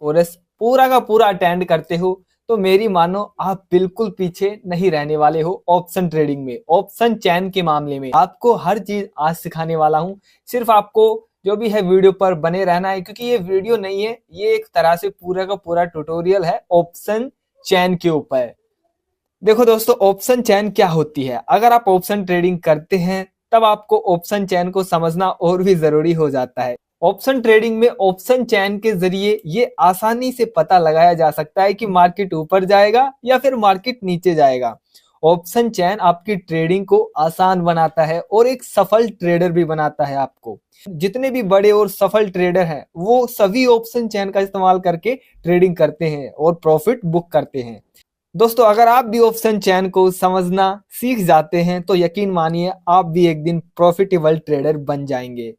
Course पूरा का पूरा अटेंड करते हो तो मेरी मानो आप बिल्कुल पीछे नहीं रहने वाले हो। ऑप्शन ट्रेडिंग में, ऑप्शन चैन के मामले में आपको हर चीज आज सिखाने वाला हूं। सिर्फ आपको जो भी है वीडियो पर बने रहना है, क्योंकि ये वीडियो नहीं है, ये एक तरह से पूरा का पूरा ट्यूटोरियल है ऑप्शन चैन के ऊपर। देखो दोस्तों, ऑप्शन चैन क्या होती है। अगर आप ऑप्शन ट्रेडिंग करते हैं तब आपको ऑप्शन चैन को समझना और भी जरूरी हो जाता है। ऑप्शन ट्रेडिंग में ऑप्शन चैन के जरिए ये आसानी से पता लगाया जा सकता है कि मार्केट ऊपर जाएगा या फिर मार्केट नीचे जाएगा। ऑप्शन चैन आपकी ट्रेडिंग को आसान बनाता है और एक सफल ट्रेडर भी बनाता है आपको। जितने भी बड़े और सफल ट्रेडर हैं वो सभी ऑप्शन चैन का इस्तेमाल करके ट्रेडिंग करते हैं और प्रॉफिट बुक करते हैं। दोस्तों, अगर आप भी ऑप्शन चैन को समझना सीख जाते हैं तो यकीन मानिए आप भी एक दिन प्रॉफिटेबल ट्रेडर बन जाएंगे।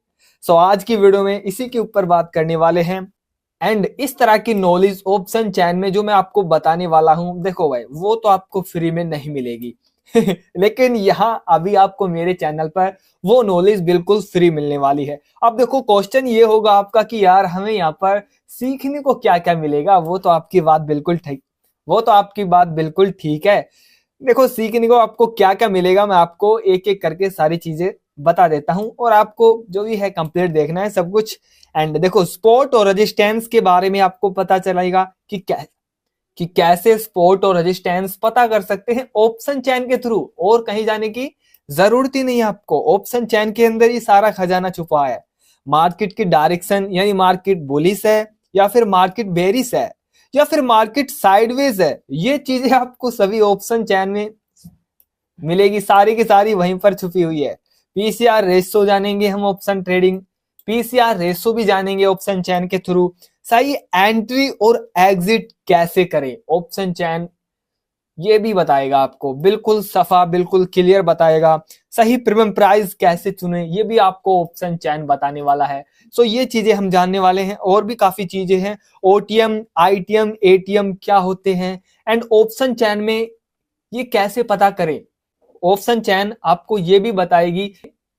सो आज की वीडियो में इसी के ऊपर बात करने वाले हैं। एंड इस तरह की नॉलेज ऑप्शन चैन में जो मैं आपको बताने वाला हूं, देखो भाई, वो तो आपको फ्री में नहीं मिलेगी लेकिन यहाँ अभी आपको मेरे चैनल पर वो नॉलेज बिल्कुल फ्री मिलने वाली है। अब देखो, क्वेश्चन ये होगा आपका कि यार हमें यहाँ पर सीखने को क्या क्या मिलेगा। वो तो आपकी बात बिल्कुल ठीक है। देखो, सीखने को आपको क्या क्या मिलेगा मैं आपको एक एक करके सारी चीजें बता देता हूं और आपको जो भी है कंप्लीट देखना है सब कुछ। एंड देखो, सपोर्ट और रेजिस्टेंस के बारे में आपको पता चलेगा कि कैसे सपोर्ट और रेजिस्टेंस पता कर सकते हैं ऑप्शन चैन के थ्रू, और कहीं जाने की जरूरत ही नहीं है आपको। ऑप्शन चैन के अंदर ही सारा खजाना छुपा है। मार्केट की डायरेक्शन, यानी मार्केट बुलिश है या फिर मार्केट बेरिश है या फिर मार्केट साइडवेज है, ये चीजें आपको सभी ऑप्शन चैन में मिलेगी। सारी की सारी वहीं पर छुपी हुई है। पीसीआर रेशो जानेंगे हम ऑप्शन ट्रेडिंग, पीसीआर रेशो भी जानेंगे ऑप्शन चैन के थ्रू। सही एंट्री और एग्जिट कैसे करें ऑप्शन चैन, ये भी बताएगा आपको, बिल्कुल सफा बिल्कुल क्लियर बताएगा। सही प्रीमियम प्राइस कैसे चुने, ये भी आपको ऑप्शन चैन बताने वाला है। सो ये चीजें हम जानने वाले हैं। और भी काफी चीजें हैं, ओटीएम, आईटीएम, एटीएम क्या होते हैं, एंड ऑप्शन चैन में ये कैसे पता करें। ऑप्शन चैन आपको ये भी बताएगी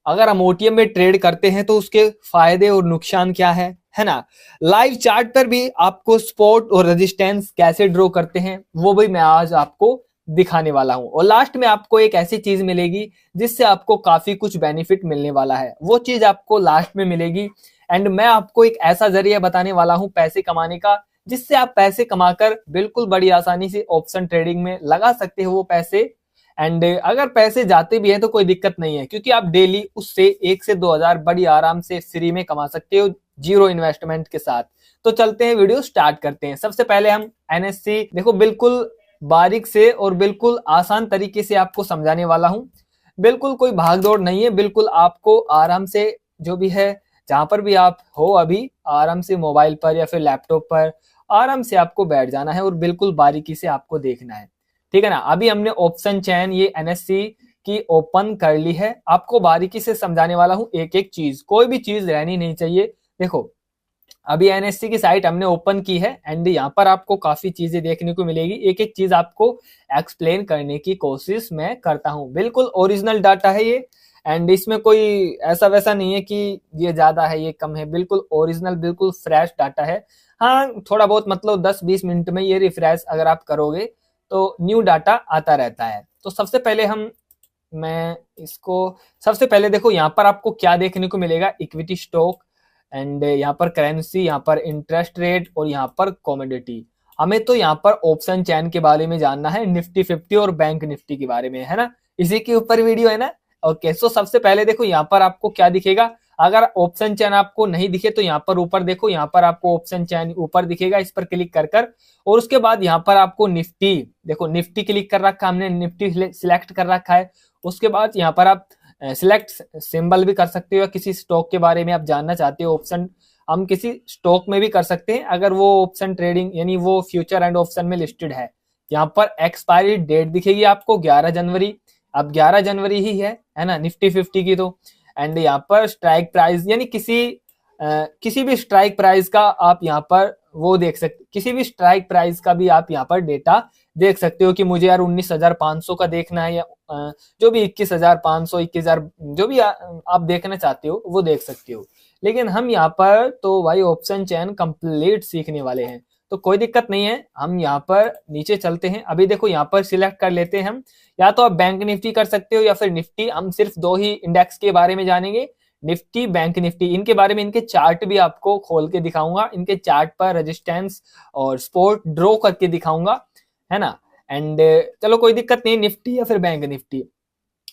अगर हम ओटीएम में ट्रेड करते हैं तो उसके फायदे और नुकसान क्या है ना। लाइव चार्ट पर भी आपको सपोर्ट और रेजिस्टेंस कैसे ड्रॉ करते हैं वो भी मैं आज आपको दिखाने वाला हूं। और लास्ट में आपको एक ऐसी चीज मिलेगी जिससे आपको काफी कुछ बेनिफिट मिलने वाला है, वो चीज आपको लास्ट में मिलेगी। एंड मैं आपको एक ऐसा जरिया बताने वाला हूं पैसे कमाने का, जिससे आप पैसे कमाकर बिल्कुल बड़ी आसानी से ऑप्शन ट्रेडिंग में लगा सकते हो वो पैसे। एंड अगर पैसे जाते भी हैं तो कोई दिक्कत नहीं है, क्योंकि आप डेली उससे 1 से 2 हजार बड़ी आराम से फ्री में कमा सकते हो, जीरो इन्वेस्टमेंट के साथ। तो चलते हैं, वीडियो स्टार्ट करते हैं। सबसे पहले हम एनएससी, देखो बिल्कुल बारीक से और बिल्कुल आसान तरीके से आपको समझाने वाला हूं। बिल्कुल कोई भागदौड़ नहीं है, बिल्कुल आपको आराम से जो भी है, जहां पर भी आप हो अभी, आराम से मोबाइल पर या फिर लैपटॉप पर आराम से आपको बैठ जाना है और बिल्कुल बारीकी से आपको देखना है, ठीक है ना। अभी हमने ऑप्शन चैन ये एनएससी की ओपन कर ली है। आपको बारीकी से समझाने वाला हूं एक एक चीज, कोई भी चीज रहनी नहीं चाहिए। देखो, अभी एनएससी की साइट हमने ओपन की है एंड यहाँ पर आपको काफी चीजें देखने को मिलेगी। एक एक चीज आपको एक्सप्लेन करने की कोशिश मैं करता हूँ। बिल्कुल ओरिजिनल डाटा है ये, एंड इसमें कोई ऐसा वैसा नहीं है कि ये ज्यादा है ये कम है, बिल्कुल ओरिजिनल बिल्कुल फ्रेश डाटा है। हाँ, थोड़ा बहुत मतलब 10-20 मिनट में ये रिफ्रेश अगर आप करोगे तो न्यू डाटा आता रहता है। तो सबसे पहले सबसे पहले देखो यहाँ पर आपको क्या देखने को मिलेगा, इक्विटी स्टॉक, एंड यहाँ पर करेंसी, यहाँ पर इंटरेस्ट रेट और यहाँ पर कमोडिटी। हमें तो यहाँ पर ऑप्शन चैन के बारे में जानना है, निफ्टी 50 और बैंक निफ्टी के बारे में, है ना, इसी के ऊपर वीडियो है ना। ओके, सो सबसे पहले देखो यहाँ पर आपको क्या दिखेगा। अगर ऑप्शन चैन आपको नहीं दिखे तो यहाँ पर ऊपर देखो, यहाँ पर आपको ऑप्शन चैन ऊपर दिखेगा, इस पर क्लिक कर और उसके बाद यहाँ पर आपको निफ्टी, देखो निफ्टी क्लिक कर रखा हमने, निफ्टी सिलेक्ट कर रखा है। उसके बाद यहाँ पर आप सिलेक्ट सिंबल भी कर सकते हो, किसी स्टॉक के बारे में आप जानना चाहते हो ऑप्शन, हम किसी स्टॉक में भी कर सकते हैं अगर वो ऑप्शन ट्रेडिंग यानी वो फ्यूचर एंड ऑप्शन में लिस्टेड है। यहाँ पर एक्सपायरी डेट दिखेगी आपको 11 जनवरी, अब 11 जनवरी ही है ना, निफ्टी 50 की तो। एंड यहाँ पर स्ट्राइक प्राइस, यानी किसी भी स्ट्राइक प्राइस का आप यहाँ पर वो देख सकते, किसी भी स्ट्राइक प्राइस का भी आप यहाँ पर डेटा देख सकते हो कि मुझे यार 19,500 का देखना है या जो भी 21,500, 21,000 जो भी आप देखना चाहते हो वो देख सकते हो। लेकिन हम यहाँ पर तो भाई ऑप्शन चैन कंप्लीट सीखने वाले हैं। तो कोई दिक्कत नहीं है, हम यहाँ पर नीचे चलते हैं। अभी देखो यहाँ पर सिलेक्ट कर लेते हैं हम, या तो आप बैंक निफ्टी कर सकते हो या फिर निफ्टी। हम सिर्फ दो ही इंडेक्स के बारे में जानेंगे, निफ्टी, बैंक निफ्टी। इनके बारे में, इनके चार्ट भी आपको खोल के दिखाऊंगा, इनके चार्ट पर रेजिस्टेंस और सपोर्ट ड्रॉ करके दिखाऊंगा, है ना। एंड चलो कोई दिक्कत नहीं, निफ्टी या फिर बैंक निफ्टी।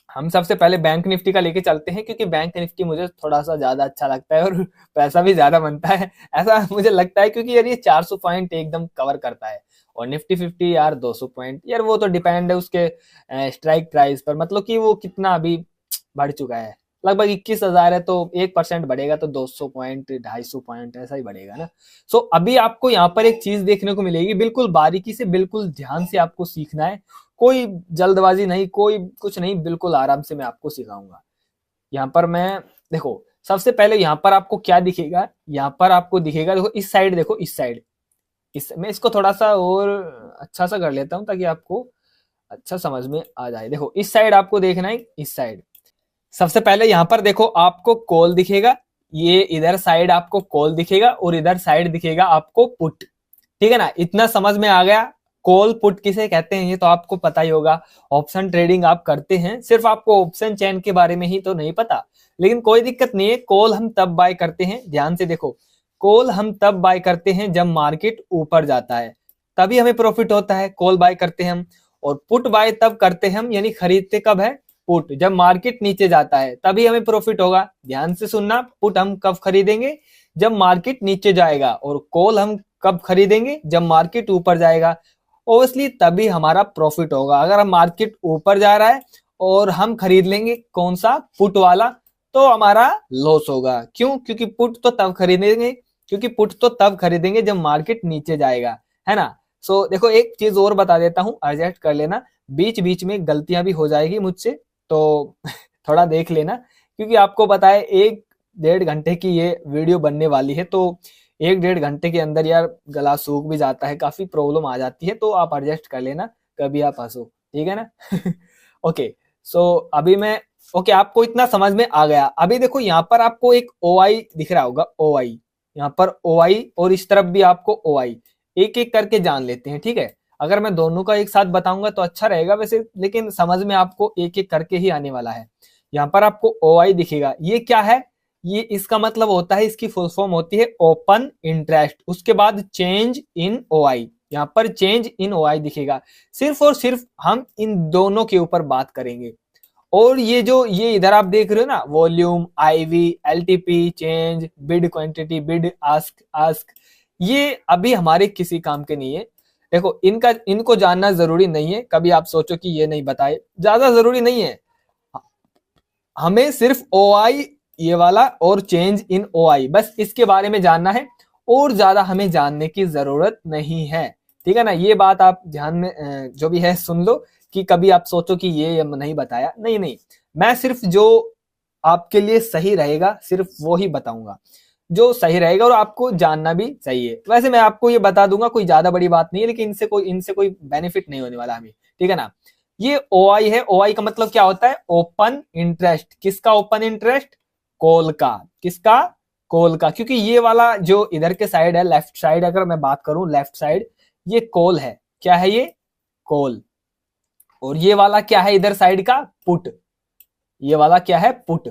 हम सबसे पहले बैंक निफ्टी का लेके चलते हैं, क्योंकि बैंक निफ्टी मुझे थोड़ा सा ज्यादा अच्छा लगता है और पैसा भी ज्यादा बनता है, ऐसा मुझे लगता है। क्योंकि यार ये 400 पॉइंट एकदम कवर करता है, और निफ्टी 50 यार 200 पॉइंट, यार वो तो डिपेंड है उसके स्ट्राइक प्राइस पर, मतलब कि वो कितना अभी बढ़ चुका है। लगभग 21,000 है, तो 1% बढ़ेगा तो 200 पॉइंट 250 पॉइंट ऐसा ही बढ़ेगा ना। सो अभी आपको यहाँ पर एक चीज देखने को मिलेगी, बिल्कुल बारीकी से, बिल्कुल ध्यान से आपको सीखना है, कोई जल्दबाजी नहीं, कोई कुछ नहीं, बिल्कुल आराम से मैं आपको सिखाऊंगा। यहाँ पर मैं, देखो सबसे पहले यहाँ पर आपको क्या दिखेगा, यहाँ पर आपको दिखेगा, देखो इस साइड, देखो इस साइड, मैं इसको थोड़ा सा और अच्छा सा कर लेता हूँ ताकि आपको अच्छा समझ में आ जाए। देखो इस साइड आपको देखना है, इस साइड सबसे पहले यहाँ पर देखो आपको कॉल दिखेगा, ये इधर साइड आपको कॉल दिखेगा और इधर साइड दिखेगा आपको पुट, ठीक है ना। इतना समझ में आ गया, कॉल पुट किसे कहते हैं ये तो आपको पता ही होगा। ऑप्शन ट्रेडिंग आप करते हैं, सिर्फ आपको ऑप्शन चेन के बारे में ही तो नहीं पता, लेकिन कोई दिक्कत नहीं है। कॉल हम तब बाय करते हैं, ध्यान से देखो, कॉल हम तब बाय करते हैं जब मार्केट ऊपर जाता है, तभी हमें प्रॉफिट होता है, कॉल बाय करते हैं हम। और पुट बाय तब करते हैं हम, यानी खरीदते कब है, पुट, जब मार्केट नीचे जाता है तभी हमें प्रॉफिट होगा। ध्यान से सुनना, पुट हम कब खरीदेंगे, जब मार्केट नीचे जाएगा, और कॉल हम कब खरीदेंगे, जब मार्केट ऊपर जाएगा। ओब्वियसली तभी हमारा प्रॉफिट होगा। अगर हम मार्केट ऊपर जा रहा है और हम खरीद लेंगे कौन सा, पुट वाला, तो हमारा लॉस होगा। क्यों? क्योंकि पुट तो तब खरीदेंगे, जब मार्केट नीचे जाएगा, है ना। सो देखो एक चीज और बता देता हूं, एडजस्ट कर लेना, बीच बीच में गलतियां भी हो जाएगी मुझसे, तो थोड़ा देख लेना, क्योंकि आपको पता है 1-1.5 घंटे की ये वीडियो बनने वाली है, तो 1-1.5 घंटे के अंदर यार गला सूख भी जाता है, काफी प्रॉब्लम आ जाती है, तो आप एडजस्ट कर लेना, कभी आप हंसो, ठीक है ना। ओके, सो अभी मैं, ओके आपको इतना समझ में आ गया। अभी देखो यहाँ पर आपको एक OI दिख रहा होगा, OI, यहाँ पर OI, और इस तरफ भी आपको OI, एक एक करके जान लेते हैं, ठीक है। अगर मैं दोनों का एक साथ बताऊंगा तो अच्छा रहेगा वैसे, लेकिन समझ में आपको एक एक करके ही आने वाला है। यहाँ पर आपको OI दिखेगा, ये क्या है, ये इसका मतलब होता है, इसकी फुल फॉर्म होती है ओपन इंटरेस्ट, उसके बाद चेंज इन OI, यहाँ पर चेंज इन OI दिखेगा। सिर्फ और सिर्फ हम इन दोनों के ऊपर बात करेंगे। और ये जो ये इधर आप देख रहे हो ना, volume, IV, LTP, change, bid quantity, bid ask, ये अभी हमारे किसी काम के नहीं है। देखो इनको जानना जरूरी नहीं है, कभी आप सोचो कि ये नहीं बताए, ज्यादा जरूरी नहीं है। हमें सिर्फ OI ये वाला और चेंज इन OI, बस इसके बारे में जानना है, और ज्यादा हमें जानने की जरूरत नहीं है, ठीक है ना। ये बात आप ध्यान में जो भी है सुन लो, कि कभी आप सोचो कि ये नहीं बताया, नहीं, मैं सिर्फ जो आपके लिए सही रहेगा सिर्फ वो ही बताऊंगा, जो सही रहेगा, और आपको जानना भी चाहिए। वैसे मैं आपको ये बता दूंगा, कोई ज्यादा बड़ी बात नहीं है, लेकिन इनसे कोई बेनिफिट नहीं होने वाला हमें, ठीक है ना। ये OI है, OI का मतलब क्या होता है, ओपन इंटरेस्ट। किसका ओपन इंटरेस्ट, कॉल का। किसका, कॉल का, क्योंकि ये वाला जो इधर के साइड है, लेफ्ट साइड, अगर मैं बात करूं लेफ्ट साइड, ये कॉल है, क्या है ये, कॉल। और ये वाला क्या है इधर साइड का, पुट, ये वाला क्या है, पुट,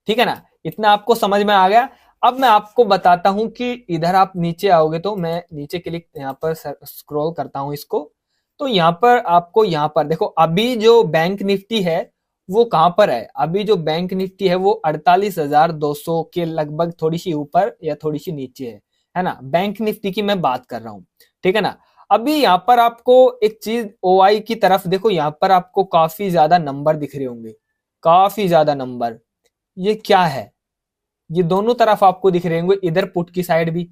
ठीक है ना। इतना आपको समझ में आ गया। अब मैं आपको बताता हूं कि इधर आप नीचे आओगे, तो मैं नीचे क्लिक यहाँ पर स्क्रॉल करता हूं इसको, तो यहाँ पर आपको, यहाँ पर देखो, अभी जो बैंक निफ्टी है वो कहां पर है, अभी जो बैंक निफ्टी है वो 48,200 के लगभग, थोड़ी सी ऊपर या थोड़ी सी नीचे है ना। बैंक निफ्टी की मैं बात कर रहा हूं, ठीक है ना। अभी यहाँ पर आपको एक चीज, OI की तरफ देखो, यहाँ पर आपको काफी ज्यादा नंबर दिख रहे होंगे, काफी ज्यादा नंबर। ये क्या है, ये दोनों तरफ आपको दिख रहे होंगे, इधर पुट की साइड भी,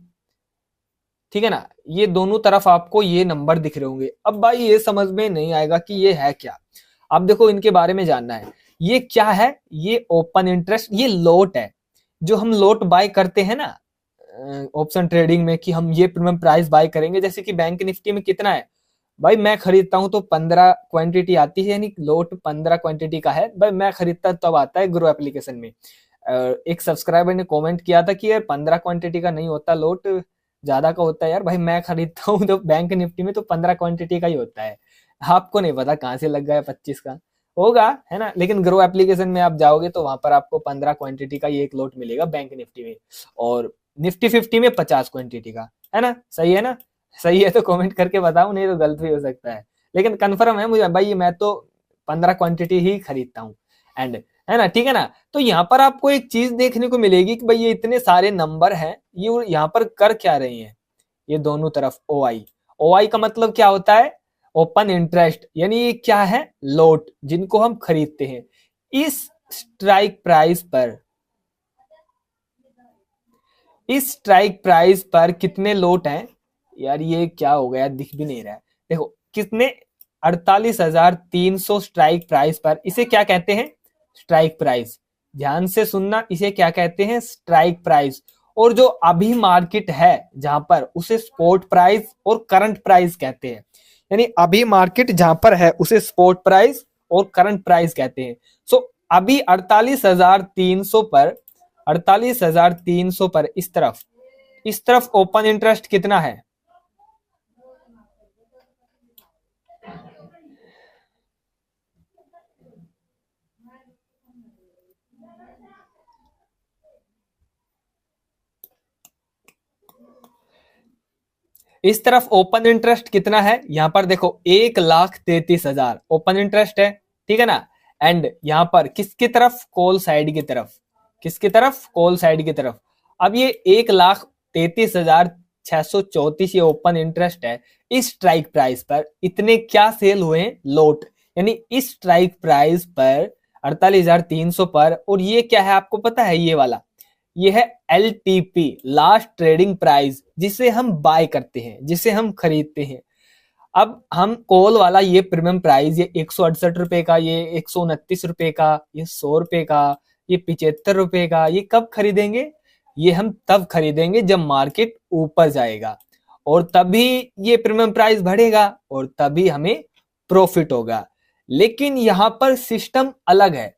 ठीक है ना। ये दोनों तरफ आपको ये नंबर दिख रहे होंगे। अब भाई ये समझ में नहीं आएगा कि ये है क्या, अब देखो इनके बारे में जानना है। ये क्या है, ये ओपन इंटरेस्ट, ये लोट है, जो हम लोट बाय करते हैं ना ऑप्शन ट्रेडिंग में, कि हम ये प्राइस बाय करेंगे। जैसे कि बैंक निफ्टी में कितना है भाई, मैं खरीदता हूं तो 15 क्वांटिटी आती है, यानी लोट 15 क्वांटिटी का है भाई। मैं खरीदता तब आता है ग्रो एप्लीकेशन में। एक सब्सक्राइबर ने कमेंट किया था कि यार 15 क्वांटिटी का नहीं होता लोट, ज्यादा का होता है यार भाई, मैं खरीदता हूँ तो बैंक निफ्टी में तो 15 क्वांटिटी का ही होता है। आपको नहीं पता कहाँ से लग गया 25 का होगा, है ना। लेकिन ग्रो एप्लीकेशन में आप जाओगे तो वहां पर आपको 15 क्वांटिटी का ये एक लोट मिलेगा बैंक निफ्टी में, और निफ्टी 50 में 50 क्वांटिटी का, है ना। सही है ना? सही है तो कमेंट करके बताओ, नहीं तो गलत भी हो सकता है। लेकिन कंफर्म है मुझे भाई, मैं तो 15 क्वांटिटी ही खरीदता हूँ एंड, है ना, ठीक है ना। तो यहाँ पर आपको एक चीज देखने को मिलेगी कि भाई ये इतने सारे नंबर हैं, ये यहाँ पर कर क्या रहे हैं, ये दोनों तरफ ओ आई। ओ आई का मतलब क्या होता है? ओपन इंटरेस्ट, यानी ये क्या है? लोट, जिनको हम खरीदते हैं। इस स्ट्राइक प्राइस पर, इस स्ट्राइक प्राइस पर कितने लोट हैं यार? ये क्या हो गया, दिख भी नहीं रहा है। देखो कितने, 48,300 स्ट्राइक प्राइस पर। इसे क्या कहते हैं? Strike price. ध्यान से सुनना, इसे क्या कहते हैं? Strike price. और जो अभी मार्केट है जहां पर, उसे स्पॉट प्राइस और करंट प्राइस कहते हैं। यानी अभी मार्केट जहां पर है उसे स्पॉट प्राइस और करंट प्राइस कहते हैं। सो अभी 48,300 पर, 48,300 पर इस तरफ ओपन इंटरेस्ट कितना है? इस तरफ ओपन इंटरेस्ट कितना है? यहां पर देखो 1,33,000 ओपन इंटरेस्ट है, ठीक है ना। एंड यहां पर किसकी तरफ? कॉल साइड की तरफ। किसकी तरफ? कॉल साइड की तरफ। अब ये 1,33,634 ये ओपन इंटरेस्ट है। इस स्ट्राइक प्राइस पर इतने क्या सेल हुए हैं? लोट। यानी इस स्ट्राइक प्राइस पर 48,300 पर, और ये क्या है आपको पता है? ये वाला, ये है LTP, लास्ट ट्रेडिंग प्राइस, जिसे हम बाय करते हैं, जिसे हम खरीदते हैं। अब हम कॉल वाला ये प्रीमियम प्राइस, ये 168 रुपए का, ये 129 रुपए का, ये 100 रुपए का, ये 75 रुपए का, ये कब खरीदेंगे? ये हम तब खरीदेंगे जब मार्केट ऊपर जाएगा, और तभी ये प्रीमियम प्राइस बढ़ेगा, और तभी हमें प्रॉफिट होगा। लेकिन यहां पर सिस्टम अलग है।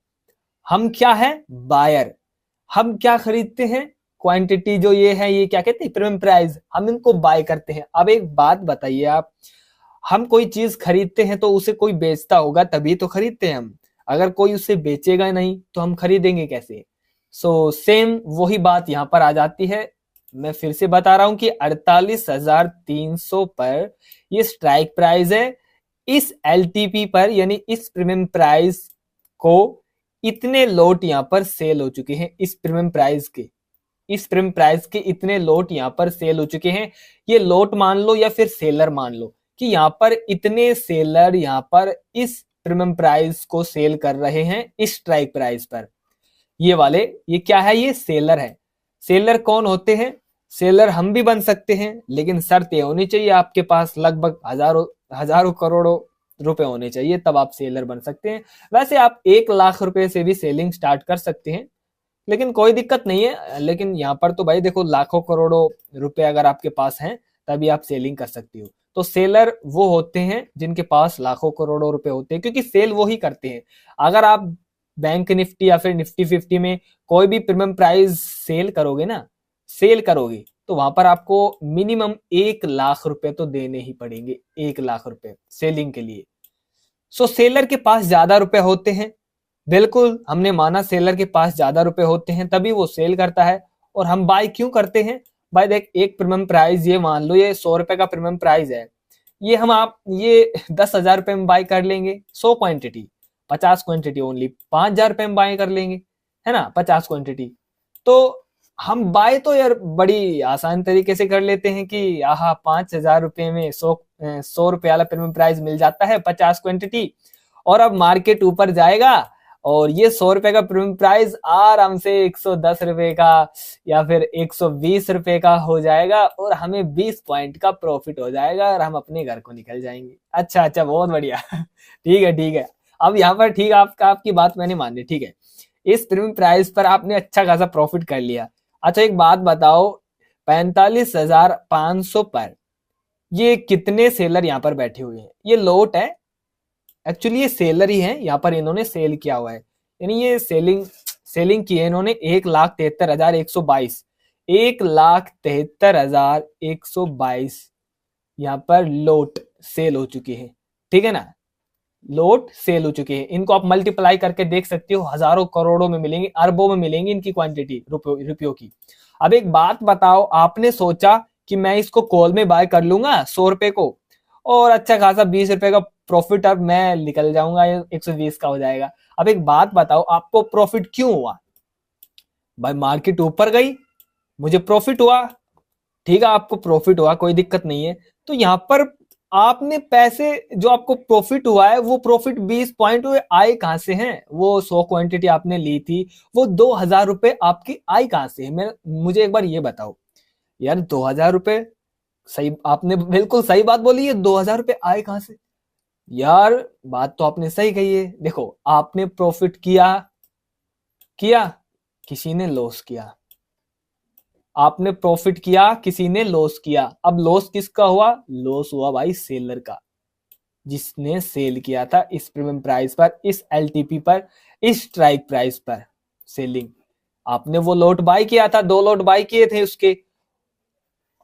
हम क्या है? बायर। हम क्या खरीदते हैं? क्वांटिटी जो ये है, ये क्या कहते हैं? Premium price. हम इनको बाय करते हैं। अब एक बात बताइए आप, हम कोई चीज खरीदते हैं तो उसे कोई बेचता होगा तभी तो खरीदते हैं हम। अगर कोई उसे बेचेगा नहीं तो हम खरीदेंगे कैसे? सो सेम वही बात यहां पर आ जाती है। मैं फिर से बता रहा हूं कि 48,300 पर ये स्ट्राइक प्राइस है। इस LTP पर, यानी इस प्रीमियम प्राइस को इतने लोट यहां पर सेल हो चुके हैं। इस प्रीमियम प्राइस के, इस प्रीमियम प्राइस के इतने लोट यहां पर सेल हो चुके हैं। ये लोट मान लो या फिर सेलर मान लो कि यहां पर इतने सेलर यहां पर इस प्रीमियम प्राइस को सेल कर रहे हैं इस स्ट्राइक प्राइस पर। ये वाले, ये क्या है? ये सेलर है। सेलर कौन होते हैं? सेलर हम भी बन सकते हैं, लेकिन शर्त ये होनी चाहिए आपके पास लगभग हजारों हजारों करोड़ों रुपए होने चाहिए, तब आप सेलर बन सकते हैं। वैसे आप 1 लाख रुपए से भी सेलिंग स्टार्ट कर सकते हैं, लेकिन कोई दिक्कत नहीं है। लेकिन यहाँ पर तो भाई देखो, लाखों करोड़ों रुपए अगर आपके पास हैं तभी आप सेलिंग कर सकती हो। तो सेलर वो होते हैं जिनके पास लाखों करोड़ों रुपए होते हैं, क्योंकि सेल वो ही करते हैं। अगर आप बैंक निफ्टी या फिर निफ्टी 50 में कोई भी प्रीमियम प्राइस सेल करोगे ना, सेल करोगे, तो वहां पर आपको मिनिमम 1 लाख रुपए तो देने ही पड़ेंगे। 1 लाख रुपए सेलिंग के लिए। सो सेलर के पास ज्यादा रुपए होते हैं। बिल्कुल, हमने माना सेलर के पास ज्यादा रुपए होते हैं तभी वो सेल करता है। और हम बाय क्यों करते हैं? भाई देख, एक प्रीमियम प्राइस, ये मान लो ये 100 रुपए का प्रीमियम प्राइस है, ये हम आप ये 10,000 रुपए में बाय कर लेंगे 100 क्वांटिटी, 50 क्वांटिटी ओनली 5,000 रुपए में बाय कर लेंगे, है ना, 50 क्वांटिटी। तो हम बाय तो यार बड़ी आसान तरीके से कर लेते हैं कि आहा 5,000 रुपए में 100 रुपए वाला प्रीमियम प्राइस मिल जाता है 50 क्वांटिटी। और अब मार्केट ऊपर जाएगा और ये 100 रुपए का प्रीमियम प्राइस आराम से 110 रुपए का या फिर 120 रुपए का हो जाएगा, और हमें 20 पॉइंट का प्रॉफिट हो जाएगा और हम अपने घर को निकल जाएंगे। अच्छा अच्छा, बहुत बढ़िया। ठीक है ठीक है। अब यहाँ पर ठीक, आपकी बात मैंने मान ली, ठीक है। इस प्रीमियम प्राइस पर आपने अच्छा खासा प्रॉफिट कर लिया। अच्छा एक बात बताओ, 45,500 पर ये कितने सेलर यहाँ पर बैठे हुए हैं? ये लोट है, एक्चुअली ये सेलर ही है, यहाँ पर इन्होंने सेल किया हुआ है। यानी ये सेलिंग की है इन्होंने 1,73,122। 1,73,122 यहाँ पर लोट सेल हो चुके हैं, ठीक है ना, लोट सेल हो चुके हैं। इनको आप मल्टीप्लाई करके देख सकते हो, हजारों करोड़ों में मिलेंगे, अरबों में मिलेंगी इनकी क्वांटिटी रुपयों की। अब एक बात बताओ, आपने सोचा कि मैं इसको कॉल में बाय कर लूंगा 100 रुपए को और अच्छा खासा 20 रुपए का प्रॉफिट अब मैं निकल जाऊंगा, 120 का हो जाएगा। अब एक बात बताओ, आपको प्रॉफिट क्यों हुआ? भाई मार्केट ऊपर गई, मुझे प्रॉफिट हुआ, ठीक है, आपको प्रॉफिट हुआ, कोई दिक्कत नहीं है। तो यहाँ पर आपने पैसे जो आपको प्रॉफिट हुआ है, वो प्रॉफिट 20 पॉइंट हुए आए कहां से हैं? वो 100 क्वांटिटी आपने ली थी, वो 2,000 रुपए आपकी आई कहां से है? मुझे एक बार ये बताओ यार, 2,000 रुपए, सही, आपने बिल्कुल सही बात बोली है, 2,000 रुपए आए कहां से? यार बात तो आपने सही कही है। देखो, आपने प्रॉफिट किया किया किसी ने लॉस किया, आपने प्रॉफिट किया, किसी ने लॉस किया। अब लॉस किसका हुआ? लॉस हुआ भाई सेलर का, जिसने सेल किया था इस प्रीमियम प्राइस पर, इस एलटीपी पर, इस स्ट्राइक प्राइस पर सेलिंग। आपने वो लॉट बाय किया था, 2 लॉट बाय किए थे उसके,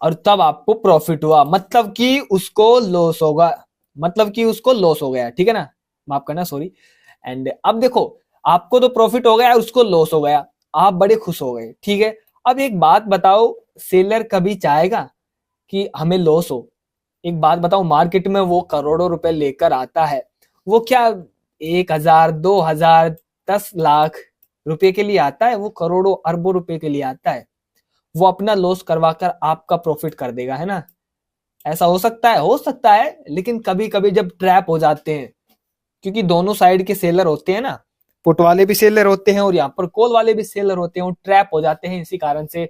और तब आपको प्रॉफिट हुआ, मतलब कि उसको लॉस होगा, मतलब कि उसको लॉस हो गया, ठीक है ना, माफ करना, सॉरी। एंड अब देखो, आपको तो प्रॉफिट हो गया, उसको लॉस हो गया, आप बड़े खुश हो गए, ठीक है। अब एक बात बताओ, सेलर कभी चाहेगा कि हमें लॉस हो? एक बात बताओ, मार्केट में वो करोड़ों रुपए लेकर आता है, वो क्या 1,000, 2,000, 10 लाख रुपए के लिए आता है? वो करोड़ों अरबों रुपए के लिए आता है। वो अपना लॉस करवाकर आपका प्रॉफिट कर देगा, है ना? ऐसा हो सकता है? हो सकता है, लेकिन कभी कभी जब ट्रैप हो जाते हैं, क्योंकि दोनों साइड के सेलर होते हैं ना, पुट वाले भी सेलर होते हैं और यहाँ पर कॉल वाले भी सेलर होते हैं, वो ट्रैप हो जाते हैं, इसी कारण से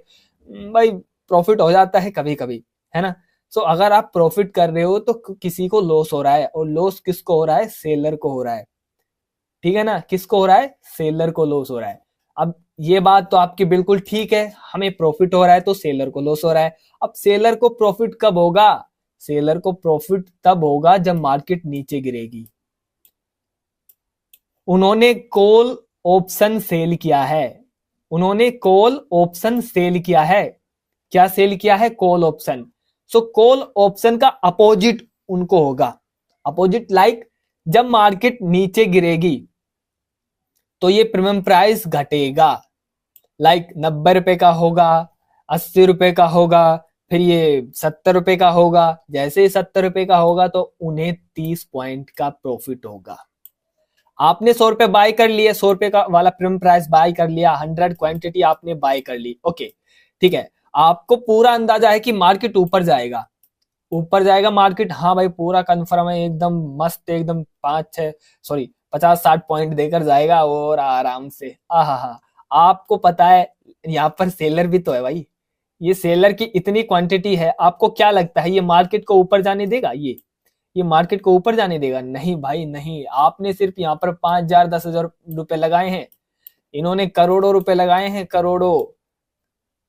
भाई प्रॉफिट हो जाता है कभी कभी, है ना। सो अगर आप प्रॉफिट कर रहे हो तो किसी को लॉस हो रहा है, और लॉस किसको हो रहा है? सेलर को हो रहा है, ठीक है ना। किसको हो रहा है? सेलर को लॉस हो रहा है। अब ये बात तो आपकी बिल्कुल ठीक है, हमें प्रॉफिट हो रहा है तो सेलर को लॉस हो रहा है। अब सेलर को प्रॉफिट कब होगा? सेलर को प्रॉफिट तब होगा जब मार्केट नीचे गिरेगी। उन्होंने कॉल ऑप्शन सेल किया है, उन्होंने कॉल ऑप्शन सेल किया है। क्या सेल किया है? Call option. So call option का अपोजिट उनको होगा, अपोजिट लाइक जब मार्केट नीचे गिरेगी तो ये प्रीमियम प्राइस घटेगा, लाइक 90 रुपए का होगा, 80 रुपए का होगा, फिर ये 70 रुपए का होगा। जैसे ही 70 रुपए का होगा तो उन्हें 30 पॉइंट का प्रॉफिट होगा। आपने 100 रुपए बाय कर लिया, 100 रुपए का वाला प्रीमियम प्राइस बाय कर लिया, 100 क्वांटिटी आपने बाय कर ली, ओके, ठीक है। आपको पूरा अंदाजा है कि मार्केट ऊपर जाएगा, ऊपर जाएगा मार्केट, हाँ भाई पूरा कंफर्म है, एकदम मस्त, एकदम 50-60 पॉइंट देकर जाएगा और आराम से। आहा, आपको पता है यहाँ पर सेलर भी तो है भाई, ये सेलर की इतनी क्वांटिटी है, आपको क्या लगता है ये मार्केट को ऊपर जाने देगा? ये मार्केट को ऊपर जाने देगा? नहीं भाई नहीं। आपने सिर्फ यहाँ पर 5,000, 10,000 रुपए लगाए हैं, इन्होंने करोड़ों रुपए लगाए हैं,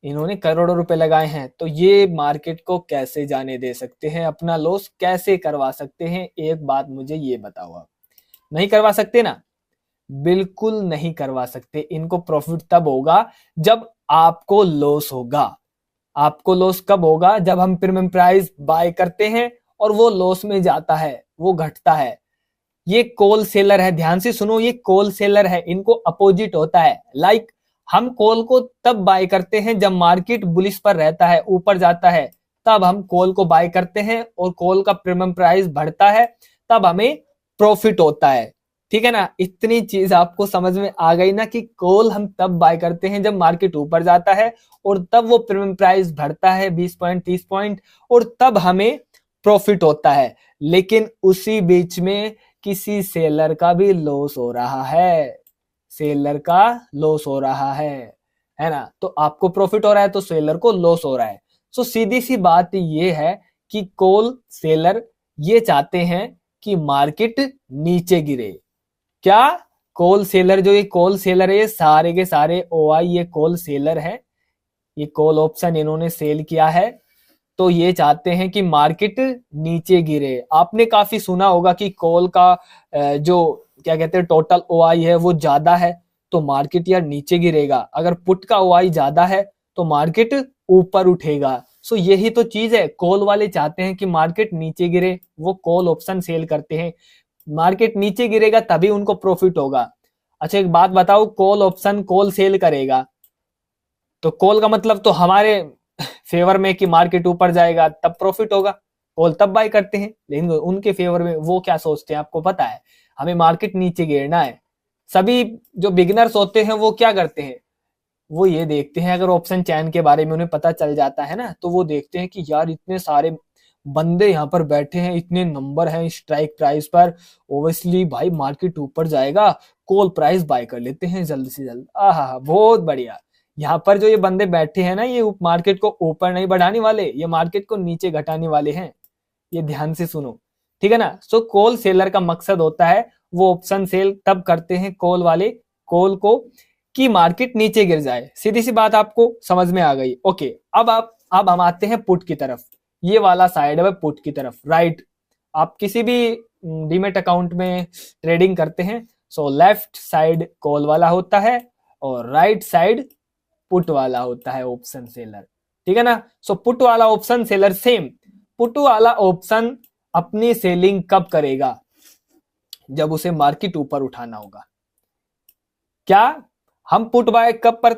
इन्होंने करोड़ों रुपए लगाए हैं, तो ये मार्केट को कैसे जाने दे सकते हैं? अपना लॉस कैसे करवा सकते हैं? एक बात मुझे ये बताओ, आप नहीं करवा सकते ना? बिल्कुल नहीं करवा सकते। इनको प्रॉफिट तब होगा जब आपको लॉस होगा। आपको लॉस कब होगा? जब हम प्रीमियम प्राइस बाय करते हैं और वो लॉस में जाता है, वो घटता है। ये कॉल सेलर है, ध्यान से सुनो, ये कॉल सेलर है, इनको अपोजिट होता है। लाइक हम कॉल को तब बाय करते हैं जब मार्केट बुलिश पर रहता है, ऊपर जाता है, तब हम कॉल को बाय करते हैं और कॉल का प्रीमियम प्राइस बढ़ता है, तब हमें प्रॉफिट होता है, ठीक है ना। इतनी चीज आपको समझ में आ गई ना कि कॉल हम तब बाय करते हैं जब मार्केट ऊपर जाता है और तब वो प्रीमियम प्राइस बढ़ता है 20 पॉइंट, 30 पॉइंट, और तब हमें प्रॉफिट होता है। लेकिन उसी बीच में किसी सेलर का भी लॉस हो रहा है, सेलर का लॉस हो रहा है ना। तो आपको प्रॉफिट हो रहा है तो सेलर को लॉस हो रहा है। सो सीधी सी बात ये है कि कॉल सेलर ये चाहते हैं कि मार्केट नीचे गिरे। क्या? कॉल सेलर, जो ये कॉल सेलर है, ये सारे के सारे ओआई ये कॉल सेलर है, ये कॉल ऑप्शन इन्होंने सेल किया है, तो ये चाहते हैं कि मार्केट नीचे गिरे। आपने काफी सुना होगा कि कॉल का जो क्या कहते हैं टोटल ओआई है वो ज्यादा है तो मार्केट यार नीचे गिरेगा, अगर पुट का ओआई ज्यादा है तो मार्केट ऊपर उठेगा। सो यही तो चीज है, कॉल वाले चाहते हैं कि मार्केट नीचे गिरे, वो कॉल ऑप्शन सेल करते हैं। मार्केट नीचे गिरेगा तभी उनको प्रॉफिट होगा। अच्छा एक बात बताओ, कॉल ऑप्शन कॉल सेल करेगा तो कॉल का मतलब तो हमारे फेवर में कि मार्केट ऊपर जाएगा तब प्रॉफिट होगा, कॉल तब बाय करते हैं। लेकिन उनके फेवर में वो क्या सोचते हैं आपको पता है, हमें मार्केट नीचे गिरना है। सभी जो बिगिनर्स होते हैं वो क्या करते हैं, वो ये देखते हैं, अगर ऑप्शन चैन के बारे में उन्हें पता चल जाता है ना, तो वो देखते हैं कि यार इतने सारे बंदे यहाँ पर बैठे हैं, इतने नंबर हैं स्ट्राइक प्राइस पर, ओब्वियसली भाई मार्केट ऊपर जाएगा, कॉल प्राइस बाय कर लेते हैं जल्द से जल्द। आहा बहुत बढ़िया। यहाँ पर जो ये बंदे बैठे हैं ना, ये मार्केट को ऊपर नहीं बढ़ाने वाले, ये मार्केट को नीचे घटाने वाले हैं। ये ध्यान से सुनो, ठीक है ना। सो कॉल सेलर का मकसद होता है, वो ऑप्शन सेल तब करते हैं कॉल वाले, कॉल को, कि मार्केट नीचे गिर जाए। सीधी सी बात आपको समझ में आ गई। ओके अब हम आते हैं पुट की तरफ। ये वाला साइड है पुट की तरफ, राइट। आप किसी भी डीमेट अकाउंट में ट्रेडिंग करते हैं, सो लेफ्ट साइड कॉल वाला होता है और राइट साइड पुट वाला होता है ऑप्शन सेलर, ठीक है ना। सो पुट वाला ऑप्शन सेलर सेम, पुट वाला ऑप्शन अपनी सेलिंग कब करेगा, जब उसे मार्केट ऊपर उठाना होगा। क्या हम पुट बाय कब पर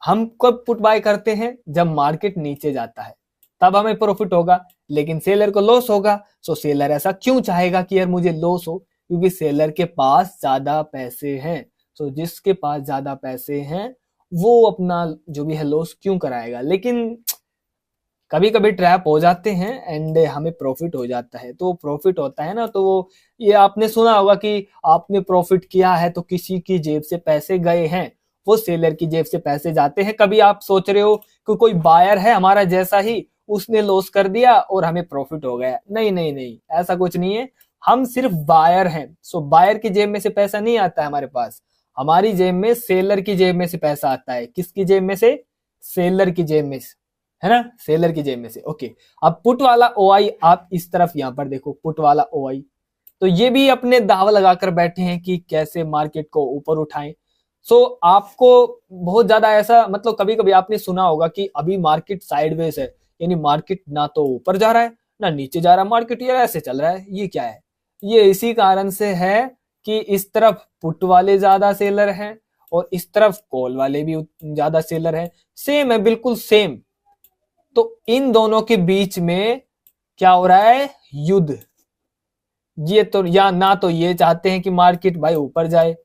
हम कब पुट बाय करते हैं, जब मार्केट नीचे जाता है तब हमें प्रॉफिट होगा, लेकिन सेलर को लॉस होगा। सो सेलर ऐसा क्यों चाहेगा कि यार मुझे लॉस हो, क्योंकि सेलर के पास ज्यादा पैसे हैं। सो जिसके पास ज्यादा पैसे हैं वो अपना जो भी है लॉस क्यों कराएगा। लेकिन कभी कभी ट्रैप हो जाते हैं एंड हमें प्रॉफिट हो जाता है। तो प्रॉफिट होता है ना, तो वो ये आपने सुना होगा कि आपने प्रॉफिट किया है तो किसी की जेब से पैसे गए हैं, वो सेलर की जेब से पैसे जाते हैं। कभी आप सोच रहे हो कि कोई बायर है हमारा जैसा ही, उसने लॉस कर दिया और हमें प्रॉफिट हो गया। नहीं नहीं नहीं, ऐसा कुछ नहीं है, हम सिर्फ बायर हैं। सो बायर की जेब में से पैसा नहीं आता है हमारे पास, हमारी जेब में सेलर की जेब में से पैसा आता है। किसकी जेब में से, सेलर की जेब में से, है ना, सेलर की जेब में से। ओके अब पुट वाला ओआई आप इस तरफ यहां पर देखो, पुट वाला ओआई, तो ये भी अपने दाव लगाकर बैठे हैं कि कैसे मार्केट को ऊपर उठाएं। सो आपको बहुत ज्यादा ऐसा, मतलब कभी कभी आपने सुना होगा कि अभी मार्केट साइडवेज है, यानी मार्केट ना तो ऊपर जा रहा है ना नीचे जा रहा है, मार्केट यार ऐसे चल रहा है, ये क्या है। ये इसी कारण से है कि इस तरफ पुट वाले ज्यादा सेलर हैं और इस तरफ कॉल वाले भी ज्यादा सेलर हैं। सेम है, बिल्कुल सेम। तो इन दोनों के बीच में क्या हो रहा है, युद्ध। ये तो या ना तो ये चाहते हैं कि मार्केट भाई ऊपर जाए,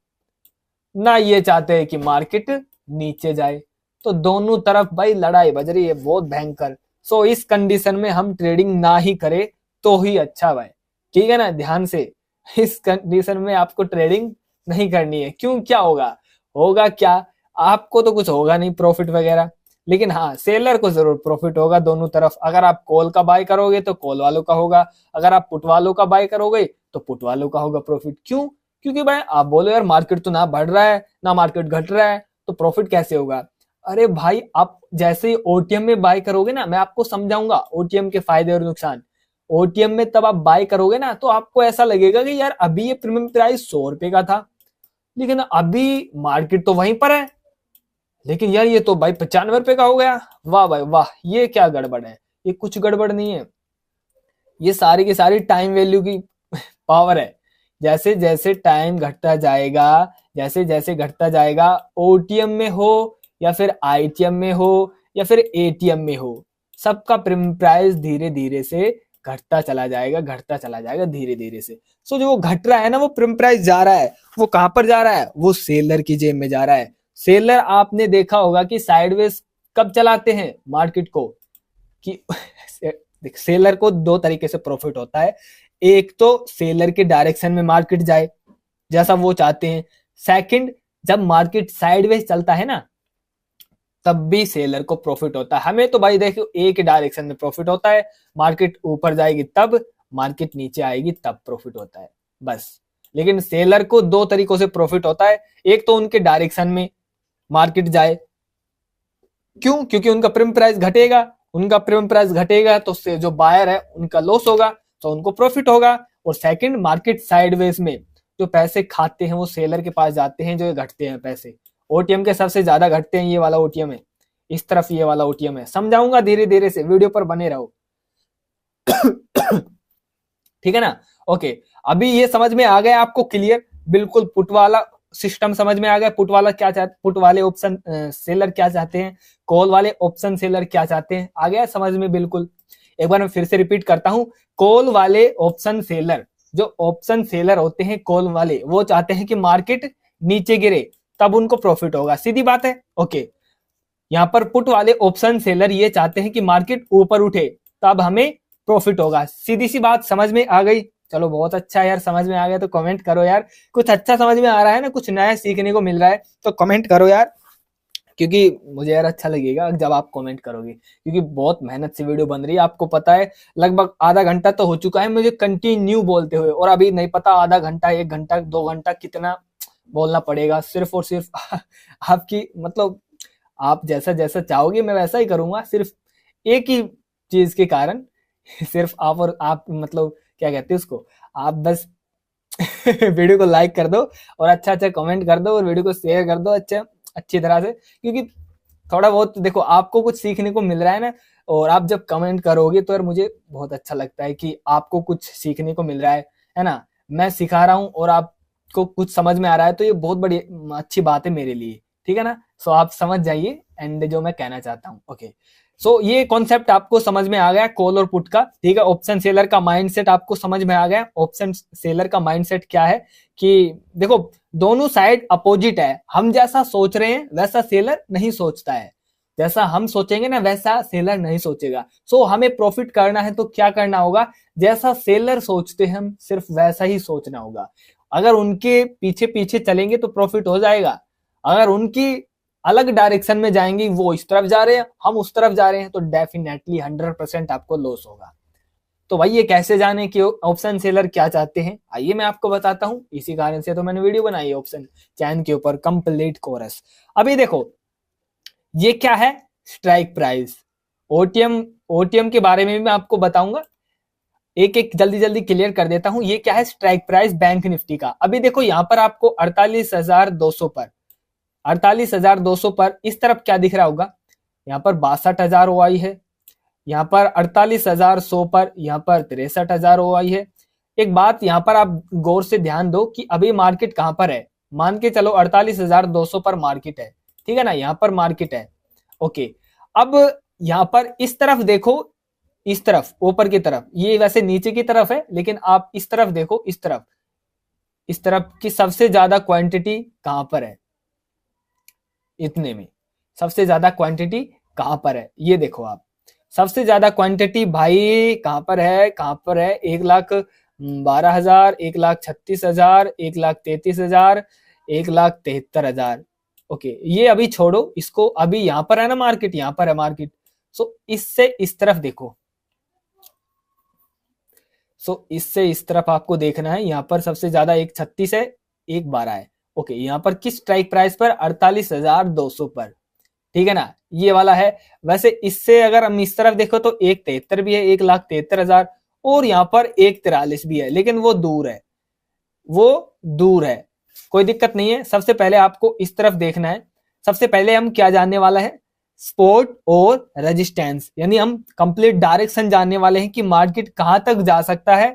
ना ये चाहते हैं कि मार्केट नीचे जाए। तो दोनों तरफ भाई लड़ाई बज रही है बहुत भयंकर। सो इस कंडीशन में हम ट्रेडिंग ना ही करें तो ही अच्छा भाई, ठीक है ना। ध्यान से, इस कंडीशन में आपको ट्रेडिंग नहीं करनी है। क्यों, क्या होगा, होगा क्या, आपको तो कुछ होगा नहीं प्रॉफिट वगैरह, लेकिन हाँ सेलर को जरूर प्रॉफिट होगा दोनों तरफ। अगर आप कॉल का बाय करोगे तो कॉल वालों का होगा, अगर आप पुट वालों का बाय करोगे तो पुट वालों का होगा प्रॉफिट। क्यों, क्योंकि भाई आप बोलो यार मार्केट तो ना बढ़ रहा है ना मार्केट घट रहा है, तो प्रॉफिट कैसे होगा। अरे भाई आप जैसे ही ओटीएम में बाय करोगे ना, मैं आपको समझाऊंगा ओटीएम के फायदे और नुकसान। ओटीएम में तब आप बाय करोगे ना, तो आपको ऐसा लगेगा कि यार अभी ये प्रीमियम प्राइस 100 रुपए का था, लेकिन अभी मार्केट तो वहीं पर है, लेकिन यार ये तो भाई 95 रुपए का हो गया। वाह भाई वाह, ये क्या गड़बड़ है, ये कुछ गड़बड़ नहीं है, ये सारी की सारी टाइम वैल्यू की पावर है। जैसे जैसे टाइम घटता जाएगा, जैसे जैसे घटता जाएगा, ओटीएम में हो या फिर आईटीएम में हो या फिर एटीएम में हो, सबका प्राइस धीरे धीरे से घटता चला जाएगा, घटता चला जाएगा धीरे धीरे से। सो जो वो घट रहा है ना, वो प्राइस जा रहा है, वो कहां पर जा रहा है, वो सेलर की जेब में जा रहा है। सेलर आपने देखा होगा कि साइडवेज कब चलाते हैं मार्केट को, कि सेलर को दो तरीके से प्रॉफिट होता है। एक तो सेलर के डायरेक्शन में मार्केट जाए जैसा वो चाहते हैं, सेकंड जब मार्केट साइडवेज चलता है ना, तब भी सेलर को प्रॉफिट होता है। हमें तो भाई देखो एक डायरेक्शन में प्रॉफिट होता है, मार्केट ऊपर जाएगी तब, मार्केट नीचे आएगी तब प्रॉफिट होता है बस। लेकिन सेलर को दो तरीकों से प्रॉफिट होता है, एक तो उनके डायरेक्शन में मार्केट जाए, क्यों, क्योंकि उनका प्रीमियम प्राइस घटेगा, उनका प्रीमियम प्राइस घटेगा तो से जो बायर है उनका लॉस होगा, तो उनको प्रॉफिट होगा। और सेकंड, मार्केट साइडवेज में जो पैसे खाते हैं वो सेलर के पास जाते हैं, जो घटते हैं पैसे, ओटीएम के सबसे ज्यादा घटते हैं, ये वाला ओटीएम है, इस तरफ ये वाला ओटीएम है, समझाऊंगा धीरे धीरे से, वीडियो पर बने रहो। ठीक है ना। ओके, अभी ये समझ में आ गया आपको क्लियर, बिल्कुल पुट वाला सिस्टम समझ में आ गया। पुट वाला क्या चाहते, पुट वाले ऑप्शन सेलर क्या चाहते हैं, कॉल वाले ऑप्शन सेलर क्या चाहते हैं, आ गया समझ में बिल्कुल। एक बार मैं फिर से रिपीट करता हूं, कॉल वाले ऑप्शन सेलर, जो ऑप्शन सेलर होते हैं कॉल वाले, वो चाहते हैं कि मार्केट नीचे गिरे तब उनको प्रॉफिट होगा, सीधी बात है। ओके, यहाँ पर पुट वाले ऑप्शन सेलर ये चाहते हैं कि मार्केट ऊपर उठे तब हमें प्रॉफिट होगा, सीधी सी बात समझ में आ गई। चलो बहुत अच्छा यार, समझ में आ गया तो कमेंट करो यार, कुछ अच्छा समझ में आ रहा है ना, कुछ नया सीखने को मिल रहा है तो कमेंट करो यार, क्योंकि मुझे यार अच्छा लगेगा जब आप कमेंट करोगे, क्योंकि बहुत मेहनत से वीडियो बन रही है। आपको पता है लगभग आधा घंटा तो हो चुका है मुझे कंटिन्यू बोलते हुए, और अभी नहीं पता आधा घंटा, 1 घंटा, 2 घंटा कितना बोलना पड़ेगा, सिर्फ और सिर्फ आपकी मतलब आप जैसा जैसा चाहोगे मैं वैसा ही करूंगा, सिर्फ एक ही चीज के कारण, सिर्फ आप और आप मतलब क्या कहते हैं उसको, आप बस वीडियो को लाइक कर दो और अच्छा अच्छा कमेंट कर दो और वीडियो को शेयर कर दो अच्छी तरह से, क्योंकि थोड़ा बहुत देखो आपको कुछ सीखने को मिल रहा है ना, और आप जब कमेंट करोगे तो यार मुझे बहुत अच्छा लगता है कि आपको कुछ सीखने को मिल रहा है ना। मैं सिखा रहा हूँ और आपको कुछ समझ में आ रहा है तो ये बहुत बड़ी अच्छी बात है मेरे लिए, ठीक है ना। सो आप समझ जाइए एंड जो मैं कहना चाहता हूँ। ओके, सो ये कॉन्सेप्ट आपको समझ में आ गया कॉल और पुट का, ठीक है। ऑप्शन सेलर का माइंडसेट आपको समझ में आ गया। ऑप्शन सेलर का माइंडसेट क्या है कि देखो दोनों साइड अपोजिट है, हम जैसा सोच रहे हैं वैसा सेलर नहीं सोचता है, जैसा हम सोचेंगे ना वैसा सेलर नहीं सोचेगा। सो हमें प्रॉफिट करना है तो क्या करना होगा, जैसा सेलर सोचते हैं हम सिर्फ वैसा ही सोचना होगा। अगर उनके पीछे पीछे चलेंगे तो प्रॉफिट हो जाएगा, अगर उनकी अलग डायरेक्शन में जाएंगे, वो इस तरफ जा रहे हैं हम उस तरफ जा रहे हैं, तो डेफिनेटली 100% आपको लॉस होगा। तो भाई ये कैसे जाने कि ऑप्शन सेलर क्या चाहते हैं, आइए मैं आपको बताता हूं। इसी कारण से तो मैंने वीडियो बनाई है ऑप्शन चैन के ऊपर कंप्लीट कोर्स। अभी देखो ये क्या है, स्ट्राइक प्राइस, ओटीएम, ओटीएम के बारे में भी मैं आपको बताऊंगा, एक एक जल्दी जल्दी क्लियर कर देता हूं। ये क्या है, स्ट्राइक प्राइस बैंक निफ्टी का। अभी देखो यहाँ पर आपको 48,200 पर, 48,200 पर इस तरफ क्या दिख रहा होगा, यहाँ पर 62,000 ओआई है, यहाँ पर 48,100 पर, यहाँ पर 63,000 ओआई है। एक बात यहाँ पर आप गौर से ध्यान दो कि अभी मार्केट कहां पर है, मान के चलो 48,200 पर मार्केट है, ठीक है ना, यहाँ पर मार्केट है। ओके, अब यहाँ पर इस तरफ देखो, इस तरफ ऊपर की तरफ, ये वैसे नीचे की तरफ है लेकिन आप इस तरफ देखो, इस तरफ, इस तरफ की सबसे ज्यादा क्वांटिटी कहां पर है, इतने में सबसे ज्यादा क्वांटिटी कहां पर है, ये देखो आप, सबसे ज्यादा क्वांटिटी भाई कहां पर है, कहां पर है, 1,12,000, 1,36,000, 1,33,000, 1,73,000। ओके, ये अभी छोड़ो इसको, अभी यहां पर है ना मार्केट, यहां पर है मार्केट। सो इससे इस तरफ देखो, सो इससे इस तरफ आपको देखना है, यहाँ पर सबसे ज्यादा 1,36 है, 1,12 है। ओके, यहाँ पर किस स्ट्राइक प्राइस पर, 48,200 पर, ठीक है ना, ये वाला है। वैसे इससे अगर हम इस तरफ देखो तो 1,73 भी है, 1,73,000, और यहाँ पर 1,43 भी है, लेकिन वो दूर है, वो दूर है, कोई दिक्कत नहीं है। सबसे पहले आपको इस तरफ देखना है, सबसे पहले हम क्या जानने वाला है, सपोर्ट और रेजिस्टेंस, यानी हम कंप्लीट डायरेक्शन जानने वाले हैं कि मार्केट कहां तक जा सकता है,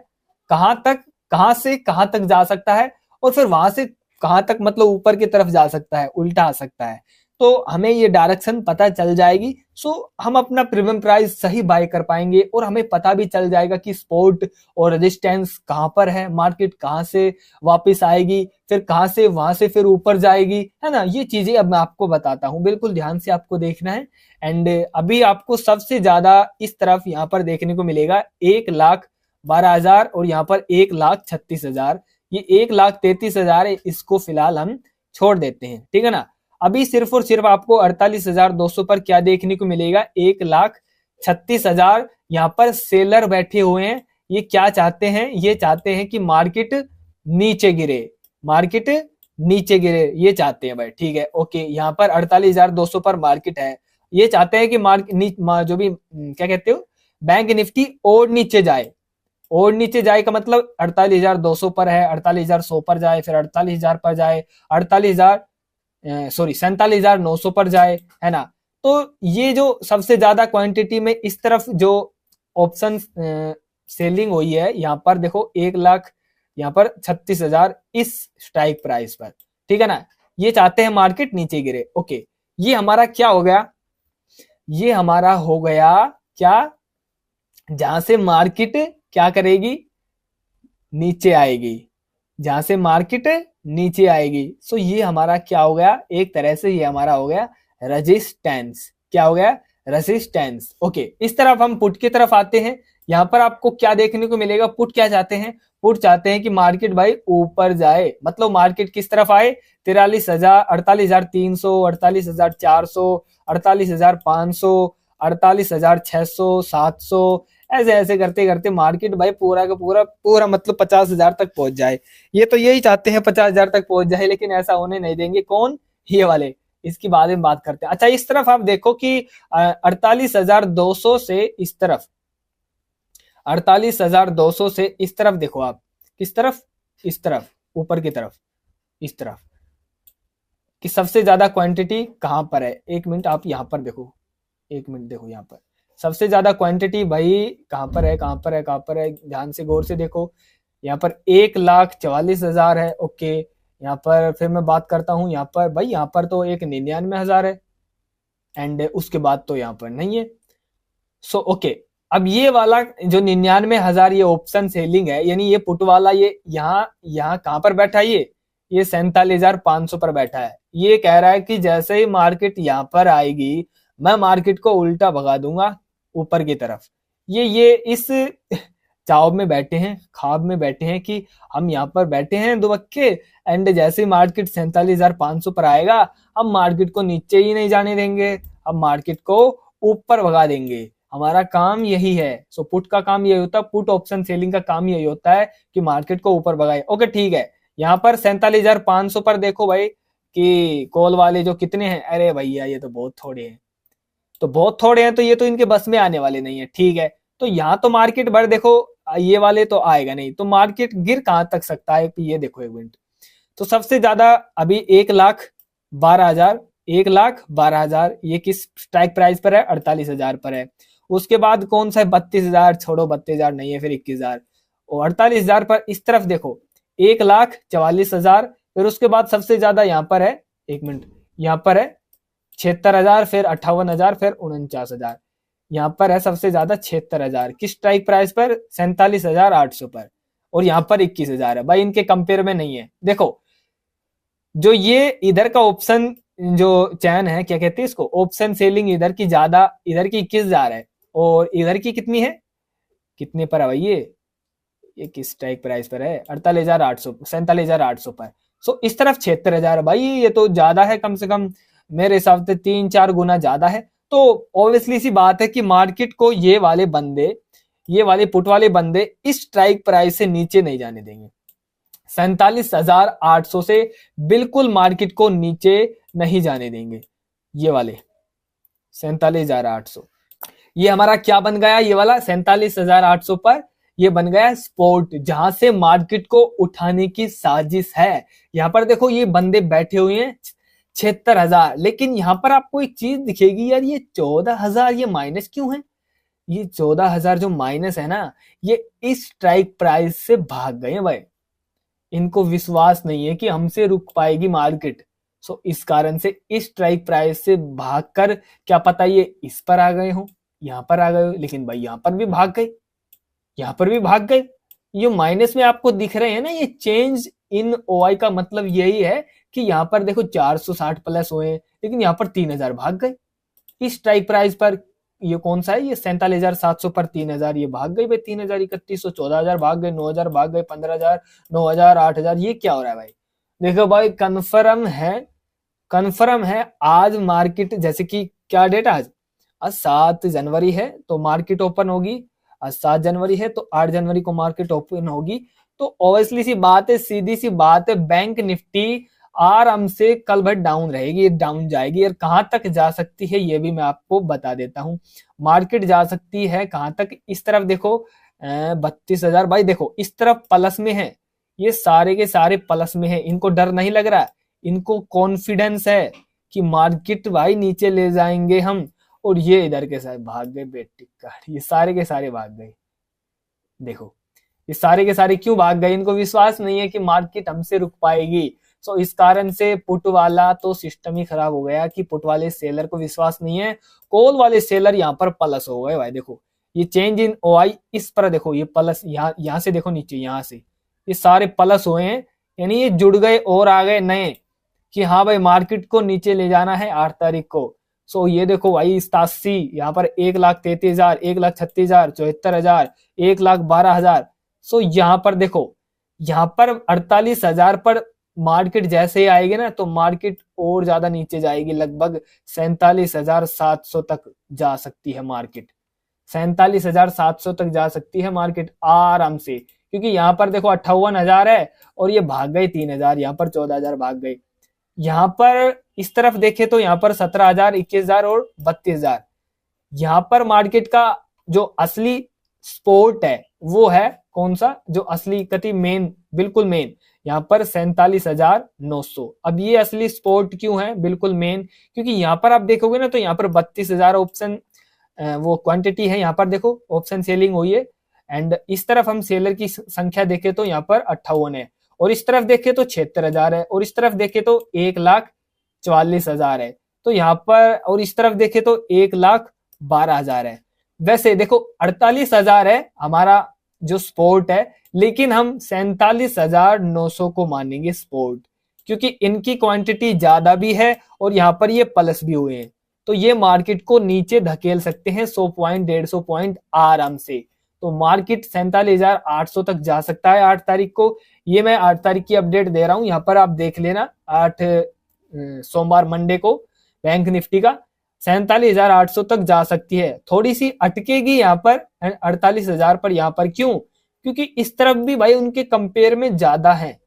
कहां तक, कहां से कहां तक जा सकता है, और फिर वहां से कहां तक मतलब ऊपर की तरफ जा सकता है, उल्टा आ सकता है। तो हमें ये डायरेक्शन पता चल जाएगी, सो हम अपना प्रीमियम प्राइस सही बाय कर पाएंगे, और हमें पता भी चल जाएगा कि सपोर्ट और रेजिस्टेंस कहां पर है, मार्केट कहां से वापस आएगी, फिर कहां से वहां से फिर ऊपर जाएगी, है ना। ये चीजें अब मैं आपको बताता हूं, बिल्कुल ध्यान से आपको देखना है। एंड अभी आपको सबसे ज्यादा इस तरफ यहाँ पर देखने को मिलेगा 1,12,000 और यहाँ पर 1,36,000, ये 1,33,000 है, इसको फिलहाल हम छोड़ देते हैं, ठीक है ना। अभी सिर्फ और सिर्फ आपको 48,200 पर क्या देखने को मिलेगा, 1,36,000 यहाँ पर सेलर बैठे हुए हैं। ये क्या चाहते हैं, ये चाहते हैं कि मार्केट नीचे गिरे, मार्केट नीचे गिरे, ये चाहते हैं भाई, ठीक है। ओके, यहाँ पर 48,200 पर मार्केट है, ये चाहते हैं कि जो भी क्या कहते हो, बैंक निफ्टी और नीचे जाए, और नीचे जाए का मतलब 48,200 पर है, 48,100 पर जाए, फिर 48,000 पर जाए, 47,900 पर जाए, है ना। तो ये जो सबसे ज्यादा क्वांटिटी में इस तरफ जो ऑप्शन सेलिंग हुई है, यहाँ पर देखो 1,00,000, यहाँ पर 36,000 इस स्ट्राइक प्राइस पर, ठीक है ना। ये चाहते हैं मार्केट नीचे गिरे। ओके, ये हमारा क्या हो गया, ये हमारा हो गया क्या, जहां से मार्केट क्या करेगी, नीचे आएगी, जहां से मार्केट नीचे आएगी। सो ये हमारा क्या हो गया, एक तरह से ये हमारा हो गया रेजिस्टेंस। क्या हो गया, रेजिस्टेंस। ओके, इस तरफ हम पुट की तरफ आते हैं। यहाँ पर आपको क्या देखने को मिलेगा, पुट क्या चाहते हैं, पुट चाहते हैं कि मार्केट भाई ऊपर जाए, मतलब मार्केट किस तरफ आए, 43,000, 48,300, 48,400, 48,500, 48,600, 700, ऐसे ऐसे करते करते मार्केट भाई पूरा का पूरा पूरा मतलब 50,000 तक पहुंच जाए। ये तो यही चाहते हैं 50,000 तक पहुंच जाए, लेकिन ऐसा होने नहीं देंगे। कौन, ये वाले, इसकी बाद में बात करते हैं। अच्छा, इस तरफ आप देखो कि 48,200 से इस तरफ, 48,200 से इस तरफ देखो आप, किस तरफ, इस तरफ, ऊपर की तरफ, इस तरफ, कि सबसे ज्यादा क्वांटिटी कहां पर है। एक मिनट आप यहां पर देखो, एक मिनट देखो, यहाँ पर सबसे ज्यादा क्वांटिटी भाई कहां पर है, कहां पर है, कहां पर है, ध्यान से गौर से देखो। यहाँ पर 1,44,000 है। ओके, यहाँ पर फिर मैं बात करता हूँ, यहाँ पर भाई, यहाँ पर तो 1,99,000 है, एंड उसके बाद तो यहाँ पर नहीं है। सो ओके, अब ये वाला जो 99,000 ये ऑप्शन सेलिंग है, यानी ये पुट वाला, ये यहाँ यहाँ कहां पर बैठा है, ये 47,500 पर बैठा है। ये कह रहा है कि जैसे ही मार्केट यहाँ पर आएगी, मैं मार्केट को उल्टा भगा दूंगा ऊपर की तरफ। ये इस चाव में बैठे हैं, ख्वाब में बैठे हैं कि हम यहाँ पर बैठे हैं दुबक्के, एंड जैसे ही मार्केट 47,500 पर आएगा, हम मार्केट को नीचे ही नहीं जाने देंगे, हम मार्केट को ऊपर भगा देंगे। हमारा काम यही है। सो पुट का काम यही होता है, पुट ऑप्शन सेलिंग का काम यही होता है कि मार्केट को ऊपर भगाए। ओके ठीक है, यहाँ पर 47,500 पर देखो भाई कि कॉल वाले जो कितने हैं, अरे भैया ये तो बहुत थोड़े हैं, तो बहुत थोड़े हैं, तो ये तो इनके बस में आने वाले नहीं है। ठीक है, तो यहाँ तो मार्केट बढ़, देखो ये वाले तो आएगा नहीं, तो मार्केट गिर कहां तक सकता है, ये देखो एक मिनट। तो सबसे ज्यादा अभी 1,12,000, 1,12,000 ये किस स्ट्राइक प्राइस पर है, 48,000 पर है। उसके बाद कौन सा है, 32,000, छोड़ो 32,000 नहीं है, फिर 21,000 और 48,000 पर इस तरफ देखो 1,44,000। फिर उसके बाद सबसे ज्यादा यहाँ पर है, एक मिनट, यहाँ पर है 76,000, फिर 58,000, फिर 49,000। यहाँ पर है सबसे ज्यादा 76,000 किस स्ट्राइक प्राइस पर, 47,800 पर, और यहाँ पर 21,000 है। भाई इनके कंपेयर में नहीं है। देखो जो ये इधर का ऑप्शन जो चैन है, क्या कहते हैं इसको, ऑप्शन सेलिंग, इधर की ज्यादा, इधर की 21,000 है, और इधर की कितनी है, कितने पर है भाई, ये किस स्ट्राइक प्राइस पर है, 48,800, 47,800 पर। सो इस तरफ 76,000 भाई, ये तो ज्यादा है, कम से कम मेरे हिसाब से 3-4 गुना ज्यादा है। तो ऑब्वियसली सी बात है कि मार्केट को ये वाले बंदे, ये वाले पुट वाले बंदे इस स्ट्राइक प्राइस से नीचे नहीं जाने देंगे। 47,800 से बिल्कुल मार्केट को नीचे नहीं जाने देंगे। ये वाले 47,800, ये हमारा क्या बन गया, ये वाला 47,800 पर ये बन गया स्पॉट, जहां से मार्केट को उठाने की साजिश है। यहां पर देखो ये बंदे बैठे हुए हैं 76,000, लेकिन यहां पर आपको एक चीज दिखेगी यार, ये 14,000 ये माइनस क्यों है, ये 14,000 जो माइनस है ना, ये इस स्ट्राइक प्राइस से भाग गए भाई। इनको विश्वास नहीं है कि हमसे रुक पाएगी मार्केट। सो इस कारण से इस स्ट्राइक प्राइस से भागकर, क्या पता ये इस पर आ गए हो, यहां पर आ गए हो, लेकिन भाई यहां पर भी भाग गए, यहां पर भी भाग गए। ये माइनस में आपको दिख रहे हैं ना, ये चेंज इन ओआई का मतलब यही है कि यहां पर देखो 460 प्लस हुए, लेकिन यहां पर 3,000 भाग गए। इस स्ट्राइक प्राइस पर ये कौन सा है, ये 47,700 पर 3,000 ये भाग गए भाई, 3,000, 3,100, 14,000 भाग गए, 9,000 भाग गए, 15,000, 9,000, 8,000। ये क्या हो रहा है भाई, देखो भाई कंफर्म है, कंफर्म है आज मार्केट, जैसे कि क्या डेट आज 7 जनवरी है, तो मार्केट ओपन होगी, आज 7 जनवरी है, तो 8 जनवरी को मार्केट ओपन होगी। तो ऑब्वियसली सी बात है, सीधी सी बात है, बैंक निफ्टी आराम से कल भर डाउन रहेगी, डाउन जाएगी, और कहां तक जा सकती है ये भी मैं आपको बता देता हूं। मार्केट जा सकती है कहां तक, इस तरफ देखो 32,000 भाई, देखो इस तरफ प्लस में है, ये सारे के सारे प्लस में है, इनको डर नहीं लग रहा, इनको कॉन्फिडेंस है कि मार्केट भाई नीचे ले जाएंगे हम, और ये इधर के सारे भाग गए बेटी का, ये सारे के सारे भाग गए। देखो ये सारे के सारे क्यों भाग गए, इनको विश्वास नहीं है कि मार्केट हमसे रुक पाएगी। सो इस कारण से पुट वाला तो सिस्टम ही खराब हो गया कि पुट वाले सेलर को विश्वास नहीं है, कॉल वाले सेलर यहाँ पर प्लस हो गए भाई। देखो ये चेंज इन ओआई इस पर देखो, ये प्लस यहाँ से देखो नीचे, यहाँ से ये सारे प्लस हुए हैं, यानी ये जुड़ गए और आ गए नए कि हाँ भाई मार्केट को नीचे ले जाना है 8 तारीख को। सो ये देखो भाई 87, यहाँ पर 1,33,000, 1,36,000, 74,000, 1,12,000। सो यहाँ पर देखो, यहाँ पर 48,000 पर मार्केट जैसे ही आएगी ना, तो मार्केट और ज्यादा नीचे जाएगी, लगभग 47,700 तक जा सकती है मार्केट। 47,700 तक जा सकती है मार्केट आराम से, क्योंकि यहाँ पर देखो 58,000 है और ये भाग गए 3,000, यहाँ पर 14,000 भाग गए। यहाँ पर इस तरफ देखे तो यहाँ पर 17,000, 21,000 और 32,000। यहाँ पर मार्केट का जो असली सपोर्ट है वो है कौन सा, जो असली कति मेन, बिल्कुल मेन, यहाँ पर 47,900। अब ये असली सपोर्ट क्यों है बिल्कुल मेन, क्योंकि यहाँ पर आप देखोगे ना तो यहाँ पर 32,000 ऑप्शन वो क्वांटिटी है, यहाँ पर देखो ऑप्शन सेलिंग हुई है। एंड इस तरफ हम सेलर की संख्या देखें तो यहाँ पर 58 है, और इस तरफ देखे तो 76,000 है, और इस तरफ देखे तो 1,44,000 है। तो यहाँ पर और इस तरफ देखे तो 1,12,000 है। वैसे देखो 48,000 है हमारा जो सपोर्ट है, लेकिन हम 47,900 को मानेंगे सपोर्ट, क्योंकि इनकी क्वांटिटी ज्यादा भी है और यहाँ पर ये प्लस भी हुए हैं, तो ये मार्केट को नीचे धकेल सकते हैं 100 पॉइंट 150 पॉइंट आराम से। तो मार्केट 47,800 तक जा सकता है 8 तारीख को। ये मैं 8 तारीख की अपडेट दे रहा हूं, यहाँ पर आप देख लेना 8 सोमवार मंडे को बैंक निफ्टी का 47,800 तक जा सकती है। थोड़ी सी अटकेगी यहाँ पर 48,000 पर, यहाँ पर क्यों, क्योंकि इस तरफ भी भाई उनके कंपेयर में ज्यादा है,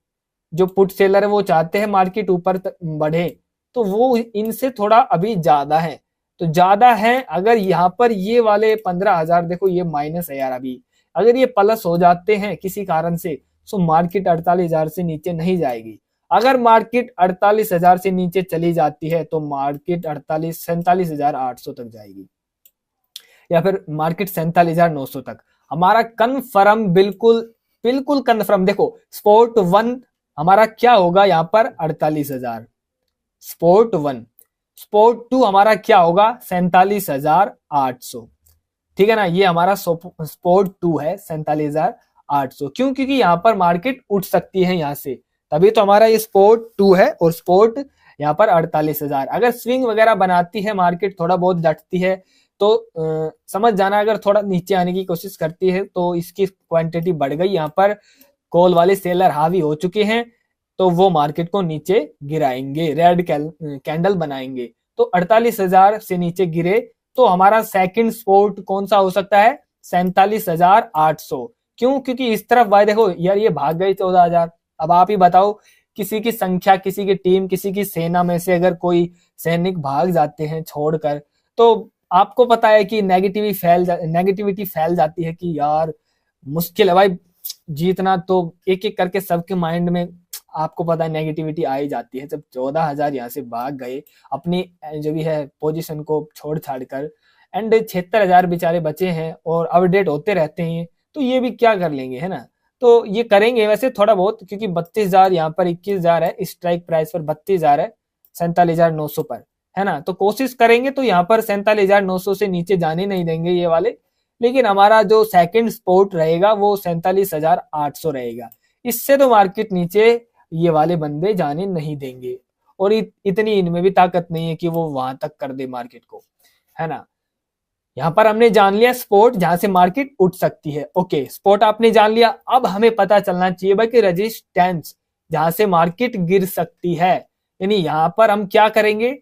जो पुट सेलर है वो चाहते हैं मार्केट ऊपर बढ़े, तो वो इनसे थोड़ा अभी ज्यादा है, तो ज्यादा है। अगर यहाँ पर ये वाले 15,000 देखो ये माइनस है यार, अभी अगर ये प्लस हो जाते हैं किसी कारण से, तो मार्केट 48,000 से नीचे नहीं जाएगी। अगर मार्केट 48,000 से नीचे चली जाती है तो मार्केट 47,800 तक जाएगी, या फिर मार्केट 47,900 तक। हमारा कन्फर्म, बिल्कुल बिल्कुल कन्फर्म। देखो स्पोर्ट 1 हमारा क्या होगा यहाँ पर 48,000, स्पोर्ट 1। स्पोर्ट 2 हमारा क्या होगा 47,800, ठीक है ना। ये हमारा स्पोर्ट 2 है 47,800। क्यों, क्योंकि यहाँ पर मार्केट उठ सकती है यहाँ से, तभी तो हमारा ये स्पोर्ट 2 है, और स्पोर्ट यहाँ पर 48,000। अगर स्विंग वगैरह बनाती है मार्केट, थोड़ा बहुत डटती है, तो समझ जाना अगर थोड़ा नीचे आने की कोशिश करती है तो इसकी क्वांटिटी बढ़ गई, यहाँ पर कॉल वाले सेलर हावी हो चुके हैं, तो वो मार्केट को नीचे गिराएंगे, रेड कैंडल बनाएंगे। तो 48,000 से नीचे गिरे तो हमारा सेकंड सपोर्ट कौन सा हो सकता है 47,800। क्यों, क्योंकि इस तरफ भाई देखो यार ये भाग गई 14,000। अब आप ही बताओ, किसी की संख्या, किसी की टीम, किसी की सेना में से अगर कोई सैनिक भाग जाते हैं छोड़कर, तो आपको पता है कि नेगेटिविटी फैल जाती है कि यार मुश्किल है भाई जीतना। तो एक एक करके सबके माइंड में आपको पता है नेगेटिविटी आ ही जाती है। जब 14,000 यहाँ से भाग गए अपनी जो भी है पोजीशन को छोड़ छाड़ कर, एंड 76,000 बेचारे बचे हैं और अपडेट होते रहते हैं, तो ये भी क्या कर लेंगे, है ना। तो ये करेंगे वैसे थोड़ा बहुत, क्योंकि 32,000 यहाँ पर 21,000 है स्ट्राइक प्राइस पर, 32,000 है 47,900 पर, है ना। तो कोशिश करेंगे तो यहाँ पर 47,900 से नीचे जाने नहीं देंगे ये वाले, लेकिन हमारा जो सेकंड सपोर्ट रहेगा वो 47,800 रहेगा। इससे तो मार्केट नीचे ये वाले बंदे जाने नहीं देंगे, और इतनी इनमें भी ताकत नहीं है कि वो वहां तक कर दे मार्केट को, है ना। यहाँ पर हमने जान लिया स्पोर्ट जहां से मार्केट उठ सकती है। ओके, स्पोर्ट आपने जान लिया। अब हमें पता चलना चाहिए भाई कि रेजिस्टेंस जहां से मार्केट गिर सकती है, यानी यहाँ पर हम क्या करेंगे।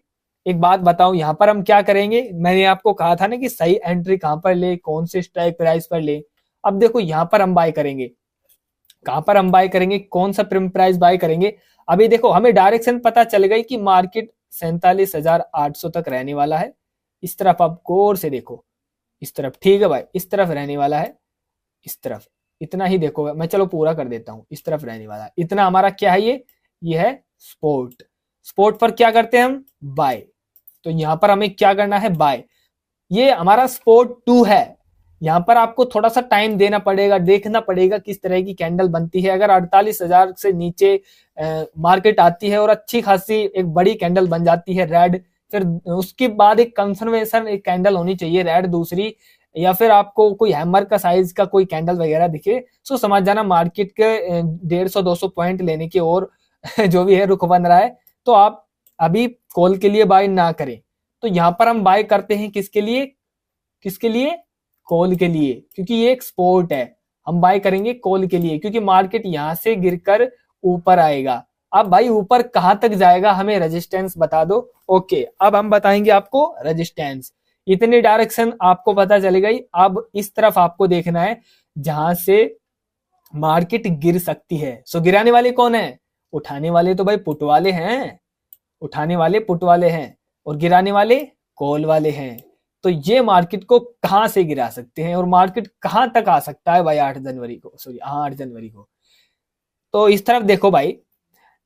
एक बात बताओ, यहाँ पर हम क्या करेंगे, मैंने आपको कहा था ना कि सही एंट्री कहां पर ले, कौन से स्ट्राइक प्राइस पर ले। अब देखो यहाँ पर हम बाय करेंगे, कहां पर हम बाय करेंगे, कौन सा प्रीम प्राइस बाय करेंगे। अभी देखो हमें डायरेक्शन पता चल गई कि मार्केट 47,800 तक रहने वाला है। इस तरफ आप गौर से देखो, इस तरफ, ठीक है भाई, इस तरफ रहने वाला है, इस तरफ इतना ही देखो, मैं चलो पूरा कर देता हूं, इस तरफ रहने वाला है इतना। हमारा क्या है, ये है सपोर्ट। स्पॉट पर क्या करते हैं हम, बाय। तो यहां पर हमें क्या करना है, बाय। ये हमारा स्पॉट 2 है। यहां पर आपको थोड़ा सा टाइम देना पड़ेगा, देखना पड़ेगा किस तरह की कैंडल बनती है। अगर 48,000 से नीचे मार्केट आती है और अच्छी खासी एक बड़ी कैंडल बन जाती है रेड, फिर उसके बाद एक कंफर्मेशन एक कैंडल होनी चाहिए रेड दूसरी, या फिर आपको कोई हैमर का साइज का कोई कैंडल वगैरह दिखे, सो समझ जाना मार्केट के 150-200 पॉइंट लेने की और जो भी है रुख बन रहा है। तो आप अभी कॉल के लिए बाय ना करें। तो यहां पर हम बाय करते हैं किसके लिए, किसके लिए, कॉल के लिए, क्योंकि ये एक स्पोर्ट है। हम बाय करेंगे कॉल के लिए, क्योंकि मार्केट यहां से गिरकर ऊपर आएगा। अब भाई ऊपर कहां तक जाएगा, हमें रेजिस्टेंस बता दो। ओके, अब हम बताएंगे आपको रेजिस्टेंस। इतनी डायरेक्शन आपको पता चल गई। अब इस तरफ आपको देखना है जहां से मार्केट गिर सकती है। सो गिराने वाले कौन है, उठाने वाले तो भाई पुट वाले हैं, उठाने वाले पुट वाले हैं, और गिराने वाले कॉल वाले हैं। तो ये मार्केट को कहां से गिरा सकते हैं और मार्केट कहां तक आ सकता है भाई 8 जनवरी को, सॉरी 8 जनवरी को। तो इस तरफ देखो भाई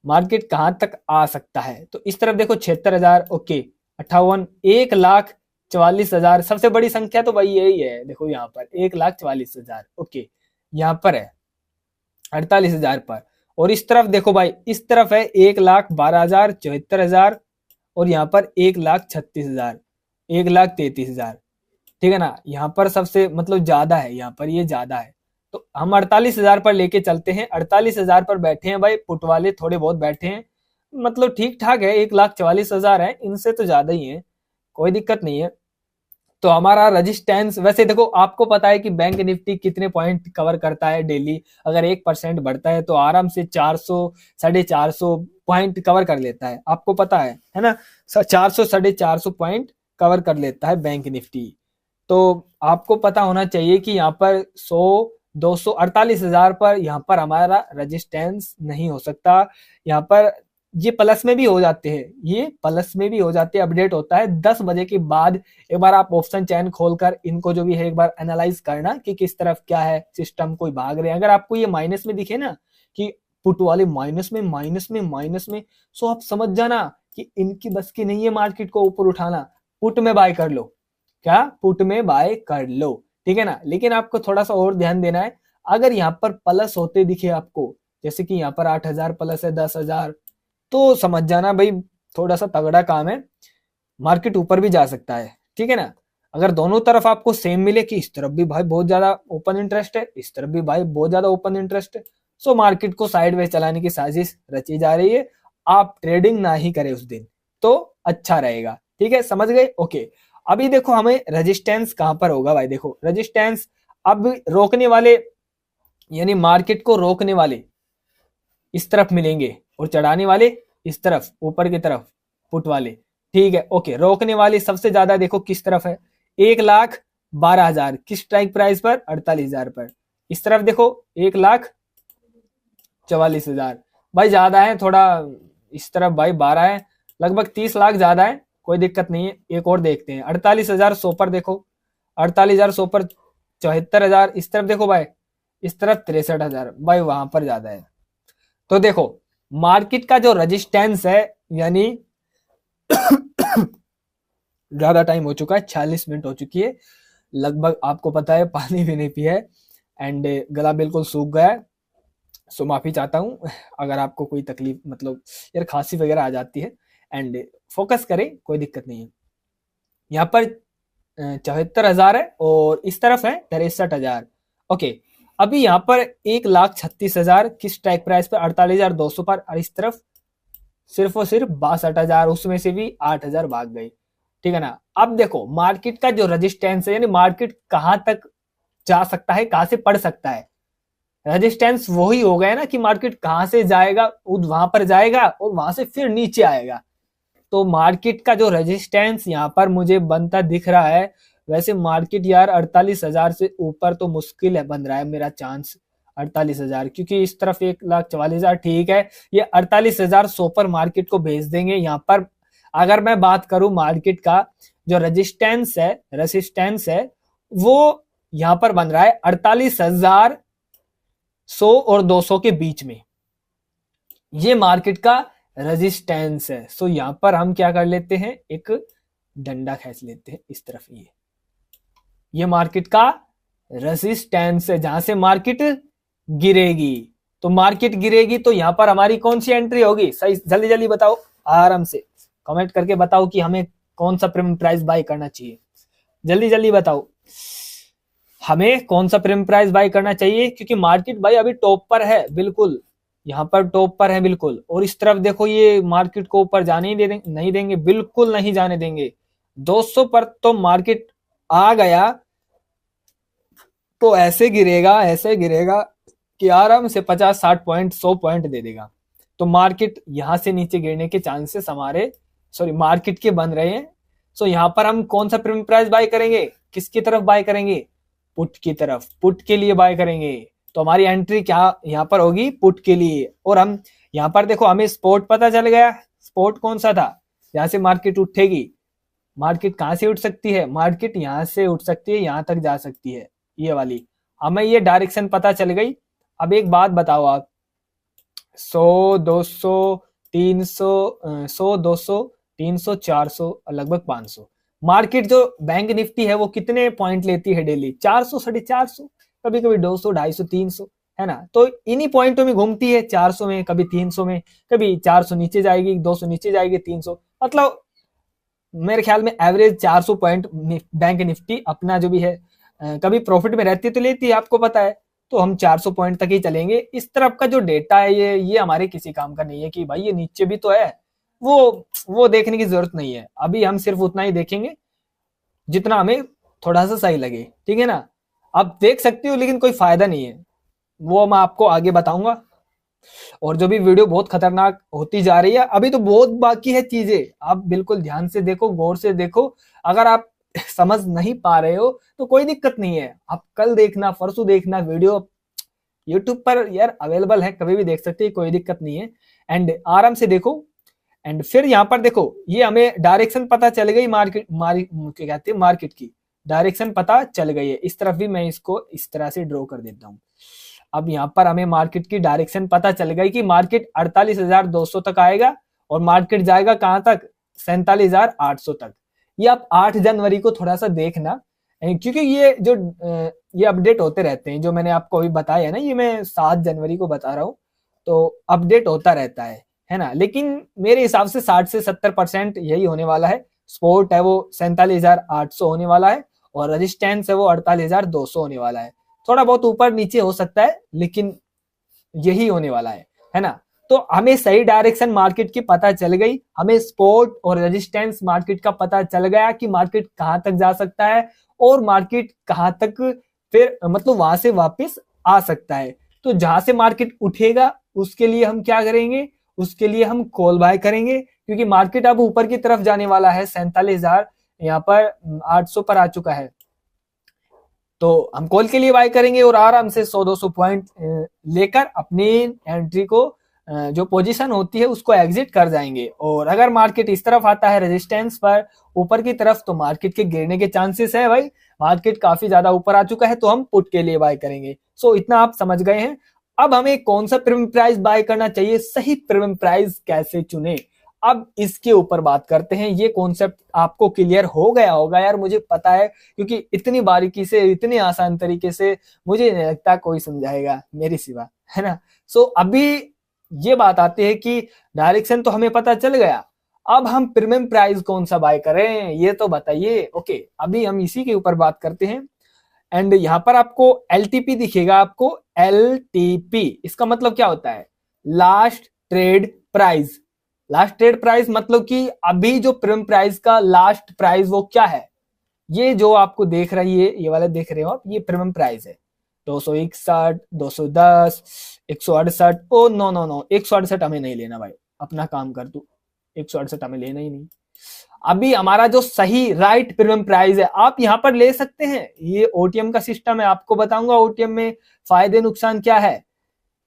मार्केट कहां तक आ सकता है। तो इस तरफ देखो 76,000, ओके 58, 1,44,000, सबसे बड़ी संख्या तो भाई यही है। देखो यहाँ पर 1,44,000, ओके यहाँ पर है 48,000 पर। और इस तरफ देखो भाई, इस तरफ है 1,12,000, 74,000, और यहाँ पर 1,36,000, 1,33,000, ठीक है ना। यहाँ पर सबसे मतलब ज्यादा है, यहाँ पर ये ज्यादा है। तो हम 48,000 पर लेके चलते हैं। 48,000 पर बैठे हैं भाई, पुट वाले थोड़े बहुत बैठे हैं, मतलब ठीक ठाक है। 1,44,000 है, इनसे तो ज्यादा ही है, कोई दिक्कत नहीं है। तो हमारा रेजिस्टेंस, वैसे देखो आपको पता है कि बैंक निफ्टी कितने पॉइंट कवर करता है डेली। अगर 1% बढ़ता है तो आराम से 400 450 पॉइंट कवर कर लेता है, आपको पता है ना। 400 450 पॉइंट कवर कर लेता है बैंक निफ्टी। तो आपको पता होना चाहिए कि यहाँ पर 100 200 48,000 पर यहाँ पर हमारा रेजिस्टेंस नहीं हो सकता। यहाँ पर ये प्लस में भी हो जाते हैं, ये प्लस में भी हो जाते हैं, अपडेट होता है 10 बजे के बाद। एक बार आप ऑप्शन चैन खोलकर इनको जो भी है एक बार एनालाइज करना कि किस तरफ क्या है, सिस्टम कोई भाग रहे हैं। अगर आपको ये माइनस में दिखे ना कि पुट वाले माइनस में माइनस में माइनस में, सो आप समझ जाना कि इनकी बस की नहीं है मार्केट को ऊपर उठाना, पुट में बाय कर लो। क्या, पुट में बाय कर लो, ठीक है ना। लेकिन आपको थोड़ा सा और ध्यान देना है, अगर यहाँ पर प्लस होते दिखे आपको, जैसे कि यहाँ पर 8,000 प्लस है, 10,000, तो समझ जाना भाई थोड़ा सा तगड़ा काम है, मार्केट ऊपर भी जा सकता है, ठीक है ना। अगर दोनों तरफ आपको सेम मिले कि इस तरफ भी भाई बहुत ज्यादा ओपन इंटरेस्ट है, इस तरफ भी भाई बहुत ज्यादा ओपन इंटरेस्ट है, सो मार्केट को साइडवेज चलाने की साजिश रची जा रही है। आप ट्रेडिंग ना ही करें उस दिन तो अच्छा रहेगा, ठीक है, समझ गए। ओके, अभी देखो हमें रेजिस्टेंस कहां पर होगा भाई। देखो रेजिस्टेंस अब रोकने वाले, यानी मार्केट को रोकने वाले इस तरफ मिलेंगे और चढ़ाने वाले इस तरफ ऊपर की तरफ, पुट वाले, ठीक है। ओके, रोकने वाले सबसे ज्यादा देखो किस तरफ है, 1,12,000 किस स्ट्राइक प्राइस पर, 48,000 पर। इस तरफ देखो 1,44,000 भाई ज्यादा है थोड़ा, इस तरफ भाई 12 है, लगभग 30 लाख ज्यादा है, कोई दिक्कत नहीं है। एक और देखते हैं 48,100 पर, देखो 48,100 पर 74,000, इस तरफ देखो भाई, इस तरफ 63,000 भाई, वहां पर ज्यादा है। तो देखो मार्केट का जो रेजिस्टेंस है, यानी ज्यादा टाइम हो चुका है, 46 मिनट हो चुकी है लगभग, आपको पता है पानी भी नहीं पिया है एंड गला बिल्कुल सूख गया है। सो माफी चाहता हूँ अगर आपको कोई तकलीफ, मतलब यार खांसी वगैरह आ जाती है। एंड फोकस करें, कोई दिक्कत नहीं है। यहाँ पर 74,000 है और इस तरफ है 63,000। ओके, अभी यहाँ पर 1,36,000 किस स्ट्राइक प्राइस पर, 48,200 पर, और इस तरफ सिर्फ और सिर्फ 62,000, उसमें से भी 8,000 भाग गई, ठीक है ना। अब देखो मार्केट का जो रेजिस्टेंस है, यानी मार्केट कहां तक जा सकता है, कहां से पड़ सकता है। रेजिस्टेंस वही हो गया ना कि मार्केट कहां से जाएगा, वहां पर जाएगा और वहां से फिर नीचे आएगा। तो मार्केट का जो रेजिस्टेंस यहाँ पर मुझे बनता दिख रहा है, वैसे मार्केट यार 48,000 से ऊपर तो मुश्किल है, बन रहा है मेरा चांस 48,000, क्योंकि इस तरफ 1,44,000 ठीक है, ये 48,100 पर मार्केट को भेज देंगे। यहाँ पर अगर मैं बात करूं मार्केट का जो रेजिस्टेंस है वो यहाँ पर बन रहा है 48,100 और 200 के बीच में, ये मार्केट का रेजिस्टेंस है। सो यहाँ पर हम क्या कर लेते हैं, एक डंडा खींच लेते हैं इस तरफ। ये मार्केट का रेजिस्टेंस है जहां से मार्केट गिरेगी। तो मार्केट गिरेगी तो यहां पर हमारी कौन सी एंट्री होगी, सही जल्दी जल्दी बताओ, आराम से कमेंट करके बताओ कि हमें कौन सा प्रीमियम प्राइस बाय करना चाहिए। जल्दी जल्दी बताओ हमें कौन सा प्रीमियम प्राइस बाय करना चाहिए, क्योंकि मार्केट भाई अभी टॉप पर है, बिल्कुल यहाँ पर टॉप पर है बिल्कुल। और इस तरफ देखो ये मार्केट को ऊपर जाने ही नहीं देंगे, बिल्कुल नहीं जाने देंगे। 200 पर तो मार्केट आ गया तो ऐसे गिरेगा कि आराम से 50-60 पॉइंट 100 पॉइंट दे देगा। तो मार्केट यहां से नीचे गिरने के चांसेस हमारे मार्केट के बन रहे हैं। सो यहां पर हम कौन सा प्रीमियम प्राइस बाय करेंगे, किसकी तरफ बाय करेंगे, पुट की तरफ, पुट के लिए बाय करेंगे। तो हमारी एंट्री क्या यहाँ पर होगी, पुट के लिए। और हम यहाँ पर देखो हमें स्पॉट पता चल गया, स्पॉट कौन सा था, यहाँ से मार्केट उठेगी। मार्केट कहां से उठ सकती है, मार्केट यहां से उठ सकती है, यहां तक जा सकती है, ये वाली हमें ये डायरेक्शन पता चल गई। अब एक बात बताओ आप, 100 200 300 100 200 300 400 लगभग 500 मार्केट जो बैंक निफ्टी है वो कितने पॉइंट लेती है डेली, 400 450, कभी कभी 200 250 300, है ना। तो इन्हीं पॉइंटों में घूमती है, 400 में, कभी 300 में, कभी 400 नीचे जाएगी, 200 नीचे जाएगी, 300, मतलब मेरे ख्याल में एवरेज 400 पॉइंट बैंक निफ्टी अपना जो भी है कभी प्रॉफिट में रहती है तो लेती है, आपको पता है। तो हम 400 पॉइंट तक ही चलेंगे। इस तरफ का जो डेटा है ये हमारे किसी काम का नहीं है कि भाई ये नीचे भी तो है, वो देखने की जरूरत नहीं है। अभी हम सिर्फ उतना ही देखेंगे जितना हमें थोड़ा सा सही लगे, ठीक है ना। आप देख सकते हो लेकिन कोई फायदा नहीं है, वो मैं आपको आगे बताऊंगा। और जो भी वीडियो बहुत खतरनाक होती जा रही है, अभी तो बहुत बाकी है चीजें, आप बिल्कुल ध्यान से देखो, गौर से देखो। अगर आप समझ नहीं पा रहे हो तो कोई दिक्कत नहीं है, आप कल देखना, परसों देखना, वीडियो यूट्यूब पर यार अवेलेबल है, कभी भी देख सकते हैं, कोई दिक्कत नहीं है। एंड आराम से देखो। एंड फिर यहाँ पर देखो ये हमें डायरेक्शन पता चल गई, क्या कहते हैं, मार्केट की डायरेक्शन पता चल गई है। इस तरफ भी मैं इसको इस तरह से ड्रॉ कर देता हूँ। अब यहाँ पर हमें मार्केट की डायरेक्शन पता चल गई कि मार्केट 48,200 तक आएगा और मार्केट जाएगा कहां तक, 47,800 तक। ये आप 8 जनवरी को थोड़ा सा देखना, क्योंकि ये जो ये अपडेट होते रहते हैं, जो मैंने आपको अभी बताया है ना, ये मैं 7 जनवरी को बता रहा हूँ, तो अपडेट होता रहता है ना। लेकिन मेरे हिसाब से 60 से 70% यही होने वाला है। सपोर्ट है वो 47,800 होने वाला है और रेजिस्टेंस है वो 48,200 होने वाला है। थोड़ा बहुत ऊपर नीचे हो सकता है लेकिन यही होने वाला है ना। तो हमें सही डायरेक्शन मार्केट की पता चल गई, हमें सपोर्ट और रेजिस्टेंस मार्केट का पता चल गया कि मार्केट कहां तक जा सकता है और मार्केट कहां तक फिर मतलब वहां से वापस आ सकता है। तो जहां से मार्केट उठेगा उसके लिए हम क्या करेंगे, उसके लिए हम कॉल बाय करेंगे, क्योंकि मार्केट अब ऊपर की तरफ जाने वाला है, 47,000 यहाँ पर 800 पर आ चुका है। तो हम कॉल के लिए बाय करेंगे और आराम से 100-200 पॉइंट लेकर अपनी एंट्री को जो पोजीशन होती है उसको एग्जिट कर जाएंगे। और अगर मार्केट इस तरफ आता है रेजिस्टेंस पर ऊपर की तरफ, तो मार्केट के गिरने के चांसेस है भाई, मार्केट काफी ज्यादा ऊपर आ चुका है, तो हम पुट के लिए बाय करेंगे। सो इतना आप समझ गए हैं। अब हमें कौन सा प्रीमियम प्राइस बाय करना चाहिए, सही प्रीमियम प्राइस कैसे चुने, अब इसके ऊपर बात करते हैं। ये कॉन्सेप्ट आपको क्लियर हो गया होगा यार, मुझे पता है, क्योंकि इतनी बारीकी से, इतने आसान तरीके से मुझे नहीं लगता कोई समझाएगा मेरे सिवा, है ना। सो अभी ये बात आती है कि डायरेक्शन तो हमें पता चल गया, अब हम प्रीमियम प्राइस कौन सा बाय करें ये तो बताइए। ओके, अभी हम इसी के ऊपर बात करते हैं। एंड यहाँ पर आपको LTP दिखेगा, आपको LTP, इसका मतलब क्या होता है, last trade price. Last trade price मतलब कि अभी जो प्रीमियम प्राइस का लास्ट प्राइस वो क्या है, ये जो आपको देख रही है, ये वाला देख रहे हो आप, ये प्रीमियम प्राइस है। 261, 210, 168, ओ नो नो नो, 168 हमें नहीं लेना भाई, अपना काम कर तू, 168 हमें लेना ही नहीं। अभी हमारा जो सही राइट प्रीमियम प्राइस है, आप यहाँ पर ले सकते हैं। ये OTM का सिस्टम है, आपको बताऊंगा OTM में फायदे नुकसान क्या है।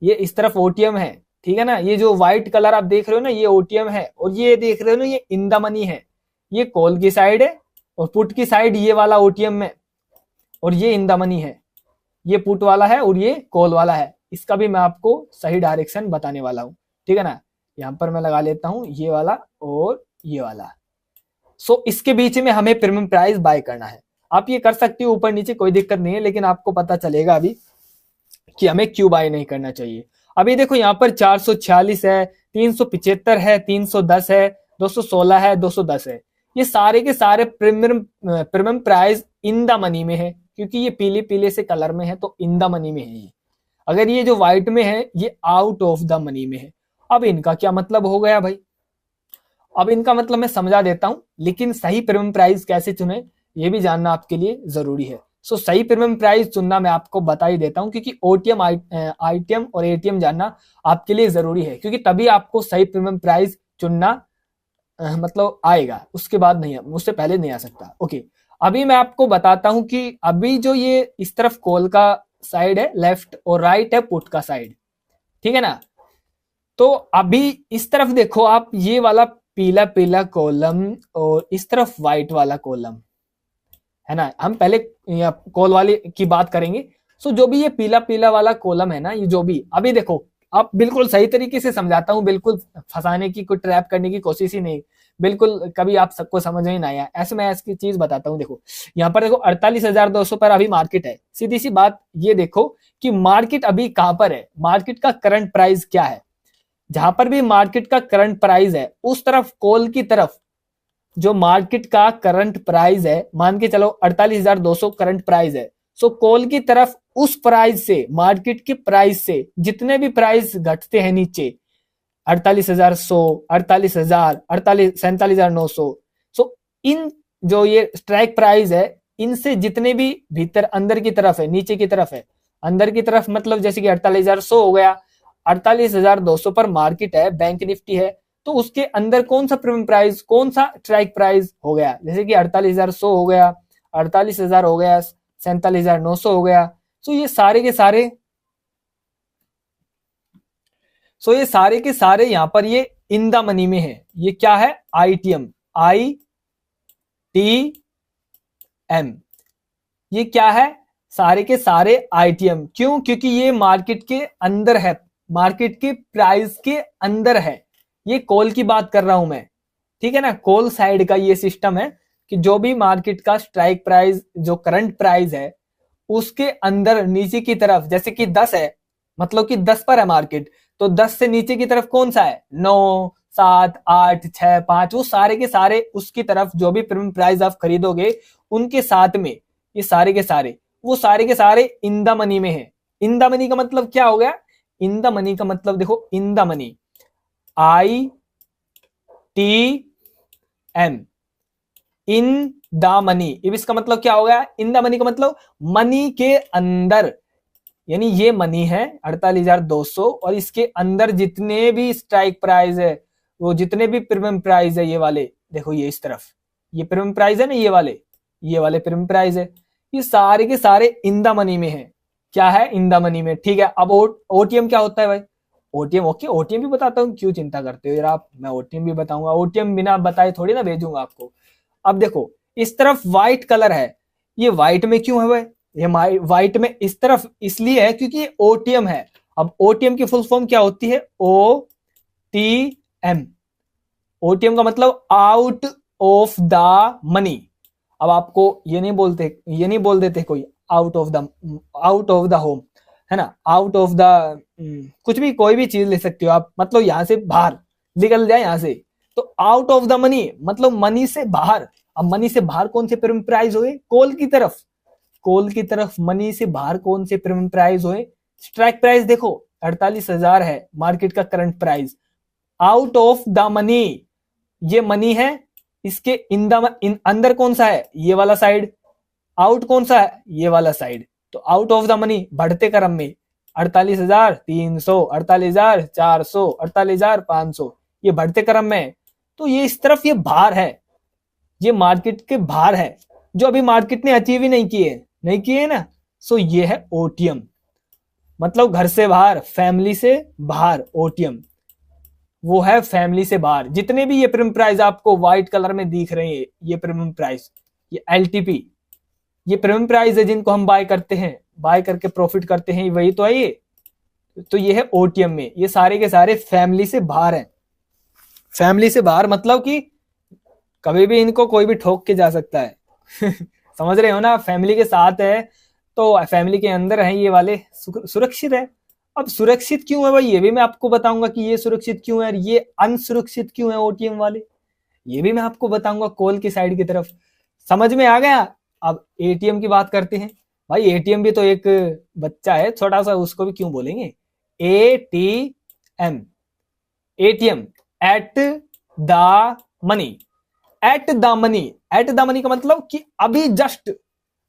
ये इस तरफ OTM है, ठीक है ना। ये जो व्हाइट कलर आप देख रहे हो ना, ये OTM है, और ये देख रहे हो ना, ये इन द मनी है। ये कॉल की साइड है और पुट की साइड ये वाला OTM है, और ये इन द मनी है। ये पुट वाला है और ये कॉल वाला है। इसका भी मैं आपको सही डायरेक्शन बताने वाला हूं, ठीक है ना। यहाँ पर मैं लगा लेता हूँ ये वाला और ये वाला। सो इसके बीच में हमें प्रीमियम प्राइस बाय करना है। आप ये कर सकते हो ऊपर नीचे, कोई दिक्कत नहीं है, लेकिन आपको पता चलेगा अभी कि हमें क्यों बाय नहीं करना चाहिए। अभी देखो यहाँ पर 446 है, 375 है, 310 है, 216 है, 210 है। ये सारे के सारे premium price in the money में है, क्योंकि ये पीले पीले से कलर में है तो इन द मनी में है ये। अगर ये जो व्हाइट में है ये आउट ऑफ द मनी में है। अब इनका क्या मतलब हो गया भाई? अब इनका मतलब मैं समझा देता हूं, लेकिन सही प्रीमियम प्राइस कैसे चुने ये भी जानना आपके लिए जरूरी है। सो सही प्रीमियम प्राइस चुनना मैं आपको बता ही देता हूं, क्योंकि ओटीएम आईटीएम और एटीएम जानना आपके लिए जरूरी है, क्योंकि तभी आपको सही प्रीमियम प्राइस चुनना मतलब आएगा, उसके बाद नहीं, उससे पहले नहीं आ सकता। ओके, अभी मैं आपको बताता हूं कि अभी जो ये इस तरफ कॉल का साइड है लेफ्ट और राइट है पुट का साइड, ठीक है ना। तो अभी इस तरफ देखो आप, ये वाला पीला पीला कॉलम और इस तरफ व्हाइट वाला कॉलम है ना। हम पहले कॉल वाले की बात करेंगे। सो जो भी ये पीला पीला वाला कॉलम है ना, ये जो भी अभी देखो, आप बिल्कुल सही तरीके से समझाता हूं, बिल्कुल फंसाने की कोई ट्रैप करने की कोशिश ही नहीं, बिल्कुल कभी आप सबको समझ में नहीं आया ऐसे मैं इसकी चीज बताता हूं। देखो यहाँ पर देखो 48,200 पर अभी मार्केट है। सीधी सी बात ये देखो कि मार्केट अभी कहां पर है, मार्केट का करंट प्राइस क्या है। जहां पर भी मार्केट का करंट प्राइस है उस तरफ कॉल की तरफ जो मार्केट का करंट प्राइस है, मान के चलो 48,200 करंट प्राइस है। सो कॉल की तरफ उस प्राइस से, मार्केट के प्राइस से जितने भी प्राइस घटते हैं नीचे, 48,100, 48,000, 47,900, सो इन जो ये स्ट्राइक प्राइस है, इनसे जितने भी भीतर अंदर की तरफ है, नीचे की तरफ है, अंदर की तरफ मतलब जैसे कि 48,100 हो गया, 48,200 पर मार्केट है, बैंक निफ्टी है, तो उसके अंदर कौन सा प्रीमियम प्राइस, कौन सा स्ट्राइक प्राइस हो गया, जैसे कि 48,100 हो गया, 48,000 हो गया, 47,900 हो गया। सो ये सारे के सारे यहां पर ये इन द मनी में है। ये क्या है? आईटीएम, ITM, ये क्या है? सारे के सारे आईटीएम। क्यों? क्योंकि ये मार्केट के अंदर है, मार्केट के प्राइस के अंदर है। ये कॉल की बात कर रहा हूं मैं, ठीक है ना। कॉल साइड का ये सिस्टम है कि जो भी मार्केट का स्ट्राइक प्राइस, जो करंट प्राइस है, उसके अंदर नीचे की तरफ, जैसे कि 10 है, मतलब कि 10 पर है मार्केट, तो 10 से नीचे की तरफ कौन सा है? 9, 7, 8, 6, 5, वो सारे के सारे उसकी तरफ जो भी प्रीमियम प्राइस आप खरीदोगे उनके साथ में ये सारे के सारे, वो सारे के सारे इन द मनी में है। इन द मनी का मतलब क्या हो गया? इन द मनी का मतलब देखो, in the money, ITM, in the money. अब इसका मतलब क्या हो गया? इन द मनी का मतलब मनी के अंदर, यानी ये मनी है 48,200 और इसके अंदर जितने भी स्ट्राइक प्राइस है, वो जितने भी प्रीमियम प्राइस है, ये वाले देखो, ये इस तरफ ये प्रीमियम प्राइस है ना, ये वाले प्रीमियम प्राइस है, ये सारे के सारे इन द मनी में है। क्या है? इन द मनी में, ठीक है। अब ओटीएम क्या होता है भाई? ओटीएम, ओके, ओटीएम भी बताता हूँ, क्यों चिंता करते हो यार आप, मैं ओटीएम भी बताऊंगा। ओटीएम बिना बताए थोड़ी ना भेजूंगा आपको। अब देखो इस तरफ व्हाइट कलर है, ये व्हाइट में क्यों है भाई? ये व्हाइट में इस तरफ इसलिए है क्योंकि ये ओटीएम है। अब ओटीएम की फुल फॉर्म क्या होती है? OTM। ओटीएम का मतलब आउट ऑफ द मनी। अब आपको ये नहीं बोल देते कोई आउट ऑफ द होम, है ना, आउट ऑफ द कुछ भी, कोई भी चीज ले सकते हो आप, मतलब यहां से बाहर निकल जाए यहां से, तो आउट ऑफ द मनी मतलब मनी से बाहर। अब मनी से बाहर कौन से प्रीमियम प्राइस हुए? कॉल की तरफ मनी से बाहर कौन से प्रीमियम प्राइस हुए? स्ट्राइक प्राइस देखो 48,000 है मार्केट का current price, out of the money, ये मनी है, इसके इन अंदर कौन सा है? ये वाला साइड। आउट कौन सा है? ये वाला साइड। तो आउट ऑफ द मनी बढ़ते क्रम में 48,300, 48,400, 48,500, ये बढ़ते क्रम में। तो ये इस तरफ ये बाहर है, ये मार्केट के बाहर है, जो अभी मार्केट ने अचीव ही नहीं किए ना। सो ये है ओटीएम, मतलब घर से बाहर, फैमिली से बाहर। ओटीएम वो है फैमिली से बाहर। जितने भी ये प्रीमियम प्राइस आपको व्हाइट कलर में दिख रहे हैं, ये प्रीमियम प्राइस, ये LTP, ये प्रीमियम प्राइस है जिनको हम बाय करते हैं, बाय करके प्रॉफिट करते हैं, वही तो है ये। तो ये है ओटीएम में, ये सारे के सारे फैमिली से बाहर हैं, फैमिली से बाहर मतलब कि कभी भी इनको कोई भी ठोक के जा सकता है। समझ रहे हो ना, फैमिली के साथ है तो फैमिली के अंदर है ये वाले, सुरक्षित है। अब सुरक्षित क्यों है भाई, ये भी मैं आपको बताऊंगा कि ये सुरक्षित क्यों है और ये अनसुरक्षित क्यों है ओटीएम वाले, ये भी मैं आपको बताऊंगा कॉल की साइड की तरफ। समझ में आ गया। अब एटीएम की बात करते हैं। भाई एटीएम भी तो एक बच्चा है छोटा सा, उसको भी क्यों बोलेंगे ATM. ATM at the money, at the money, at the money का मतलब कि अभी जस्ट,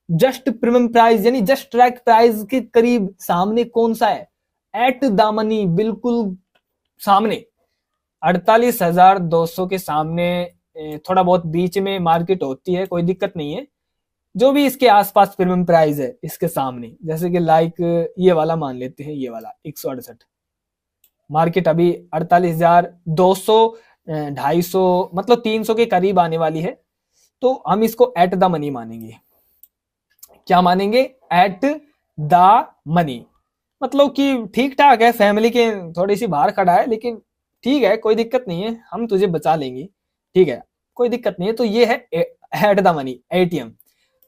जस्ट प्रीमियम प्राइस यानी जस्ट स्ट्राइक प्राइस के करीब सामने कौन सा है, एट द मनी, बिल्कुल सामने 48,200 के सामने। थोड़ा बहुत बीच में मार्केट होती है, कोई दिक्कत नहीं है। जो भी इसके आसपास प्रीमियम प्राइस है इसके सामने, जैसे कि लाइक ये वाला मान लेते हैं, ये वाला 168, मार्केट अभी 48,200, 250 मतलब 300 के करीब आने वाली है। तो हम इसको एट द मनी मानेंगे। क्या मानेंगे, एट द मनी, मतलब कि ठीक ठाक है, फैमिली के थोड़ी सी बाहर खड़ा है लेकिन ठीक है, कोई दिक्कत नहीं है, हम तुझे बचा लेंगे, ठीक है, कोई दिक्कत नहीं है। तो ये है एट द मनी एटीएम,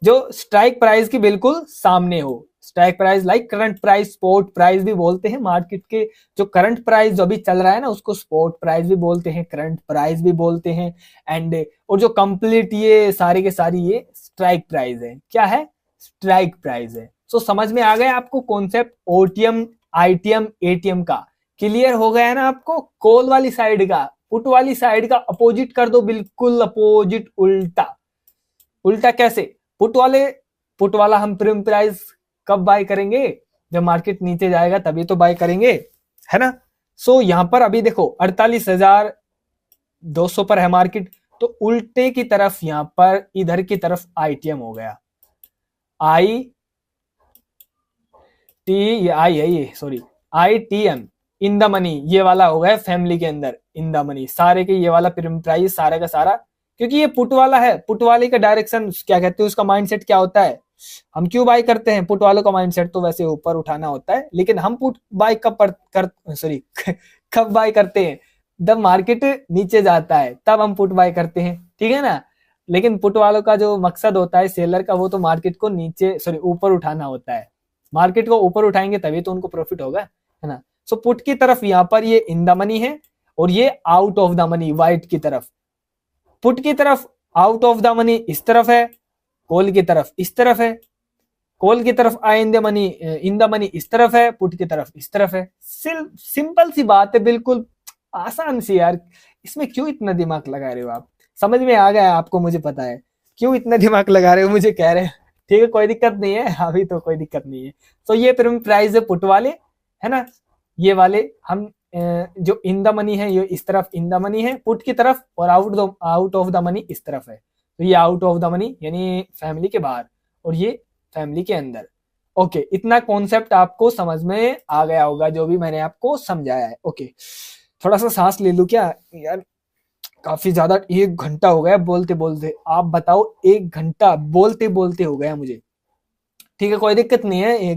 जो स्ट्राइक प्राइस के बिल्कुल सामने हो। Strike price like current price, spot price भी बोलते हैं मार्केट के। जो करंट प्राइस जो अभी चल रहा है ना, उसको स्पॉट प्राइस भी बोलते हैं, करंट प्राइस भी बोलते हैं। एंड और जो कंप्लीट ये सारे के सारी ये स्ट्राइक प्राइस है, क्या है, स्ट्राइक प्राइस है। सो समझ में आ गया आपको कॉन्सेप्ट ओटीएम, आईटीएम, एटीएम का, क्लियर हो गया ना आपको। कॉल वाली साइड का, पुट वाली साइड का अपोजिट कर दो, बिल्कुल अपोजिट, उल्टा। उल्टा कैसे, पुट वाला हम प्रीमियम प्राइस कब बाय करेंगे, जब मार्केट नीचे जाएगा तभी तो बाय करेंगे, है ना। सो यहां पर अभी देखो 48,200 पर है मार्केट, तो उल्टे की तरफ यहां पर इधर की तरफ आईटीएम हो गया, आई है ये, sorry, ITM in the money, ये वाला हो गया फैमिली के अंदर इन द मनी, सारे के ये वाला प्रीमियम प्राइस सारा का सारा, क्योंकि ये पुट वाला है। पुट वाले का डायरेक्शन क्या कहते हैं, उसका माइंडसेट क्या होता है, हम क्यों बाय करते हैं, पुट वालों का माइंडसेट तो वैसे ऊपर उठाना होता है, लेकिन हम पुट बाय कब बाय करते हैं, जब मार्केट नीचे जाता है तब हम पुट बाय करते हैं, ठीक है ना। लेकिन पुट वालों का जो मकसद होता है सेलर का, वो तो मार्केट को नीचे ऊपर उठाना होता है। मार्केट को ऊपर उठाएंगे तभी तो उनको प्रॉफिट होगा, है ना। सो पुट की तरफ यहाँ पर ये इन द मनी है और ये out of the money white की तरफ। पुट की तरफ आउट ऑफ द मनी इस तरफ है, कॉल की तरफ इस तरफ है। कॉल की तरफ आई इन द मनी इस तरफ है, पुट की तरफ इस तरफ है। सिंपल सी बात है, बिल्कुल आसान सी यार, इसमें क्यों इतना दिमाग लगा रहे हो आप। समझ में आ गया आपको, मुझे पता है क्यों इतना दिमाग लगा रहे हो, मुझे कह रहे हैं, ठीक है, कोई दिक्कत नहीं है, अभी तो कोई दिक्कत नहीं है। तो ये प्रीमियम प्राइस है पुट वाले, है ना। ये वाले हम जो इन द मनी है ये इस तरफ इन द मनी है पुट की तरफ, और आउट ऑफ द मनी इस तरफ है। तो ये आउट ऑफ द मनी यानी फैमिली के बाहर, और ये फैमिली के अंदर। ओके, इतना कॉन्सेप्ट आपको समझ में आ गया होगा जो भी मैंने आपको समझाया है। ओके, थोड़ा सा सांस ले लूं क्या यार, काफी ज्यादा 1 घंटा हो गया बोलते बोलते, आप बताओ 1 घंटा बोलते बोलते हो गया मुझे। ठीक है, कोई दिक्कत नहीं है,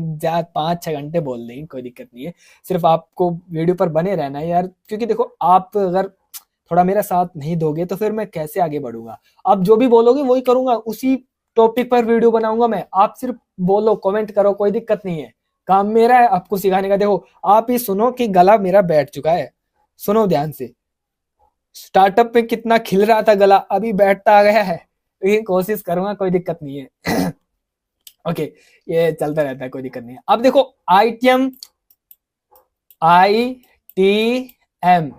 5-6 घंटे बोल देंगे, कोई दिक्कत नहीं है। सिर्फ आपको वीडियो पर बने रहना है यार, क्योंकि देखो आप अगर थोड़ा मेरा साथ नहीं दोगे तो फिर मैं कैसे आगे बढ़ूंगा। आप जो भी बोलोगे वही करूंगा, उसी टॉपिक पर वीडियो बनाऊंगा मैं। आप सिर्फ बोलो, कमेंट करो, कोई दिक्कत नहीं है, काम मेरा है आपको सिखाने का। देखो आप ही सुनो कि गला मेरा बैठ चुका है, सुनो ध्यान से। स्टार्टअप में कितना खिल रहा था गला, अभी बैठता आ गया है, लेकिन कोशिश करूंगा, कोई दिक्कत नहीं है। ओके, ये चलता रहता है, कोई दिक्कत नहीं है। अब देखो आईटीएम, ITM,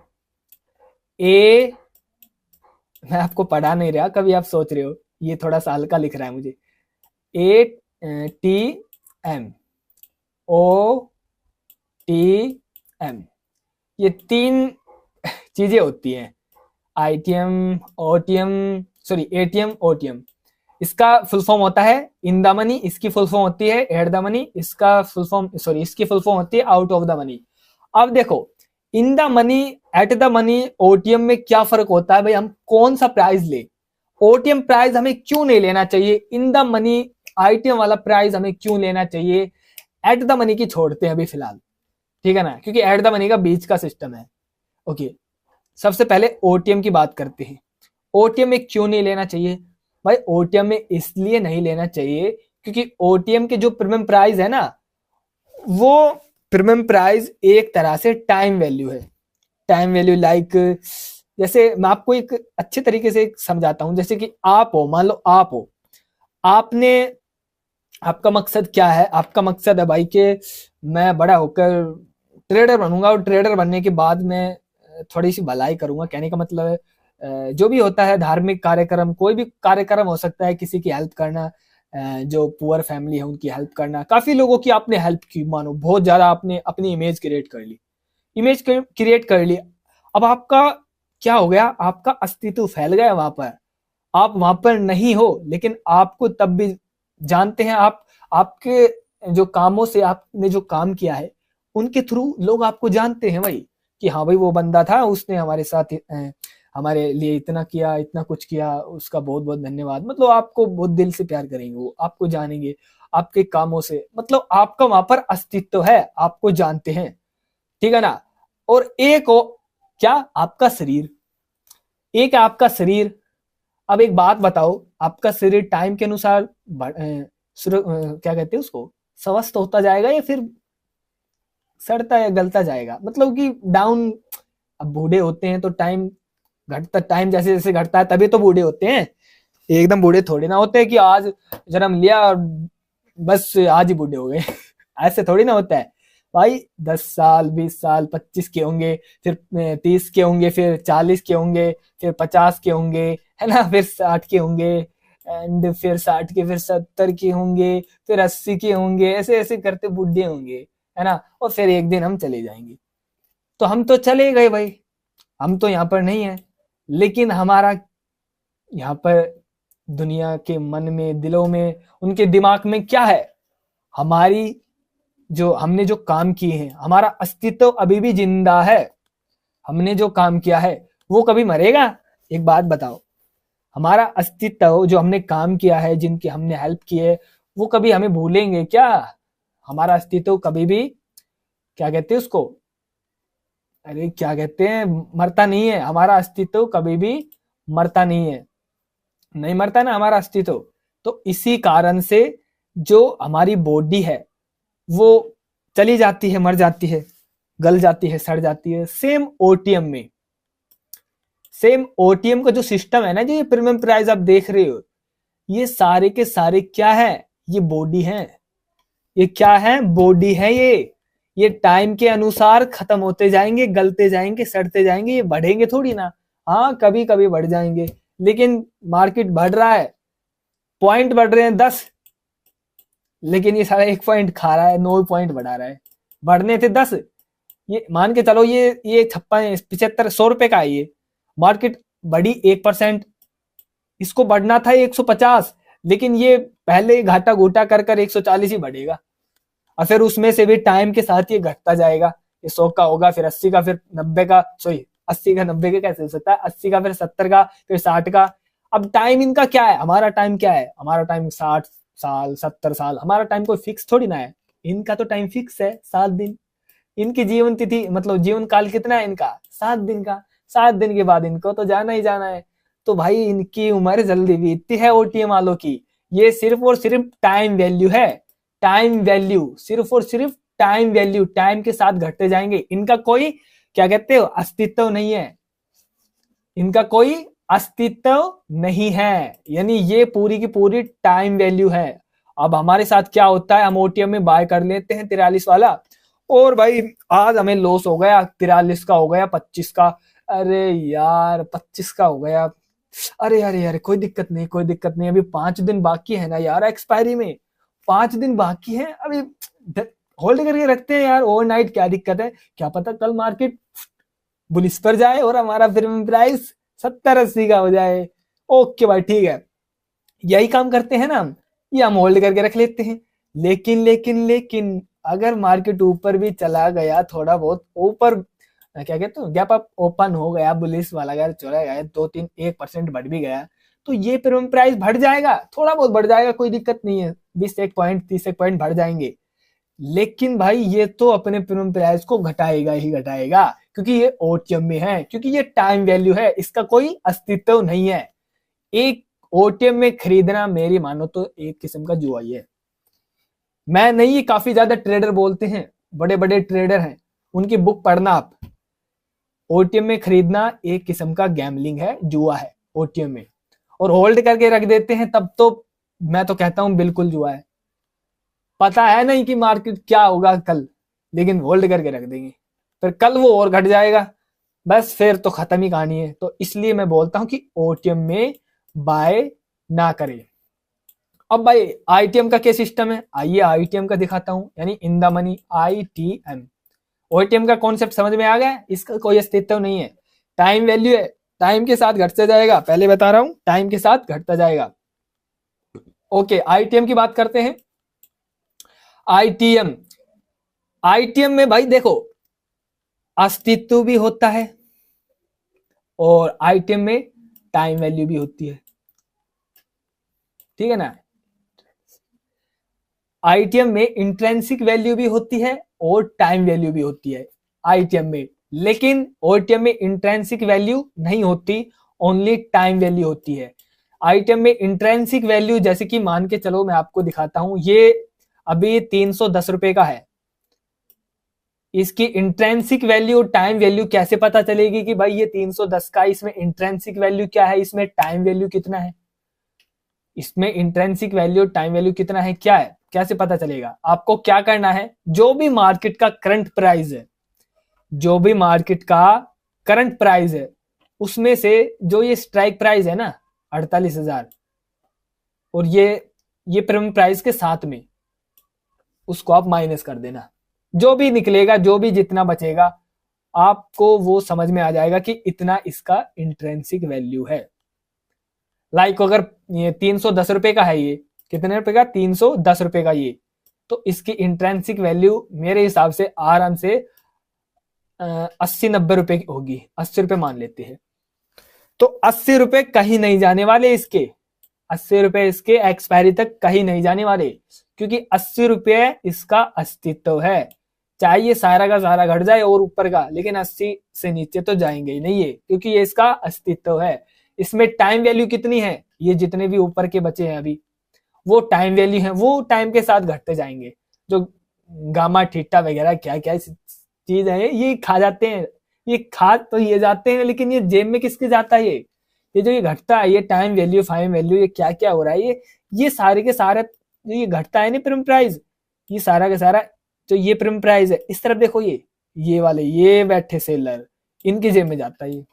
मैं आपको पढ़ा नहीं रहा, कभी आप सोच रहे हो ये थोड़ा सा हल्का लिख रहा है मुझे। ATM, OTM, ये 3 चीजें होती हैं, ITM, OTM, sorry ATM, OTM. इसका फुल फॉर्म होता है इन द मनी, इसकी फुल फॉर्म होती है एट द मनी, इसका फुल फॉर्म, सॉरी इसकी फुल फॉर्म होती है आउट ऑफ द मनी। अब देखो in the money, at the money, OTM में क्या फर्क होता है भाई, हम कौन सा प्राइस ले। ओटीएम प्राइस हमें क्यों नहीं लेना चाहिए, इन द मनी आईटीएम वाला प्राइस हमें क्यों लेना चाहिए, एट द मनी की छोड़ते हैं अभी फिलहाल, ठीक है ना, क्योंकि एट द मनी का बीच का सिस्टम है। ओके, सबसे पहले ओटीएम की बात करते हैं। ओटीएम में क्यों नहीं लेना चाहिए भाई? ओटीएम में इसलिए नहीं लेना चाहिए क्योंकि ओटीएम के जो प्रीमियम प्राइस है ना, वो प्रीमियम प्राइस एक तरह से टाइम वैल्यू है। टाइम वैल्यू लाइक, जैसे मैं आपको एक अच्छे तरीके से समझाता हूं। जैसे कि आप हो, मान लो आप हो, आपने, आपका मकसद क्या है? आपका मकसद है भाई कि मैं बड़ा होकर ट्रेडर बनूंगा और ट्रेडर बनने के बाद मैं थोड़ी सी भलाई करूंगा। कहने का मतलब है जो भी होता है धार्मिक कार्यक्रम, कोई भी कार्यक्रम हो सकता है, किसी की हेल्प करना, जो पुअर फैमिली है उनकी हेल्प करना। काफी लोगों की आपने हेल्प की, मानो बहुत ज्यादा आपने अपनी इमेज क्रिएट कर ली, इमेज क्रिएट कर ली। अब आपका क्या हो गया? आपका अस्तित्व फैल गया वहां पर। आप वहां पर नहीं हो लेकिन आपको तब भी जानते हैं। आप, आपके जो कामों से आपने जो काम किया है उनके थ्रू लोग आपको जानते हैं भाई, कि हाँ भाई वो बंदा था, उसने हमारे साथ हमारे लिए इतना किया, इतना कुछ किया, उसका बहुत बहुत धन्यवाद। मतलब आपको बहुत दिल से प्यार करेंगे, वो आपको जानेंगे आपके कामों से। मतलब आपका वहां पर अस्तित्व है, आपको जानते हैं, ठीक है ना। और एक हो क्या? आपका शरीर। एक है आपका शरीर। अब एक बात बताओ, आपका शरीर टाइम के अनुसार क्या कहते हैं उसको, स्वस्थ होता जाएगा या फिर सड़ता या गलता जाएगा? मतलब कि डाउन। अब बूढ़े होते हैं तो टाइम घटता, टाइम जैसे जैसे घटता है तभी तो बूढ़े होते हैं। एकदम बूढ़े थोड़ी ना होते हैं कि आज जन्म लिया और बस आज ही बूढ़े हो गए। ऐसे थोड़ी ना होता है भाई। 10 साल, 20 साल, 25 के होंगे, फिर 30 के होंगे, फिर 40 के होंगे, फिर 50 के होंगे, है ना, फिर 60 के होंगे, एंड फिर 60 के, फिर 70 के होंगे, फिर 80 के होंगे, ऐसे ऐसे करते बूढ़े होंगे, है ना। और फिर एक दिन हम चले जाएंगे। तो हम तो चले गए भाई, हम तो यहाँ पर नहीं है, लेकिन हमारा यहाँ पर दुनिया के मन में, दिलों में, उनके दिमाग में क्या है? हमारी जो हमने जो काम किए हैं, हमारा अस्तित्व अभी भी जिंदा है। हमने जो काम किया है वो कभी मरेगा? एक बात बताओ, हमारा अस्तित्व जो हमने काम किया है, जिनकी हमने हेल्प की है, वो कभी हमें भूलेंगे क्या? हमारा अस्तित्व कभी भी, क्या कहते हैं उसको, अरे क्या कहते हैं, मरता नहीं है। हमारा अस्तित्व कभी भी मरता नहीं है, नहीं मरता ना हमारा अस्तित्व। तो इसी कारण से जो हमारी बॉडी है वो चली जाती है, मर जाती है, गल जाती है, सड़ जाती है। सेम ओटीएम में, सेम ओटीएम का जो सिस्टम है ना, जो ये प्रीमियम प्राइस आप देख रहे हो, ये सारे के सारे क्या है? ये बॉडी है। ये क्या है? बॉडी है ये टाइम के अनुसार खत्म होते जाएंगे, गलते जाएंगे, सड़ते जाएंगे, ये बढ़ेंगे थोड़ी ना। हाँ कभी कभी बढ़ जाएंगे, लेकिन मार्केट बढ़ रहा है, पॉइंट बढ़ रहे हैं 10, लेकिन ये सारा 1 पॉइंट खा रहा है, 9 पॉइंट बढ़ा रहा है। बढ़ने थे 10, ये मान के चलो, ये 56, 75, 100 रुपए का है ये। मार्केट बढ़ी 1%, इसको बढ़ना था 150, लेकिन ये पहले घाटा घूटा कर कर 140 ही बढ़ेगा। और फिर उसमें से भी टाइम के साथ ये घटता जाएगा। ये 100 का होगा, फिर 80 का, फिर 90 का, सॉरी 80 का 90 का कैसे हो सकता है, 80 का, फिर 70 का, फिर 60 का। अब टाइम इनका क्या है? हमारा टाइम क्या है? हमारा टाइम 60 साल, 70 साल। हमारा टाइम कोई फिक्स थोड़ी ना है, इनका तो टाइम फिक्स है, 7 दिन। इनकी जीवन तिथि, मतलब जीवन काल कितना है इनका? 7 दिन का। 7 दिन के बाद इनको तो जाना ही जाना है। तो भाई इनकी उम्र जल्दी बीतती है ओटीएम वालों की। ये सिर्फ और सिर्फ टाइम वैल्यू है, टाइम वैल्यू, सिर्फ और सिर्फ टाइम वैल्यू, टाइम के साथ घटते जाएंगे। इनका कोई, क्या कहते हो, अस्तित्व नहीं है। इनका कोई अस्तित्व नहीं है, यानी ये पूरी की पूरी टाइम वैल्यू है। अब हमारे साथ क्या होता है, हम ओटीएम में बाय कर लेते हैं 43 वाला, और भाई आज हमें लॉस हो गया, 43 का हो गया, 25 का, अरे यार 25 का हो गया, अरे अरे अरे कोई दिक्कत नहीं, कोई दिक्कत नहीं, अभी 5 दिन बाकी है ना यार एक्सपायरी में, 5 दिन बाकी है, अभी होल्ड करके रखते हैं यार, ओवरनाइट क्या दिक्कत है, क्या पता कल मार्केट बुलिस पर जाए और हमारा प्रीमियम प्राइस 70-80 का हो जाए। ओके भाई ठीक है, यही काम करते हैं ना हम, ये हम होल्ड करके रख लेते हैं। लेकिन लेकिन लेकिन अगर मार्केट ऊपर भी चला गया, थोड़ा बहुत ऊपर, क्या कहते हैं, गैप अप ओपन हो गया, बुलिस वाला अगर चला गया, 2-3-1% बढ़ भी गया, तो ये प्रीमियम प्राइस बढ़ जाएगा, थोड़ा बहुत बढ़ जाएगा, कोई दिक्कत नहीं है, 21 पॉइंट 30 पॉइंट बढ़ जाएंगे। लेकिन भाई ये तो अपने प्रीमियम प्राइस को घटाएगा ही घटाएगा, क्योंकि ये ओटीएम में है, क्योंकि ये टाइम वैल्यू है, इसका कोई अस्तित्व नहीं है। एक ओटीएम में खरीदना मेरी मानो तो एक किस्म का जुआ ही है। मैं नहीं, काफी ज्यादा ट्रेडर बोलते हैं, बड़े बड़े ट्रेडर हैं, उनकी बुक पढ़ना आप। ओटीएम में खरीदना एक किस्म का गैम्बलिंग है, जुआ है ओटीएम में, और होल्ड करके रख देते हैं तब तो मैं तो कहता हूं बिल्कुल जुआ है। पता है नहीं कि मार्केट क्या होगा कल, लेकिन होल्ड करके रख देंगे, फिर कल वो और घट जाएगा, बस फिर तो खत्म ही कहानी है। तो इसलिए मैं बोलता हूं कि ओटीएम में बाय ना करें। अब भाई आईटीएम का क्या सिस्टम है, आइए आईटीएम का दिखाता हूं, यानी in the money, ITM. OTM का कॉन्सेप्ट समझ में आ गया, इसका कोई अस्तित्व नहीं है, टाइम वैल्यू है, टाइम के साथ घटता जाएगा, पहले बता रहा हूं, टाइम के साथ घटता जाएगा। ओके, आईटीएम की बात करते हैं। आईटीएम, आईटीएम में भाई देखो अस्तित्व भी होता है और आईटीएम में टाइम वैल्यू भी होती है, ठीक है ना। आईटीएम में इंट्रिंसिक वैल्यू भी होती है और टाइम वैल्यू भी होती है आईटीएम में, लेकिन ओटीएम में इंट्रिंसिक वैल्यू नहीं होती, ओनली टाइम वैल्यू होती है। आईटीएम में इंट्रिंसिक वैल्यू, जैसे कि मान के चलो मैं आपको दिखाता हूं, ये अभी 310 रुपए का है, इसकी इंट्रिंसिक वैल्यू टाइम वैल्यू कैसे पता चलेगी कि भाई ये 310 का, इसमें इंट्रिंसिक वैल्यू क्या है, इसमें टाइम वैल्यू कितना है, इसमें इंट्रिंसिक वैल्यू टाइम वैल्यू कितना है, क्या है, कैसे पता चलेगा। आपको क्या करना है, जो भी मार्केट का करंट प्राइस है, जो भी मार्केट का करंट प्राइस है, उसमें से जो ये स्ट्राइक प्राइस है ना 48,000, और ये प्रीमियम प्राइस के साथ में, उसको आप माइनस कर देना, जो भी निकलेगा, जो भी जितना बचेगा, आपको वो समझ में आ जाएगा कि इतना इसका इंट्रिंसिक वैल्यू है। लाइक अगर ये 310 रुपए का है, ये कितने रुपए का, 310 रुपए का ये, तो इसकी इंट्रिंसिक वैल्यू मेरे हिसाब से आराम से 80-90 रुपए की होगी, 80 रुपए मान लेते हैं, तो 80 रुपए कहीं नहीं जाने वाले इसके, 80 रुपए इसके एक्सपायरी तक कहीं नहीं जाने वाले, क्योंकि 80 रुपए इसका अस्तित्व है। चाहे ये सारा का सारा घट जाए और ऊपर का, लेकिन 80 से नीचे तो जाएंगे ही नहीं ये, क्योंकि ये इसका अस्तित्व है। इसमें टाइम वैल्यू कितनी है, ये जितने भी ऊपर के बचे हैं अभी, वो टाइम वैल्यू है, वो टाइम के साथ घटते जाएंगे। जो गामा थीटा वगैरह क्या क्या चीज है, ये खा जाते हैं, ये खा तो ये जाते हैं, लेकिन ये जेब में किसके जाता है, ये जो ये घटता है, ये टाइम वैल्यू, फाइम वैल्यू, ये क्या क्या हो रहा है, ये सारे के सारे जो ये घटता है ना प्रीमियम प्राइस, ये सारा का सारा जो ये प्रीमियम प्राइस है, इस तरफ देखो, ये वाले ये बैठे सेलर, इनकी जेब में जाता है ये।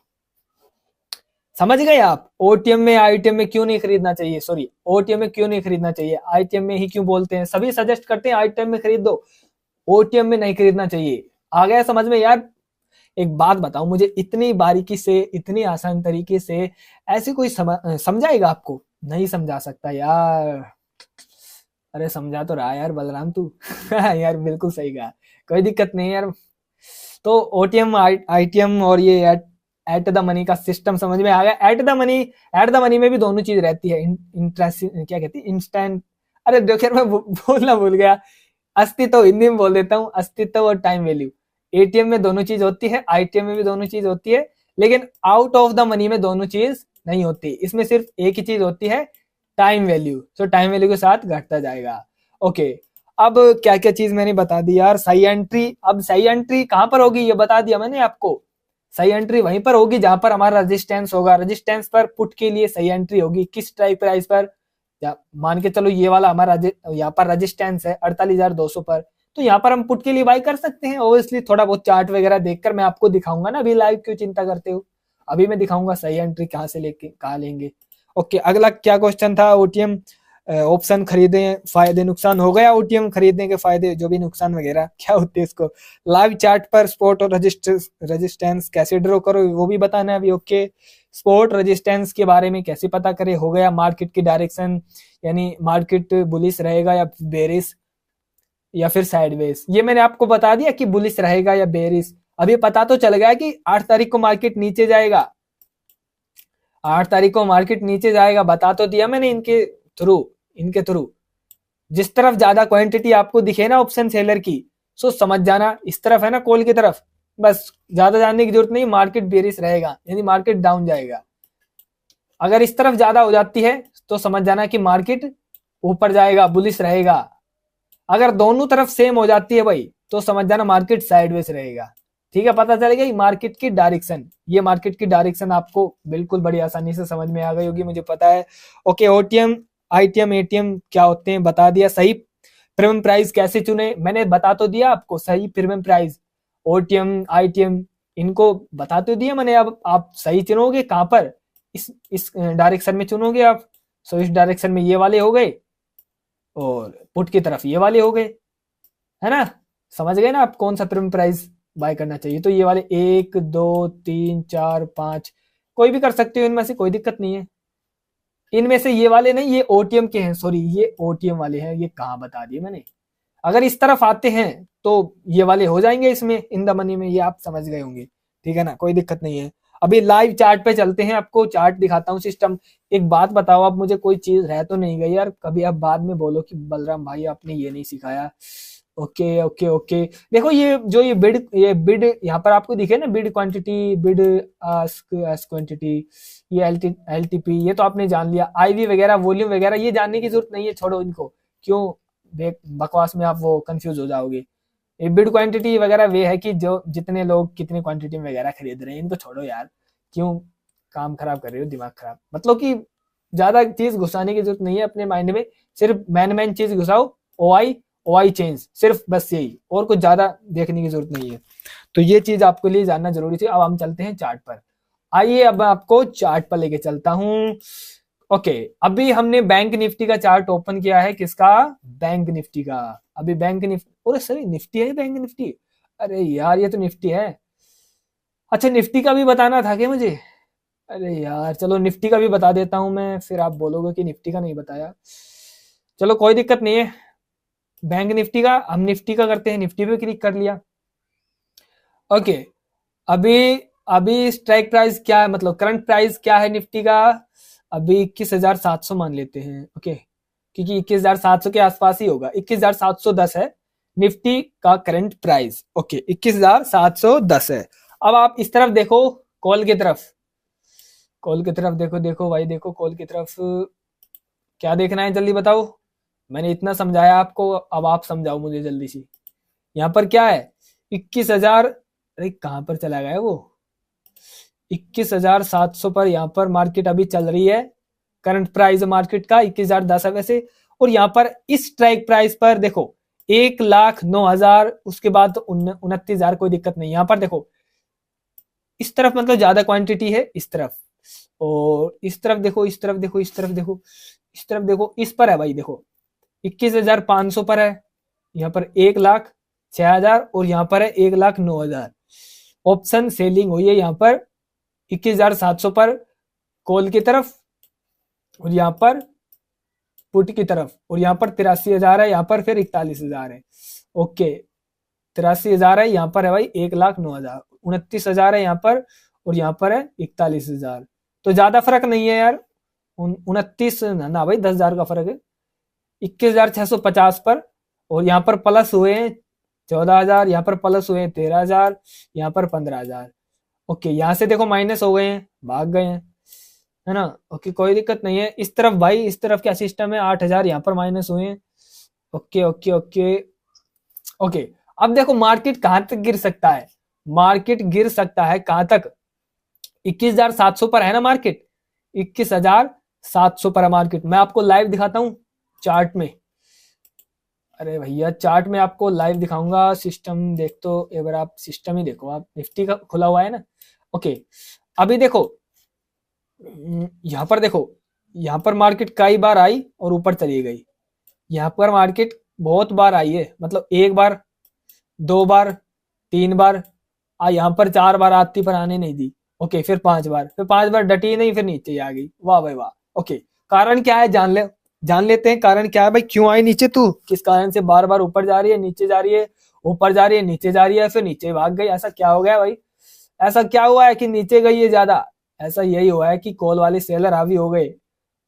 समझ गए आप। ओटीएम में आईटीएम में क्यों नहीं खरीदना चाहिए, सॉरी ओटीएम में क्यों नहीं खरीदना चाहिए, आईटीएम में ही क्यों बोलते हैं, सभी सजेस्ट करते हैं आईटीएम में खरीद दो, ओटीएम में नहीं खरीदना चाहिए। आ गया समझ में यार। एक बात बताओ मुझे, इतनी बारीकी से, इतनी आसान तरीके से ऐसे कोई समझाएगा आपको, नहीं समझा सकता यार। अरे समझा तो रहा यार बलराम तू यार बिल्कुल सही कहा, कोई दिक्कत नहीं यार। तो ओटीएम आईटीएम और ये एट द मनी का सिस्टम समझ में आ गया। एट द मनी में भी दोनों चीज रहती है, क्या कहती है, इंस्टेंट, अरे देखो यार मैं बोलना भूल गया, अस्तित्व हिंदी में बोल देता हूँ, अस्तित्व और टाइम वैल्यू। एटीएम में दोनों चीज होती है, आईटीएम में भी दोनों चीज होती है, लेकिन आउट ऑफ द मनी में दोनों चीज नहीं होती, इसमें सिर्फ एक ही चीज होती है, टाइम वैल्यू। तो टाइम वैल्यू के साथ घटता जाएगा। ओके, अब क्या क्या चीज मैंने बता दी यार। सही एंट्री, अब सही एंट्री कहां पर होगी ये बता दिया मैंने आपको। सही एंट्री वहीं पर होगी जहां पर हमारा रेजिस्टेंस होगा, रेजिस्टेंस पर पुट के लिए सही एंट्री होगी। किस स्ट्राइक प्राइस पर, या मान के चलो ये वाला हमारा यहाँ पर रेजिस्टेंस है 48,200 पर, तो यहाँ पर हम पुट के लिए बाय कर सकते हैं। ऑब्वियसली थोड़ा बहुत चार्ट वगैरह देखकर मैं आपको दिखाऊंगा ना, अभी लाइव क्यों चिंता करते हो, अभी मैं दिखाऊंगा सही एंट्री कहाँ से लेके कहाँ लेंगे। ओके, अगला क्या क्वेश्चन था, ओटीएम ऑप्शन खरीदे, फायदे नुकसान हो गया। ओटीएम खरीदने के फायदे, जो भी नुकसान वगैरह क्या होते हैं इसको। लाइव चार्ट पर स्पॉट और रेजिस्टेंस कैसे ड्रॉ करो वो भी बताना है अभी। ओके, स्पॉट रेजिस्टेंस के बारे में कैसे पता करें, हो गया मार्केट की डायरेक्शन, यानी मार्केट बुलिश रहेगा या बेरिश या फिर साइडवेज, ये मैंने आपको बता दिया कि बुलिश रहेगा या बेरिश। अभी पता तो चल गया कि 8 तारीख को मार्केट नीचे जाएगा, 8 तारीख को मार्केट नीचे जाएगा, बता तो दिया मैंने इनके थ्रू। जिस तरफ ज्यादा क्वांटिटी आपको दिखे ना ऑप्शन सेलर की, सो समझ जाना इस तरफ है ना, कॉल की तरफ, बस ज्यादा जानने की जरूरत नहीं, मार्केट बेरिश रहेगा यानी मार्केट डाउन जाएगा। अगर इस तरफ ज्यादा हो जाती है तो समझ जाना कि मार्केट ऊपर जाएगा, बुलिश रहेगा। अगर दोनों तरफ सेम हो जाती है भाई तो समझ जाना मार्केट साइडवेज रहेगा। ठीक है, पता चलेगा ये मार्केट की डायरेक्शन, ये मार्केट की डायरेक्शन आपको बिल्कुल बड़ी आसानी से समझ में आ गई होगी, मुझे पता है। ओके, ओटीएम आईटीएम एटीएम क्या होते हैं बता दिया। सही प्रीमियम प्राइस कैसे चुने मैंने बता तो दिया आपको, सही प्रीमियम प्राइस ओटीएम आईटीएम इनको बता तो दिया मैंने। अब आप सही चुनोगे कहां पर, इस डायरेक्शन में चुनोगे आप। सो इस डायरेक्शन में ये वाले हो गए और पुट की तरफ ये वाले हो गए, है ना। समझ गए ना आप कौन सा प्रीमियम प्राइस बाय करना चाहिए। तो ये वाले 1 2 3 4 5 कोई भी कर सकते हो इनमें से, कोई दिक्कत नहीं है। इनमें से ये वाले नहीं, ये ओटीएम के हैं, सॉरी ये ओटीएम वाले हैं, ये कहाँ बता दिए मैंने। अगर इस तरफ आते हैं तो ये वाले हो जाएंगे इसमें इन द मनी में, ये आप समझ गए होंगे। ठीक है ना, कोई दिक्कत नहीं है। अभी लाइव चार्ट पे चलते हैं, आपको चार्ट दिखाता हूँ सिस्टम। एक बात बताओ, आप मुझे कोई चीज रह तो नहीं गई यार, कभी आप बाद में बोलो कि बलराम भाई आपने ये नहीं सिखाया। ओके ओके ओके, देखो ये जो ये बिड यहाँ पर आपको दिखे ना, bid quantity, bid ask quantity, ये एलटीपी ये तो आपने जान लिया। आईवी वगैरह वॉल्यूम वगैरह ये जानने की जरूरत नहीं है, छोड़ो इनको, क्यों बकवास में आप वो कंफ्यूज हो जाओगे। ये बिड क्वांटिटी वगैरह वे है कि जो जितने लोग कितनी क्वांटिटी में वगैरह खरीद रहे हैं, इनको छोड़ो यार, क्यों काम खराब कर रहे हो, दिमाग खराब। मतलब कि ज्यादा चीज घुसाने की जरूरत नहीं है अपने माइंड में, सिर्फ मैन चीज घुसाओ, ओआई चेंज, सिर्फ बस यही, और कुछ ज्यादा देखने की जरूरत नहीं है। तो ये चीज आपके लिए जानना जरूरी थी। अब हम चलते हैं चार्ट पर। आइए अब आपको चार्ट पर लेके चलता हूं। ओके, अभी हमने बैंक निफ्टी का चार्ट ओपन किया है, किसका, बैंक निफ्टी का। अभी बैंक निफ्टी, अरे सर निफ्टी है बैंक निफ्टी, अरे यार ये तो निफ्टी है। अच्छा निफ्टी का भी बताना था क्या मुझे, अरे यार चलो निफ्टी का भी बता देता हूं मैं, फिर आप बोलोगे कि निफ्टी का नहीं बताया। चलो कोई दिक्कत नहीं है, बैंक निफ्टी का हम निफ्टी का करते हैं, निफ्टी पे क्लिक कर लिया। ओके, अभी अभी स्ट्राइक प्राइस क्या है, मतलब करंट प्राइस क्या है निफ्टी का, अभी 21,700 मान लेते हैं। ओके, क्योंकि 21,700 के आसपास ही होगा, 21,710 है निफ्टी का करंट प्राइस। ओके 21,710 है। अब आप इस तरफ देखो, कॉल की तरफ, कॉल की तरफ देखो, देखो भाई देखो कॉल की तरफ, क्या देखना है जल्दी बताओ। मैंने इतना समझाया आपको, अब आप समझाओ मुझे जल्दी से। यहाँ पर क्या है 21,000, अरे कहां पर चला गया वो, 21,700 पर यहाँ पर मार्केट अभी चल रही है। करंट प्राइस मार्केट का 21,010 है वैसे। और यहाँ पर इस स्ट्राइक प्राइस पर देखो 1,09,000, उसके बाद 29,000, कोई दिक्कत नहीं। यहाँ पर देखो इस तरफ मतलब ज्यादा क्वांटिटी है इस तरफ, और इस तरफ देखो, इस तरफ देखो, इस तरफ देखो, इस तरफ देखो, इस पर है भाई देखो 21,500 पर है। यहाँ पर 1,06,000 और यहाँ पर है 1,09,000। ऑप्शन सेलिंग हुई है यहाँ पर 21,700 पर कॉल की तरफ, और यहाँ पर पुट की तरफ, और यहाँ पर 83,000 है, यहाँ पर फिर 41,000 है। ओके 83,000 है, यहाँ पर है भाई 1,09,000, 29,000 है यहाँ पर, और यहाँ पर है 41,000। तो ज्यादा फर्क नहीं है यार, 29 ना भाई 10,000 का फर्क है। 21,650 पर, और यहाँ पर प्लस हुए हैं 14,000, यहाँ पर प्लस हुए हैं 13,000, यहाँ पर 15,000। ओके यहाँ से देखो माइनस हो गए हैं, भाग गए हैं, है ना। ओके कोई दिक्कत नहीं है। इस तरफ भाई, इस तरफ क्या सिस्टम है, 8,000 यहाँ पर माइनस हुए हैं। ओके ओके ओके ओके, अब देखो मार्केट कहां तक गिर सकता है, मार्केट गिर सकता है कहां तक, 21,700 पर है ना मार्केट, 21,700 पर है मार्केट। मैं आपको लाइव दिखाता हूं चार्ट में, अरे भैया चार्ट में आपको लाइव दिखाऊंगा। सिस्टम देख तो एक बार आप सिस्टम ही देखो, आप निफ्टी का खुला हुआ है ना। ओके अभी देखो यहाँ पर देखो, यहाँ पर मार्केट कई बार आई और ऊपर चली गई। यहाँ पर मार्केट बहुत बार आई है, मतलब एक बार, दो बार, तीन बार, यहाँ पर 4 बार आती पर आने नहीं दी। ओके फिर 5 बार, फिर 5 बार डटी नहीं, फिर नीचे आ गई। वाह भाई वाह। ओके कारण क्या है जान लेते हैं कारण क्या है भाई, क्यों आई नीचे तू, किस कारण से बार बार ऊपर जा रही है, नीचे जा रही है, ऊपर जा रही है, नीचे जा रही है, फिर नीचे भाग गई। ऐसा क्या हो गया भाई, ऐसा क्या हुआ है कि नीचे गई है ज्यादा, ऐसा यही हुआ है कि कॉल वाले सेलर हावी हो गए।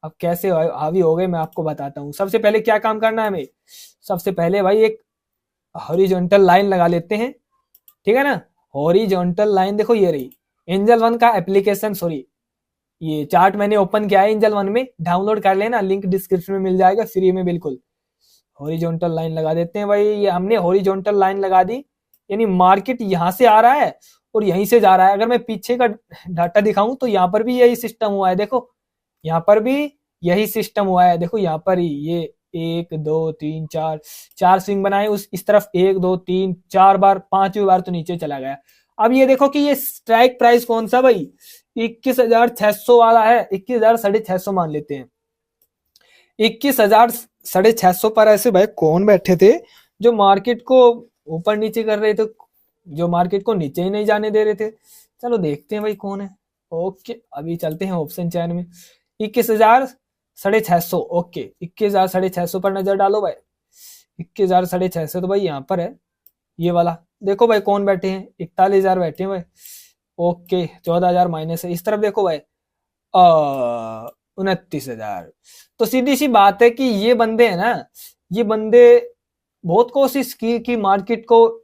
अब कैसे हावी हो गए मैं आपको बताता हूँ। सबसे पहले क्या काम करना है हमें, सबसे पहले भाई एक हॉरिजॉन्टल लाइन लगा लेते हैं, ठीक है ना। हॉरिजॉन्टल लाइन देखो ये रही, एंजल वन का एप्लीकेशन, सॉरी ये चार्ट मैंने ओपन किया है एंजल वन में, डाउनलोड कर लेना, लिंक डिस्क्रिप्शन में मिल जाएगा फ्री में बिल्कुल। हॉरिजॉन्टल लाइन लगा देते हैं भाई, ये हमने हॉरिजॉन्टल लाइन लगा दी, यानी मार्केट यहां से आ रहा है और यहीं से जा रहा है। अगर मैं पीछे का डाटा दिखाऊं तो यहाँ पर भी यही सिस्टम हुआ है, देखो यहाँ पर भी यही सिस्टम हुआ है, देखो यहाँ पर ही ये 1 2 3 4 4 स्विंग बनाए उस इस तरफ, 1 2 3 4 बार, 5वीं बार तो नीचे चला गया। अब ये देखो कि ये स्ट्राइक प्राइस कौन सा भाई, 21,600 वाला है, 21,650 मान लेते हैं। 21,650 पर ऐसे भाई कौन बैठे थे जो मार्केट को ऊपर नीचे कर रहे थे, जो मार्केट को नीचे ही नहीं जाने दे रहे थे। चलो देखते हैं भाई कौन है। ओके अभी चलते हैं ऑप्शन चैन में, 21,650, ओके 21,650 पर नजर डालो भाई। 21,650 तो भाई यहाँ पर है, ये वाला देखो भाई कौन बैठे हैं, 41,000 बैठे हैं भाई। ओके 14,000 माइनस है, इस तरफ देखो भाई 29,000। तो सीधी सी बात है कि ये बंदे हैं ना, ये बंदे बहुत कोशिश की कि मार्केट को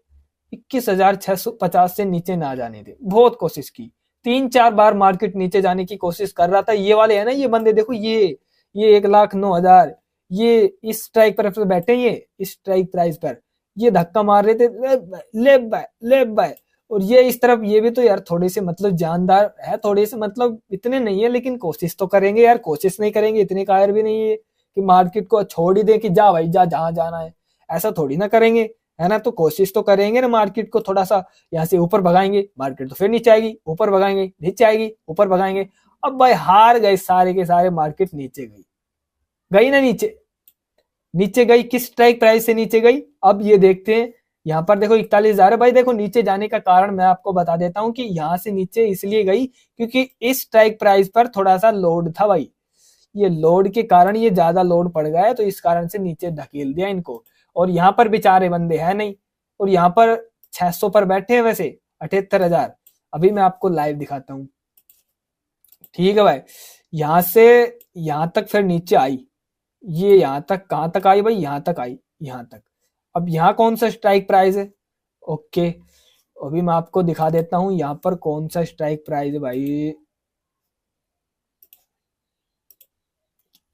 21,650 से नीचे ना जाने दे, बहुत कोशिश की, 3-4 बार मार्केट नीचे जाने की कोशिश कर रहा था। ये वाले है ना ये बंदे, देखो ये 1,09,000 ये इस स्ट्राइक पर बैठे, ये इस स्ट्राइक प्राइस पर ये धक्का मार रहे थे, ले बाय। और ये इस तरफ, ये भी तो यार थोड़े से मतलब जानदार है, थोड़े से मतलब इतने नहीं है लेकिन कोशिश तो करेंगे यार, कोशिश नहीं करेंगे इतने कायर भी नहीं है कि मार्केट को छोड़ ही दे कि जा भाई जा जहां जाना है, ऐसा थोड़ी ना करेंगे, है ना। तो कोशिश तो करेंगे ना, मार्केट को थोड़ा सा यहाँ से ऊपर भगाएंगे, मार्केट तो फिर नीचे आएगी, ऊपर भगाएंगे, नीचे आएगी, ऊपर भगाएंगे। अब भाई हार गए सारे के सारे, मार्केट नीचे गई ना, नीचे गई, किस स्ट्राइक प्राइस से नीचे गई अब ये देखते हैं। यहाँ पर देखो 41,000 है भाई, देखो नीचे जाने का कारण मैं आपको बता देता हूँ कि यहाँ से नीचे इसलिए गई क्योंकि इस स्ट्राइक प्राइस पर थोड़ा सा लोड था भाई, ये लोड के कारण ये ज्यादा लोड पड़ गया है, तो इस कारण से नीचे धकेल दिया इनको। और यहाँ पर बेचारे बंदे हैं नहीं, और यहाँ पर 600 पर बैठे हैं वैसे 78,000। अभी मैं आपको लाइव दिखाता हूँ, ठीक है भाई। यहाँ से यहाँ तक फिर नीचे आई, ये यहाँ तक कहाँ तक आई भाई, यहाँ तक आई, यहाँ तक। अब यहाँ कौन सा स्ट्राइक प्राइस है, ओके अभी मैं आपको दिखा देता हूँ यहाँ पर कौन सा स्ट्राइक प्राइस है भाई।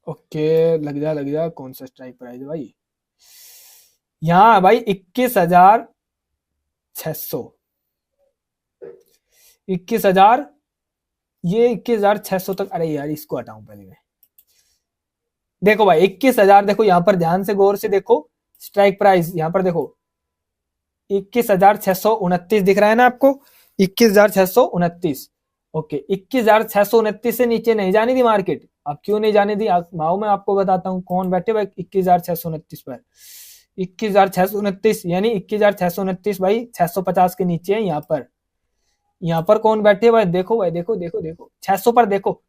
ओके लग जा कौन सा स्ट्राइक प्राइस है भाई, यहाँ भाई 21,600, 21,000, ये 21,600 तक। अरे यार इसको हटाऊं पहले मैं, देखो भाई 21,000, देखो यहाँ पर ध्यान से गौर से देखो स्ट्राइक प्राइस, यहाँ पर देखो 21,629 दिख रहा है ना आपको, 21,629, ओके 21,629 से नीचे नहीं जाने दी मार्केट। अब क्यों नहीं जाने दी, माओ मैं आपको बताता हूँ कौन बैठे भाई 21,629 पर। 21,629 यानी 21,629 भाई 650 के नीचे है यहाँ पर कौन बैठे भाई, देखो भाई देखो 600 पर देखो,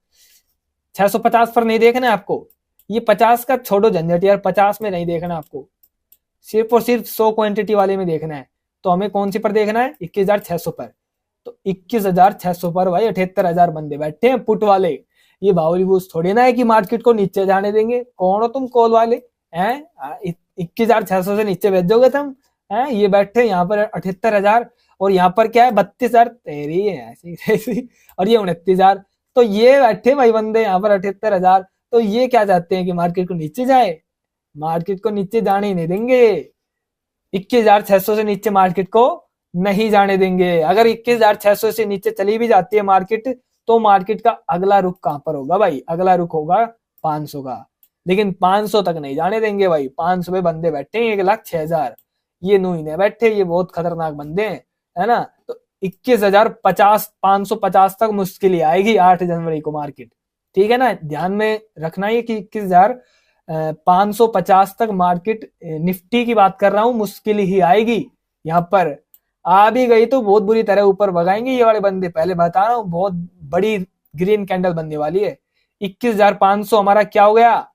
650 पर नहीं देखना है आपको, ये 50 का छोड़ो झंझट यार, 50 में नहीं देखना आपको, सिर्फ और सिर्फ 100 क्वांटिटी वाले में देखना है। तो हमें कौन सी पर देखना है, 21,600 पर। तो 21,600 पर भाई 78,000 बंदे बैठे हैं पुट वाले। ये बावली बूस थोड़ी ना है कि मार्केट को नीचे जाने देंगे, कौन हो तुम कॉल वाले हैं, 21,600 से नीचे भेज दोगे तुम, हैं ये बैठे यहाँ पर 78,000, और यहाँ पर क्या है 32,000 तेरी है ऐसी और ये 29,000। तो ये बैठे भाई बंदे यहाँ पर 78,000। तो ये क्या चाहते हैं कि मार्केट को नीचे जाए, मार्केट को नीचे जाने ही नहीं देंगे, 21,600 से नीचे मार्केट को नहीं जाने देंगे। अगर 21,600 से नीचे चली भी जाती है मार्केट, तो मार्केट का अगला रुख कहां पर होगा भाई, अगला रुख होगा 500 का, लेकिन 500 तक नहीं जाने देंगे भाई। 500 पे बंदे बैठे हैं 1,06,000, ये नू ही नहीं बैठे, ये बहुत खतरनाक बंदे हैं, है ना। तो 21,050 550 तक मुश्किल ही आएगी 8 जनवरी को मार्केट, ठीक है ना। ध्यान में रखना है कि 21,550 तक मार्केट, निफ्टी की बात कर रहा हूं, मुश्किल ही आएगी। यहाँ पर आ भी गई तो बहुत बुरी तरह ऊपर भगाएंगे ये वाले बंदे, पहले बता रहा हूँ बहुत बड़ी ग्रीन कैंडल बनने वाली है। 21,500 हमारा क्या हो गया,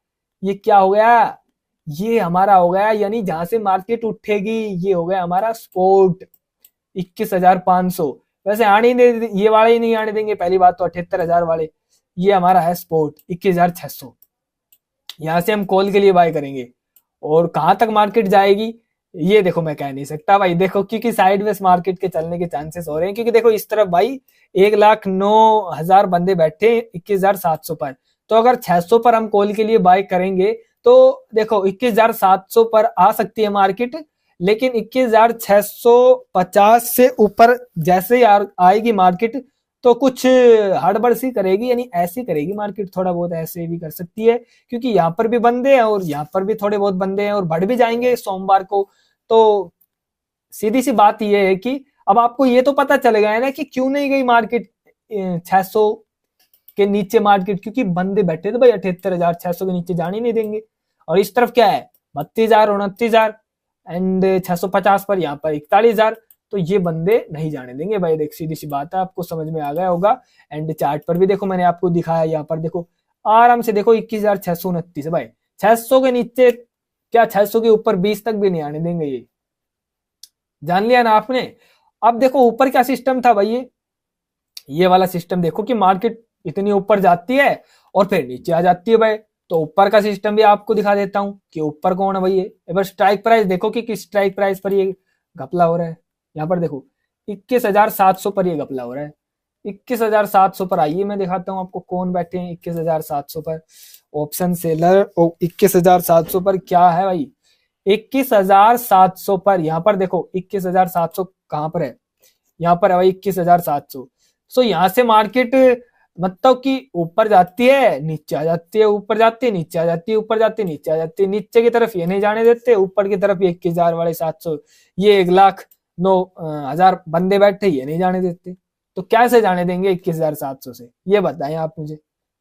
ये क्या हो गया, ये हमारा हो गया, यानी जहां से मार्केट उठेगी ये हो गया हमारा स्पोर्ट 21,500। वैसे आने नहीं, ये वाले ही नहीं आने देंगे पहली बात तो, 78,000 वाले, ये हमारा है स्पोर्ट 21,600। यहां से हम कॉल के लिए बाय करेंगे, और कहां तक मार्केट जाएगी, ये देखो मैं कह नहीं सकता भाई, देखो क्योंकि साइडवेज मार्केट के चलने के चांसेस हो रहे हैं, क्योंकि देखो इस तरफ भाई 1,09,000 बंदे बैठे 21,700 पर। तो अगर 600 पर हम कॉल के लिए बाय करेंगे तो देखो 21,700 पर आ सकती है मार्केट, लेकिन 21,650 से ऊपर जैसे ही आएगी मार्केट तो कुछ हड़बड़ सी करेगी, यानी ऐसी करेगी मार्केट, थोड़ा बहुत ऐसे भी कर सकती है, क्योंकि यहाँ पर भी बंदे हैं और यहाँ पर भी थोड़े बहुत बंदे हैं और बढ़ भी जाएंगे सोमवार को। तो सीधी सी बात ये है कि अब आपको ये तो पता चल गया है ना कि क्यों नहीं गई मार्केट 600 के नीचे मार्केट, क्योंकि बंदे बैठे थे भाई 78,600 के नीचे जाने नहीं देंगे। और इस तरफ क्या है 32,000, 29,000 एंड 650 पर, यहाँ पर 41,000, तो ये बंदे नहीं जाने देंगे भाई। देख सीधी सी बात है, आपको समझ में आ गया होगा। एंड चार्ट पर भी देखो मैंने आपको दिखाया, यहाँ पर देखो आराम से देखो 21,629 है भाई। 600 के नीचे क्या 600 के ऊपर 20 तक भी नहीं आने देंगे, ये जान लिया ना आपने। अब देखो ऊपर क्या सिस्टम था भाई, ये वाला सिस्टम देखो कि मार्केट इतनी ऊपर जाती है और फिर नीचे आ जाती है भाई। तो ऊपर का सिस्टम भी आपको दिखा देता हूं कि ऊपर कौन है भाई। ये एक स्ट्राइक प्राइस देखो कि किस स्ट्राइक प्राइस पर ये घपला हो रहा है। यहाँ पर देखो 21,700 पर ये घपला हो रहा है। 21,700 पर आइए मैं दिखाता हूँ आपको कौन बैठे हैं 21,700 पर। ऑप्शन सेलर 21,700 पर क्या है भाई, 21,700 पर, यहाँ पर देखो 21,700 कहाँ पर है, यहाँ पर है भाई 21,700। सो यहाँ से मार्केट मतलब कि ऊपर जाती है नीचे आ जाती है, ऊपर जाती है नीचे आ जाती है, ऊपर जाती है नीचे आ जाती है। नीचे की तरफ ये नहीं जाने देते, ऊपर की तरफ 21,000 वाले 700, ये 1,09,000 बंदे बैठे ये नहीं जाने देते। तो कैसे जाने देंगे 21,700 से, ये बताएं आप मुझे।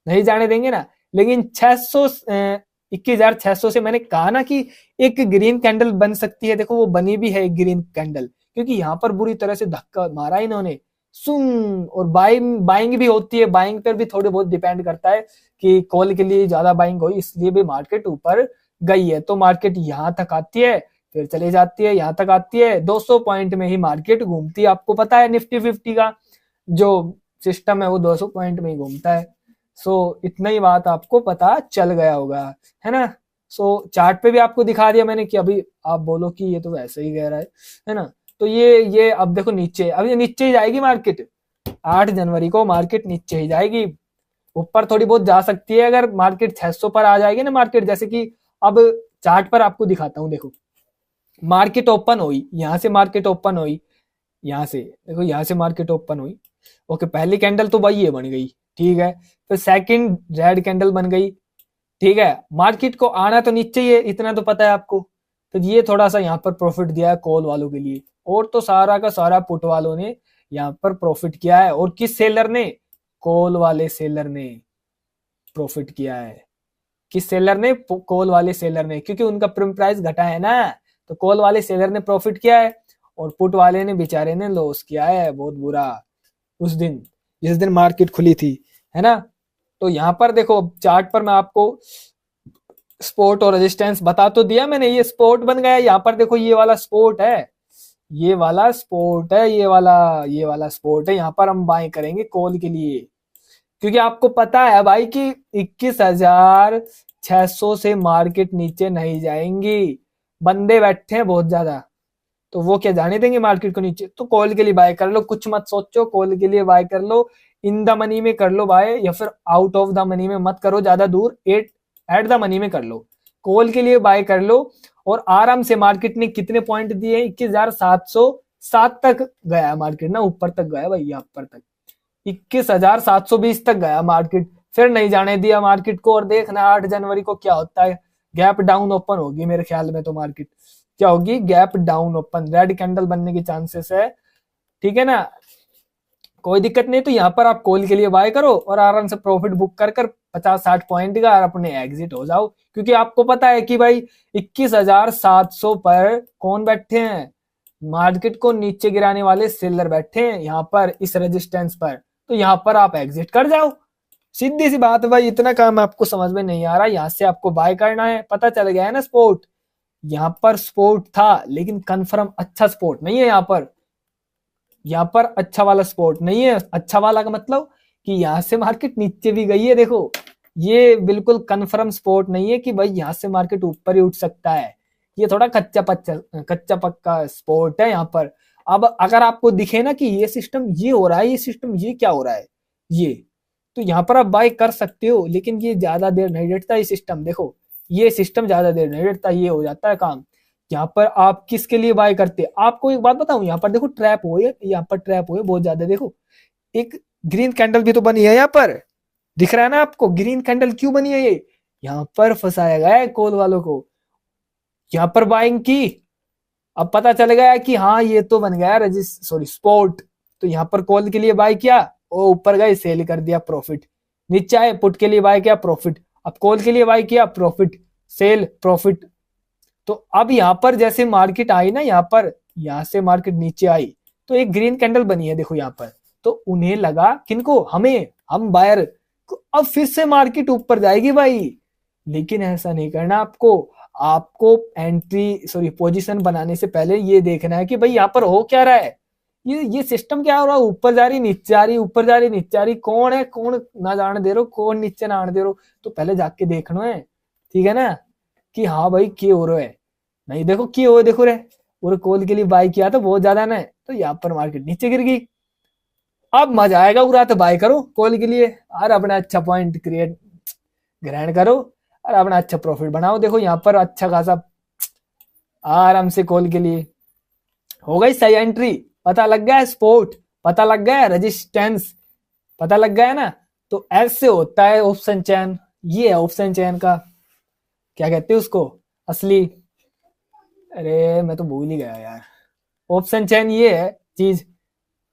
नहीं जाने देंगे ना। लेकिन 21,600 से मैंने कहा ना कि एक ग्रीन कैंडल बन सकती है, देखो वो बनी भी है एक ग्रीन कैंडल, क्योंकि यहाँ पर बुरी तरह से धक्का मारा इन्होंने सुन। और बाइंग भी होती है, बाइंग पर भी थोड़े बहुत डिपेंड करता है कि कॉल के लिए ज्यादा बाइंग हो, इसलिए भी मार्केट ऊपर गई है। तो मार्केट यहाँ तक आती है फिर चले जाती है, यहाँ तक आती है, 200 पॉइंट में ही मार्केट घूमती है। आपको पता है निफ्टी 50 का जो सिस्टम है वो 200 पॉइंट में ही घूमता है। सो इतना ही बात आपको पता चल गया होगा, है ना। सो चार्ट पे भी आपको दिखा दिया मैंने कि अभी आप बोलो कि ये तो वैसे ही कह रहा है ना। तो ये अब देखो नीचे, अब ये नीचे ही जाएगी मार्केट, 8 जनवरी को मार्केट नीचे ही जाएगी। ऊपर थोड़ी बहुत जा सकती है अगर मार्केट 600 पर आ जाएगी ना मार्केट, जैसे कि अब चार्ट पर आपको दिखाता हूँ। देखो मार्केट ओपन हुई, यहाँ से मार्केट ओपन हुई, यहाँ से देखो यहाँ से मार्केट ओपन हुई। ओके पहली कैंडल तो भाई ये बन गई, ठीक है। फिर सेकंड रेड कैंडल बन गई, ठीक है। मार्केट को आना तो नीचे ही है, इतना तो पता है आपको। तो ये थोड़ा सा यहाँ पर प्रॉफिट दिया है कॉल वालों के लिए, और तो सारा का सारा पुट वालों ने यहाँ पर प्रॉफिट किया है। और किस सेलर ने, कॉल वाले सेलर ने प्रॉफिट किया है। किस सेलर ने, कॉल वाले सेलर ने, क्योंकि उनका प्राइस घटा है ना, तो कॉल वाले सेलर ने प्रॉफिट किया है और पुट वाले ने बेचारे ने लॉस किया है बहुत बुरा उस दिन जिस दिन मार्केट खुली थी, है ना। तो यहाँ पर देखो चार्ट पर मैं आपको सपोर्ट और रेजिस्टेंस बता तो दिया मैंने, ये सपोर्ट बन गया। यहाँ पर देखो ये वाला सपोर्ट है, ये वाला सपोर्ट है, ये वाला सपोर्ट है। यहाँ पर हम बाय करेंगे कॉल के लिए, क्योंकि आपको पता है भाई कि 21,600 से मार्केट नीचे नहीं जाएंगी, बंदे बैठे हैं बहुत ज्यादा, तो वो क्या जाने देंगे मार्केट को नीचे। तो कॉल के लिए बाय कर लो, कुछ मत सोचो, कॉल के लिए बाय कर लो। इन द मनी में कर लो बाय, या फिर आउट ऑफ द मनी में मत करो, ज्यादा दूर एट द मनी में कर लो। कॉल के लिए बाय कर लो और आराम से। मार्केट ने कितने पॉइंट दिए, 21,707 तक गया मार्केट ना, ऊपर तक गया भाई, यहाँ पर तक 21,720 तक गया मार्केट, फिर नहीं जाने दिया मार्केट को। और देखना 8 जनवरी को क्या होता है, गैप डाउन ओपन होगी मेरे ख्याल में। तो मार्केट क्या होगी, gap down open, red candle बनने की चांसेस है, ठीक है ना। कोई दिक्कत नहीं, तो यहाँ पर आप कॉल के लिए बाय करो और आराम से प्रॉफिट बुक कर 50-60 पॉइंट का और अपने एग्जिट हो जाओ। क्योंकि आपको पता है कि भाई 21,700 पर कौन बैठे हैं, मार्केट को नीचे गिराने वाले सेलर बैठे हैं यहाँ पर इस रेजिस्टेंस पर। तो यहाँ पर आप एग्जिट कर जाओ, सीधी सी बात है भाई। इतना काम आपको समझ में नहीं आ रहा, यहाँ से आपको बाय करना है, पता चल गया है ना। स्पोर्ट यहाँ पर स्पोर्ट था, लेकिन कंफर्म अच्छा स्पोर्ट नहीं है यहाँ पर। यहाँ पर अच्छा वाला स्पोर्ट नहीं है। अच्छा वाला का मतलब कि यहाँ से मार्केट नीचे भी गई है, देखो ये बिल्कुल कंफर्म स्पोर्ट नहीं है कि भाई यहाँ से मार्केट ऊपर ही उठ सकता है। ये थोड़ा कच्चा पक्का स्पोर्ट है यहाँ पर। अब अगर आपको दिखे ना कि ये सिस्टम ये हो रहा है, ये सिस्टम ये क्या हो रहा है, ये तो यहाँ पर आप बाय कर सकते हो, लेकिन ये ज्यादा देर नहीं डटता ये सिस्टम। देखो ये सिस्टम ज्यादा देर नहीं डटता, ये हो जाता है काम। यहाँ पर आप किसके लिए बाय करते, आपको एक बात बताऊं, यहाँ पर देखो ट्रैप हो, यहाँ पर ट्रैप हो बहुत ज्यादा। देखो एक ग्रीन कैंडल भी तो बनी है यहाँ पर, दिख रहा है ना आपको, ग्रीन कैंडल क्यों बनी है ये, यहाँ पर फंसाया गया है कॉल वालों को, यहाँ पर बाइंग की। अब पता चल गया कि हाँ ये तो बन गया स्पोर्ट, तो यहाँ पर कॉल के लिए बाय किया, वो ऊपर गए सेल कर दिया प्रॉफिट, नीचे आए पुट के लिए बाय किया प्रॉफिट, अब कॉल के लिए बाय किया प्रॉफिट, सेल प्रॉफिट। तो अब यहाँ पर जैसे मार्केट आई ना, यहाँ पर यहाँ से मार्केट नीचे आई तो एक ग्रीन कैंडल बनी है देखो यहाँ पर, तो उन्हें लगा किनको, हमें, हम बायर, अब फिर से मार्केट ऊपर जाएगी भाई। लेकिन ऐसा नहीं करना आपको, आपको पोजीशन बनाने से पहले ये देखना है कि भाई यहाँ पर हो क्या रहा है, ये सिस्टम क्या हो रहा है, ऊपर जा रही नीचे आ रही, ऊपर जा रही नीचे आ रही, कौन है कौन ना जाने दे रहे हो, कौन नीचे ना आने दे रहे हो, तो पहले जाके देखना है, ठीक है ना, कि हाँ भाई क्या हो रहा है। नहीं देखो क्या हो, देखो रे और कॉल के लिए बाय किया तो बहुत ज्यादा ना, तो यहाँ पर मार्केट नीचे गिर गई। अब मजा आएगा पूरा, तो बाय करो कॉल के लिए और अपना अच्छा पॉइंट क्रिएट ग्रहण करो और अपना अच्छा प्रॉफिट बनाओ। देखो यहाँ पर अच्छा खासा आराम से कॉल के लिए हो गई सही एंट्री, पता लग गया स्पोर्ट, पता लग गया रेजिस्टेंस, पता लग गया ना। तो ऐसे होता है ऑप्शन चैन, ये है ऑप्शन चैन का क्या कहते हैं उसको असली, अरे मैं तो भूल ही गया यार, ऑप्शन चैन ये है चीज।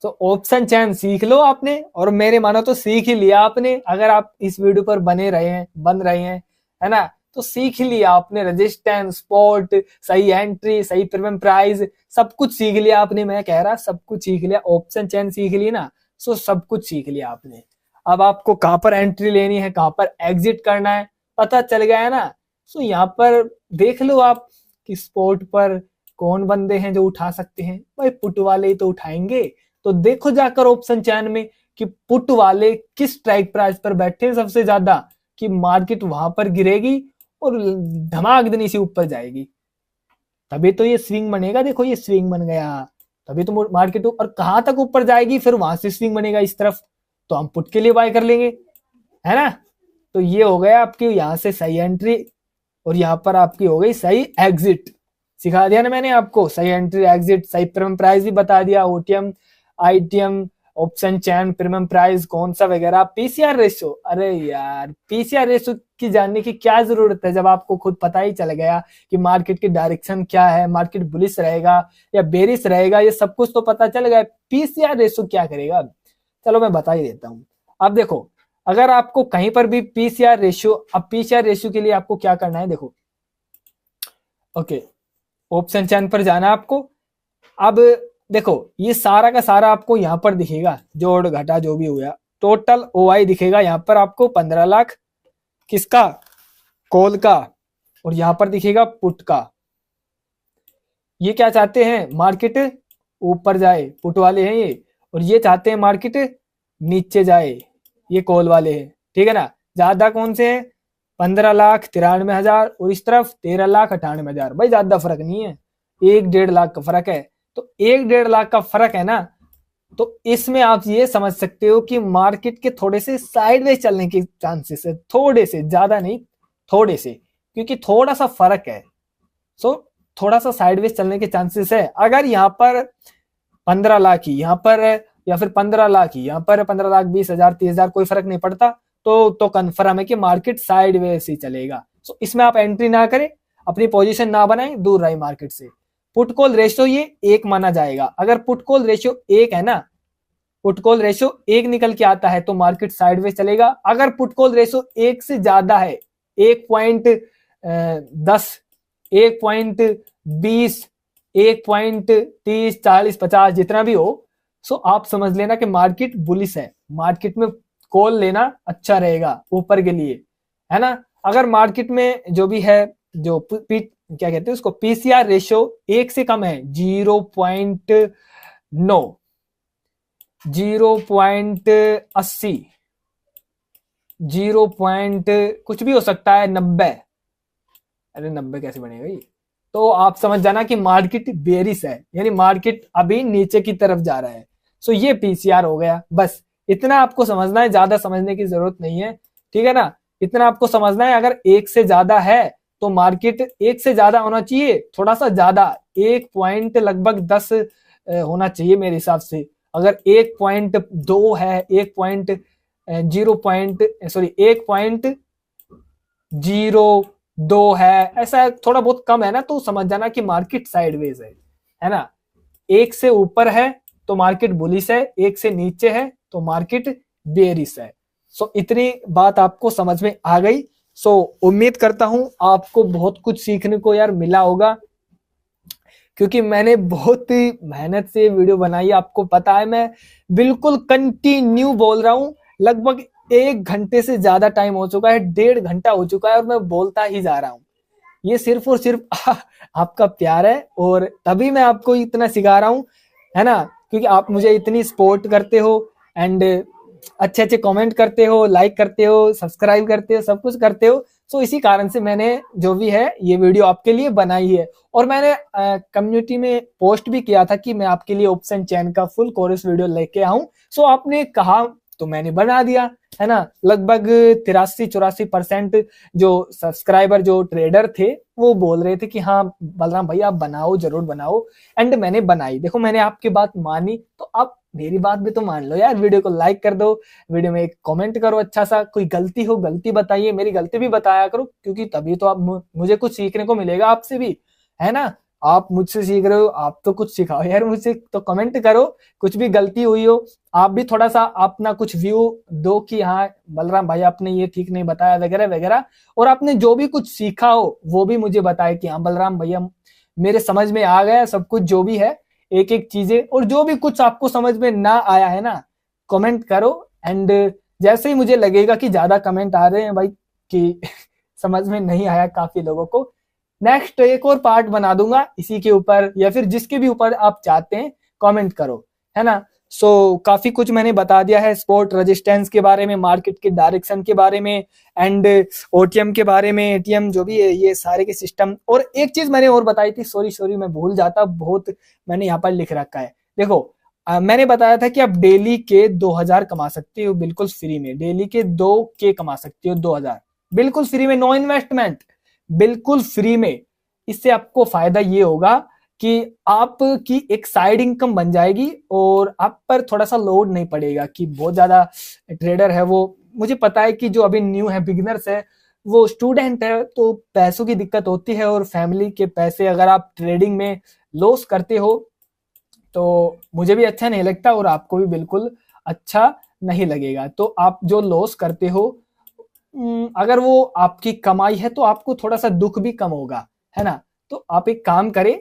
तो ऑप्शन चैन सीख लो आपने, और मेरे मानो तो सीख ही लिया आपने, अगर आप इस वीडियो पर बन रहे हैं, है ना, तो सीख ही लिया आपने, रेजिस्टेंस, स्पॉट, सही एंट्री, सही प्रीमियम प्राइस, सब कुछ सीख लिया आपने। मैं कह रहा सब कुछ सीख लिया, ऑप्शन चैन सीख ली ना, सो सब कुछ सीख लिया आपने। अब आपको कहां पर एंट्री लेनी है, कहां पर एग्जिट करना है, पता चल गया है ना। सो यहाँ पर देख लो आप कि स्पॉट पर कौन बंदे हैं जो उठा सकते हैं, भाई पुट वाले ही तो उठाएंगे। तो देखो जाकर ऑप्शन चैन में कि पुट वाले किस स्ट्राइक प्राइस पर बैठे हैं सबसे ज्यादा, कि मार्केट वहां पर गिरेगी और धमाकदनी से ऊपर जाएगी, तभी तो ये स्विंग बनेगा। देखो ये स्विंग बन गया, तभी तो मार्केट और कहां तक ऊपर जाएगी, फिर वहां से स्विंग बनेगा इस तरफ, तो हम पुट के लिए बाय कर लेंगे, है ना। तो ये हो गया आपकी यहाँ से सही एंट्री, और यहाँ पर आपकी हो गई सही एग्जिट। सिखा दिया ना मैंने आपको, सही एंट्री एग्जिट, सही प्रीमियम प्राइस भी बता दिया, ओटीएम आईटीएम ऑप्शन चैन प्रीमियम प्राइस कौन सा वगैरह। पीसीआर रेशो, अरे यार पीसीआर रेशो की जानने की क्या जरूरत है, जब आपको खुद पता ही चल गया कि मार्केट की डायरेक्शन क्या है, मार्केट बुलिश रहेगा या बेरिश रहेगा, ये सब कुछ तो पता चल गया, पीसीआर रेशो क्या करेगा। चलो मैं बता ही देता हूँ। अब देखो अगर आपको कहीं पर भी पीसीआर रेशियो, अब पीसीआर रेशियो के लिए आपको क्या करना है, देखो ओके ऑप्शन चैन पर जाना आपको। अब देखो ये सारा का सारा आपको यहाँ पर दिखेगा, जोड़ घटा जो भी हुआ, टोटल ओआई दिखेगा यहाँ पर आपको 15 लाख किसका, कॉल का, और यहाँ पर दिखेगा पुट का। ये क्या चाहते हैं, मार्केट ऊपर जाए, पुट वाले हैं ये, और ये चाहते हैं मार्केट नीचे जाए, ये कॉल वाले हैं, ठीक है ना। ज्यादा कौन से हैं, 15,93,000 और इस तरफ 13,98,000, भाई ज्यादा फर्क नहीं है, 1-1.5 लाख का फर्क है। तो 1-1.5 लाख का फर्क है ना, तो इसमें आप ये समझ सकते हो कि मार्केट के थोड़े से साइडवेज चलने के चांसेस है, थोड़े से, ज्यादा नहीं थोड़े से, क्योंकि थोड़ा सा फर्क है, सो थोड़ा सा साइडवेज चलने के चांसेस है। अगर यहाँ पर 15 लाख ही यहाँ पर है, या फिर 15 लाख ही यहाँ पर 15,20,000 30,000 कोई फर्क नहीं पड़ता, तो कंफर्म है कि मार्केट साइडवेज ही चलेगा। सो इसमें आप एंट्री ना करें, अपनी पोजीशन ना बनाएं, दूर रहे मार्केट से। पुट कॉल रेशियो ये 1 माना जाएगा, अगर पुट कॉल रेशियो 1 है ना, पुट कॉल रेशियो 1 निकल के आता है तो मार्केट साइडवेज चलेगा। अगर पुट कॉल रेशियो 1 से ज्यादा है, 1.10 1.20 1.30 40 50 जितना भी हो, सो आप समझ लेना कि मार्केट बुलिश है, मार्केट में कॉल लेना अच्छा रहेगा ऊपर के लिए, है ना। अगर मार्केट में जो भी है, जो क्या कहते हैं उसको, पीसीआर रेशियो 1 से कम है, 0.9 0.80 0. कुछ भी हो सकता है, 90, अरे 90 कैसे बनेगा ये, तो आप समझ जाना कि मार्केट बेरिश है, यानी मार्केट अभी नीचे की तरफ जा रहा है। सो ये पीसीआर हो गया। बस इतना आपको समझना है, ज्यादा समझने की जरूरत नहीं है, ठीक है ना। इतना आपको समझना है, अगर एक से ज्यादा है तो मार्केट एक से ज्यादा होना चाहिए, थोड़ा सा ज्यादा, 1 पॉइंट लगभग 10 होना चाहिए मेरे हिसाब से। अगर 1.2 है, 1.02 है, ऐसा थोड़ा बहुत कम है ना, तो समझ जाना कि मार्केट साइडवेज है ना। एक से ऊपर है तो मार्केट बुलिश है, एक से नीचे है तो मार्केट बेरिश है। सो इतनी बात आपको समझ में आ गई। सो उम्मीद करता हूं आपको बहुत कुछ सीखने को यार मिला होगा, क्योंकि मैंने बहुत ही मेहनत से वीडियो बनाई, आपको पता है मैं बिल्कुल कंटिन्यू बोल रहा हूं। लगभग 1 घंटे से ज्यादा टाइम हो चुका है, 1.5 घंटा हो चुका है और मैं बोलता ही जा रहा हूं। ये सिर्फ और सिर्फ आपका प्यार है, और तभी मैं आपको इतना सिखा रहा हूं, है ना, क्योंकि आप मुझे इतनी सपोर्ट करते हो एंड अच्छे अच्छे कमेंट करते हो, लाइक करते हो, सब्सक्राइब करते हो, सब कुछ करते हो। सो इसी कारण से मैंने जो भी है ये वीडियो आपके लिए बनाई है। और मैंने कम्युनिटी में पोस्ट भी किया था कि मैं आपके लिए ऑप्शन चेन का फुल कोर्स वीडियो लेके आऊं। सो आपने कहा तो मैंने बना दिया, है ना। लगभग 83-84% जो सब्सक्राइबर, जो ट्रेडर थे, वो बोल रहे थे कि हाँ बलराम भाई आप बनाओ, जरूर बनाओ। एंड मैंने बनाई। देखो मैंने आपकी बात मानी, तो आप मेरी बात भी तो मान लो यार। वीडियो को लाइक कर दो, वीडियो में एक कमेंट करो अच्छा सा, कोई गलती हो गलती बताइए, मेरी गलती भी बताया करो, क्योंकि तभी तो आप मुझे कुछ सीखने को मिलेगा आपसे भी, है ना। आप मुझसे सीख रहे हो, आप तो कुछ सिखाओ यार मुझसे, तो कमेंट करो कुछ भी गलती हुई हो। आप भी थोड़ा सा अपना कुछ व्यू दो कि हाँ बलराम भाई आपने ये ठीक नहीं बताया वगैरह वगैरह। और आपने जो भी कुछ सीखा हो वो भी मुझे बताए कि हाँ बलराम भैया मेरे समझ में आ गया सब कुछ जो भी है, एक एक चीजें। और जो भी कुछ आपको समझ में ना आया है ना, कमेंट करो। एंड जैसे ही मुझे लगेगा कि ज्यादा कमेंट आ रहे हैं भाई कि समझ में नहीं आया काफी लोगों को, नेक्स्ट एक और पार्ट बना दूंगा इसी के ऊपर, या फिर जिसके भी ऊपर आप चाहते हैं कमेंट करो, है ना। सो काफी कुछ मैंने बता दिया है, स्पोर्ट रेजिस्टेंस के बारे में, मार्केट के डायरेक्शन के बारे में, एंड ओटीएम के बारे में, एटीएम जो भी है, ये सारे के सिस्टम। और एक चीज मैंने और बताई थी, सॉरी मैं भूल जाता बहुत, मैंने यहाँ पर लिख रखा है। देखो मैंने बताया था कि आप डेली के 2000 कमा सकते हो बिल्कुल फ्री में, डेली के 2K कमा सकते हो, 2000 बिल्कुल फ्री में, नो इन्वेस्टमेंट, बिल्कुल फ्री में। इससे आपको फायदा ये होगा कि आपकी एक साइड इनकम बन जाएगी, और आप पर थोड़ा सा लोड नहीं पड़ेगा कि बहुत ज्यादा ट्रेडर है वो। मुझे पता है कि जो अभी न्यू है, बिगिनर्स है, वो स्टूडेंट है, तो पैसों की दिक्कत होती है, और फैमिली के पैसे अगर आप ट्रेडिंग में लॉस करते हो तो मुझे भी अच्छा नहीं लगता, और आपको भी बिल्कुल अच्छा नहीं लगेगा। तो आप जो लॉस करते हो, अगर वो आपकी कमाई है तो आपको थोड़ा सा दुख भी कम होगा, है ना। तो आप एक काम करें,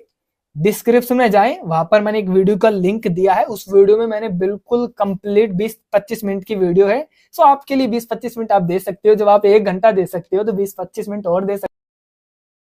डिस्क्रिप्शन में जाएं, वहां पर मैंने एक वीडियो का लिंक दिया है। उस वीडियो में मैंने बिल्कुल कंप्लीट 20-25 मिनट की वीडियो है। सो आपके लिए 20-25 मिनट आप दे सकते हो, जब आप 1 घंटा दे सकते हो तो 20-25 मिनट और दे सकते हो।